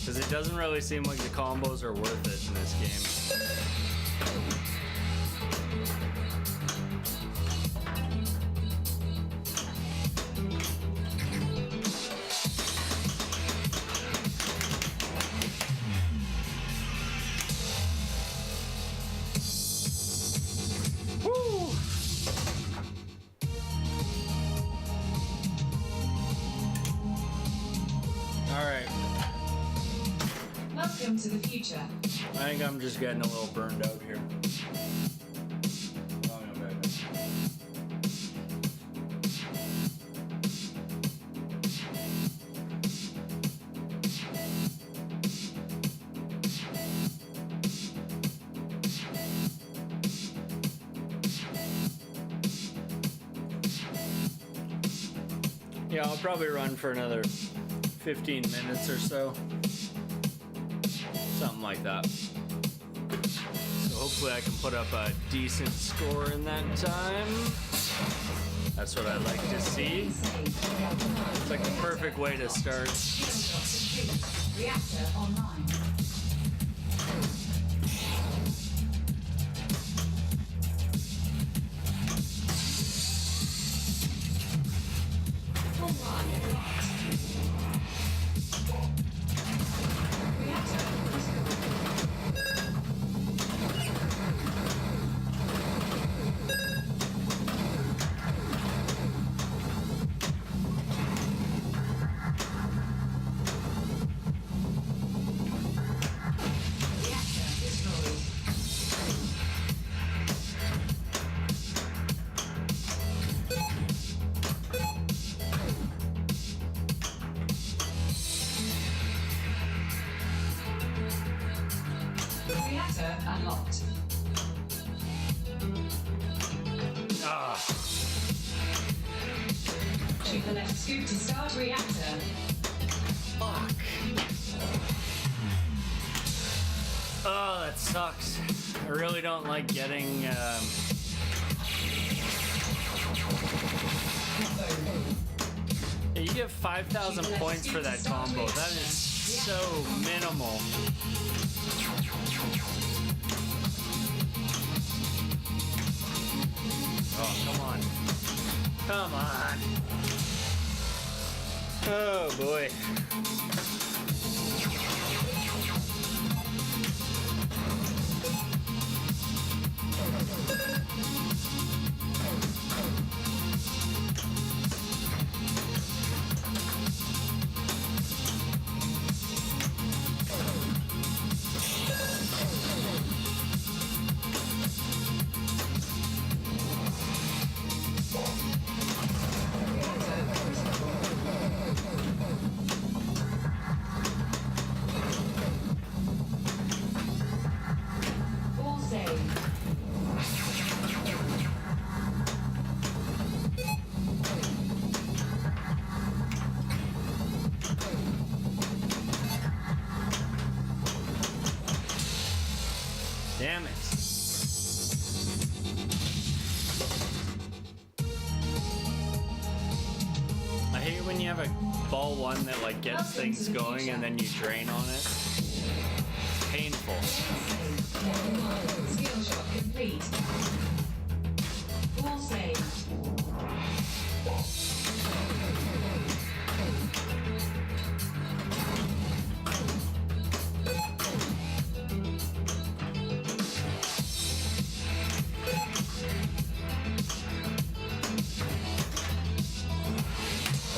Because it doesn't really seem like the combos are worth it in this game. Woo! All right. Welcome to the future. I think I'm just getting a little burned out here. Yeah, I'll probably run for another 15 minutes or so. Something like that. So hopefully I can put up a decent score in that time. That's what I'd like to see. It's like the perfect way to start. Reactor online. Reactor unlocked. Ah, Shoot the left scoop to start reactor. fuck. Oh, that sucks. I really don't like getting. Yeah, you get 5,000 points for that combo. That is so minimal. Oh, come on. Come on. Oh, boy. All saved. Damn it. I hate when you have a ball one that like gets things going and then you drain on it. Painful. Skill shot complete. All saved.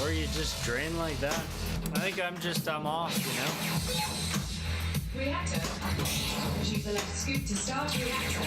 Or you just drain like that. I think I'm off, you know? Reactor unlocked. Shoot the left scoop to start reactor.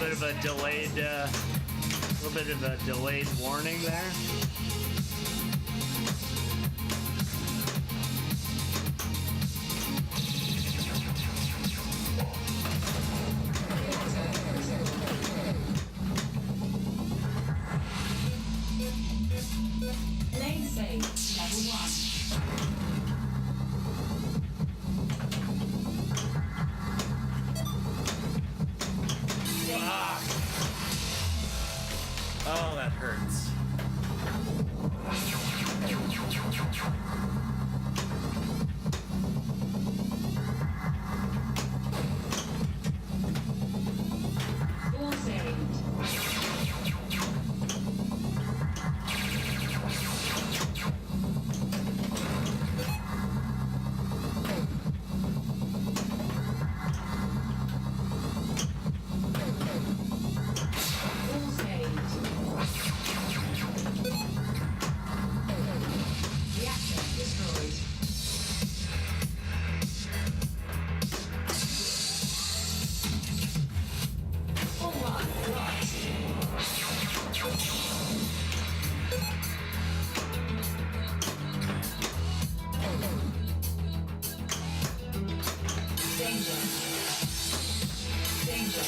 bit of a delayed warning there. Lane save, level 1. Oh, that hurts. All saved. All saved. Reactor destroyed. All right, right. Danger. Danger.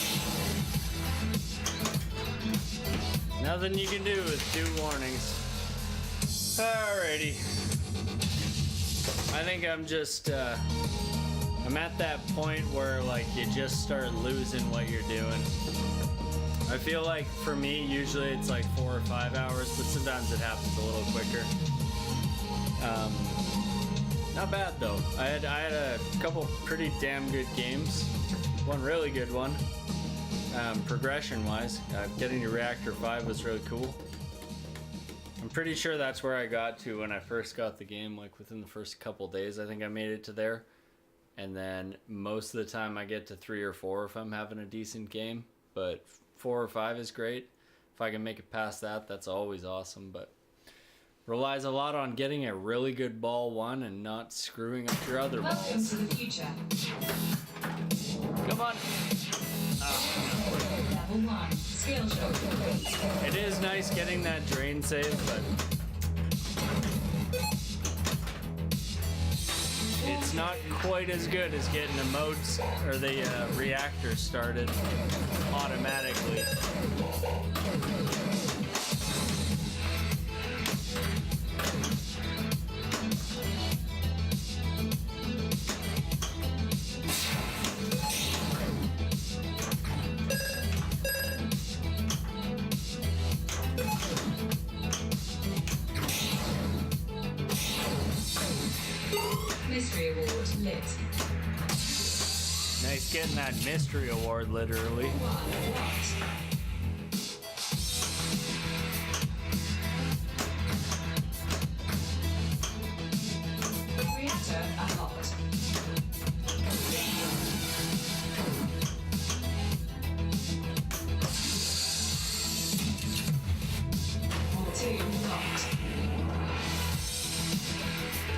Nothing you can do with 2 warnings. Alrighty. I think I'm just, I'm at that point where, like, you just start losing what you're doing. I feel like, for me, usually it's like 4 or 5 hours, but sometimes it happens a little quicker. Not bad, though. I had a couple pretty damn good games. One really good one. Progression-wise, getting to Reactor 5 was really cool. I'm pretty sure that's where I got to when I first got the game, like within the first couple days. I think I made it to there. And then most of the time I get to 3 or 4 if I'm having a decent game. But 4 or 5 is great. If I can make it past that, that's always awesome. But relies a lot on getting a really good ball 1 and not screwing up your other Welcome balls. to the future. Come on. Level 1. Skill shot complete. It is nice getting that drain save, but it's not quite as good as getting the modes or the reactor started automatically. Mystery award lit. Nice getting that mystery award, literally. Reactor unlocked. Wall 2 locked.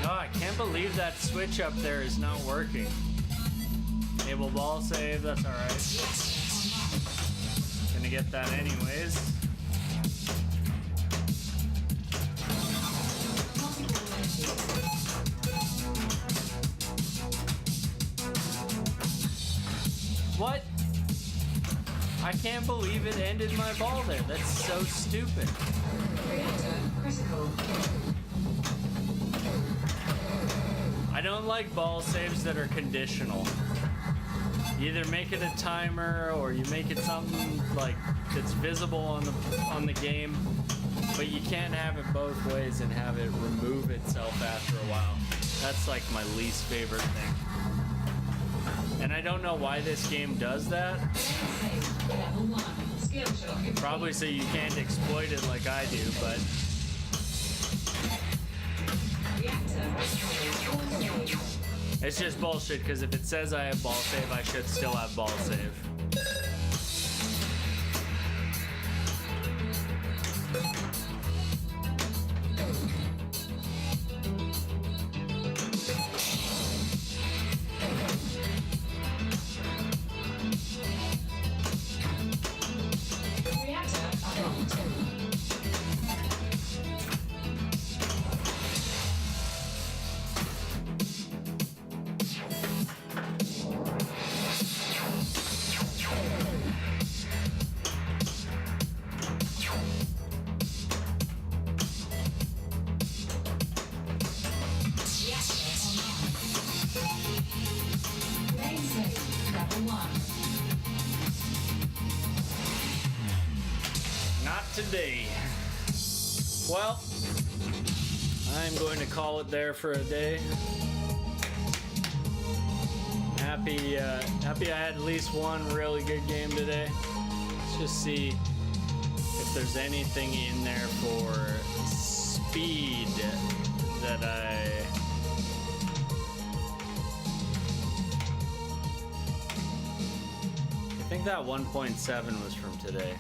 Oh, I can't believe that switch up there is not working. Enable ball save, that's alright. Gonna get that anyways. What? I can't believe it ended my ball there. That's so stupid. Reactor critical. I don't like ball saves that are conditional. You either make it a timer or you make it something like that's visible on the game, but you can't have it both ways and have it remove itself after a while. That's like my least favorite thing. And I don't know why this game does that. Level 1. Skill shot complete. Probably so you can't exploit it like I do, but Reactor destroyed. All saved. it's just bullshit because if it says I have ball save, I should still have ball save. one. Not today. Well, I'm going to call it there for a day. Happy I had at least one really good game today. Let's just see if there's anything in there for speed that I think that 1.7 was from today.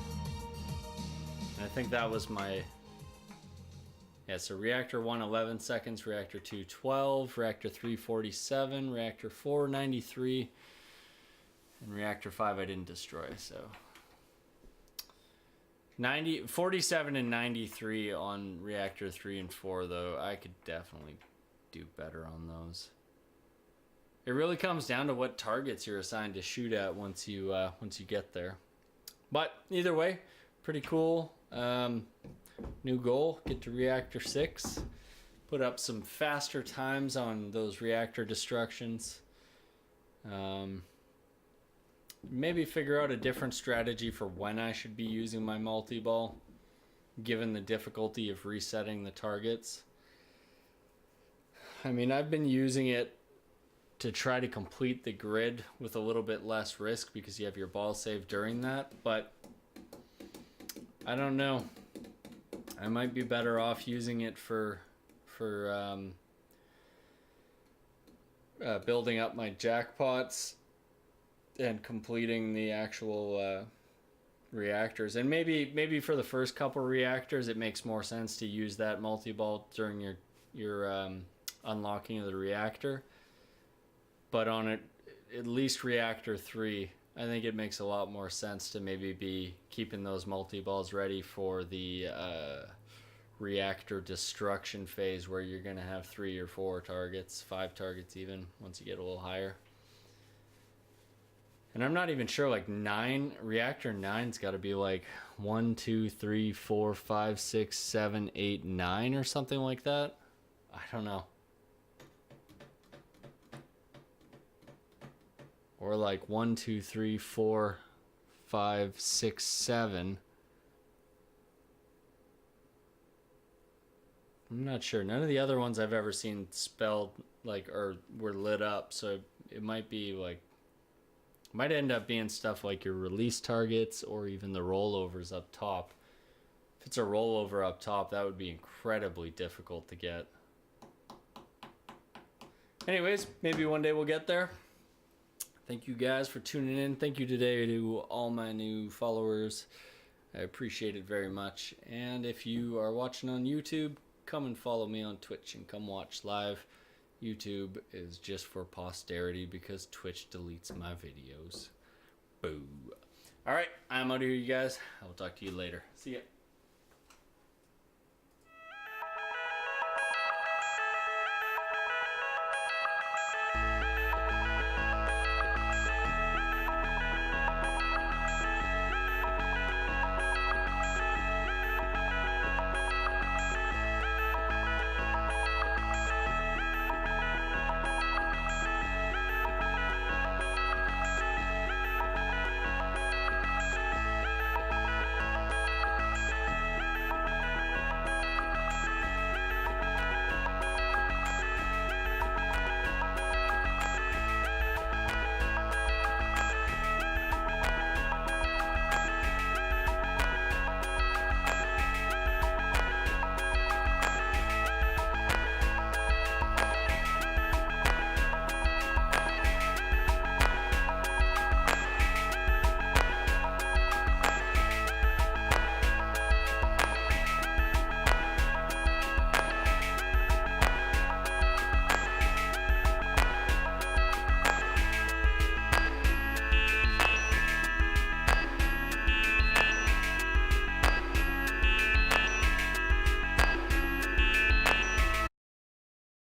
And I think that was my... Yeah, so reactor 1, 11 seconds, reactor 2, 12, reactor 3, 47, reactor 4, 93, and reactor 5 I didn't destroy, so... 47 and 93 on reactor 3 and 4, though. I could definitely do better on those. It really comes down to what targets you're assigned to shoot at once you get there. But either way, pretty cool. New goal, get to reactor 6. Put up some faster times on those reactor destructions. Maybe figure out a different strategy for when I should be using my multi-ball, given the difficulty of resetting the targets. I mean, I've been using it to try to complete the grid with a little bit less risk because you have your ball save during that, but I don't know. I might be better off using it for building up my jackpots and completing the actual reactors. And maybe for the first couple reactors, it makes more sense to use that multi-ball during your unlocking of the reactor. But on at least reactor 3, I think it makes a lot more sense to maybe be keeping those multi-balls ready for the reactor destruction phase, where you're going to have 3 or 4 targets, 5 targets even, once you get a little higher. And I'm not even sure, like reactor 9's got to be like 1, 2, 3, 4, 5, 6, 7, 8, 9 or something like that. I don't know. Or like 1, 2, 3, 4, 5, 6, 7. I'm not sure. None of the other ones I've ever seen spelled like or were lit up, so it might be like, might end up being stuff like your release targets or even the rollovers up top. If it's a rollover up top, that would be incredibly difficult to get. Anyways, maybe one day we'll get there. Thank you guys for tuning in. Thank you today to all my new followers. I appreciate it very much. And if you are watching on YouTube, come and follow me on Twitch and come watch live. YouTube is just for posterity because Twitch deletes my videos. Boo. Alright, I'm out of here, you guys. I will talk to you later. See ya.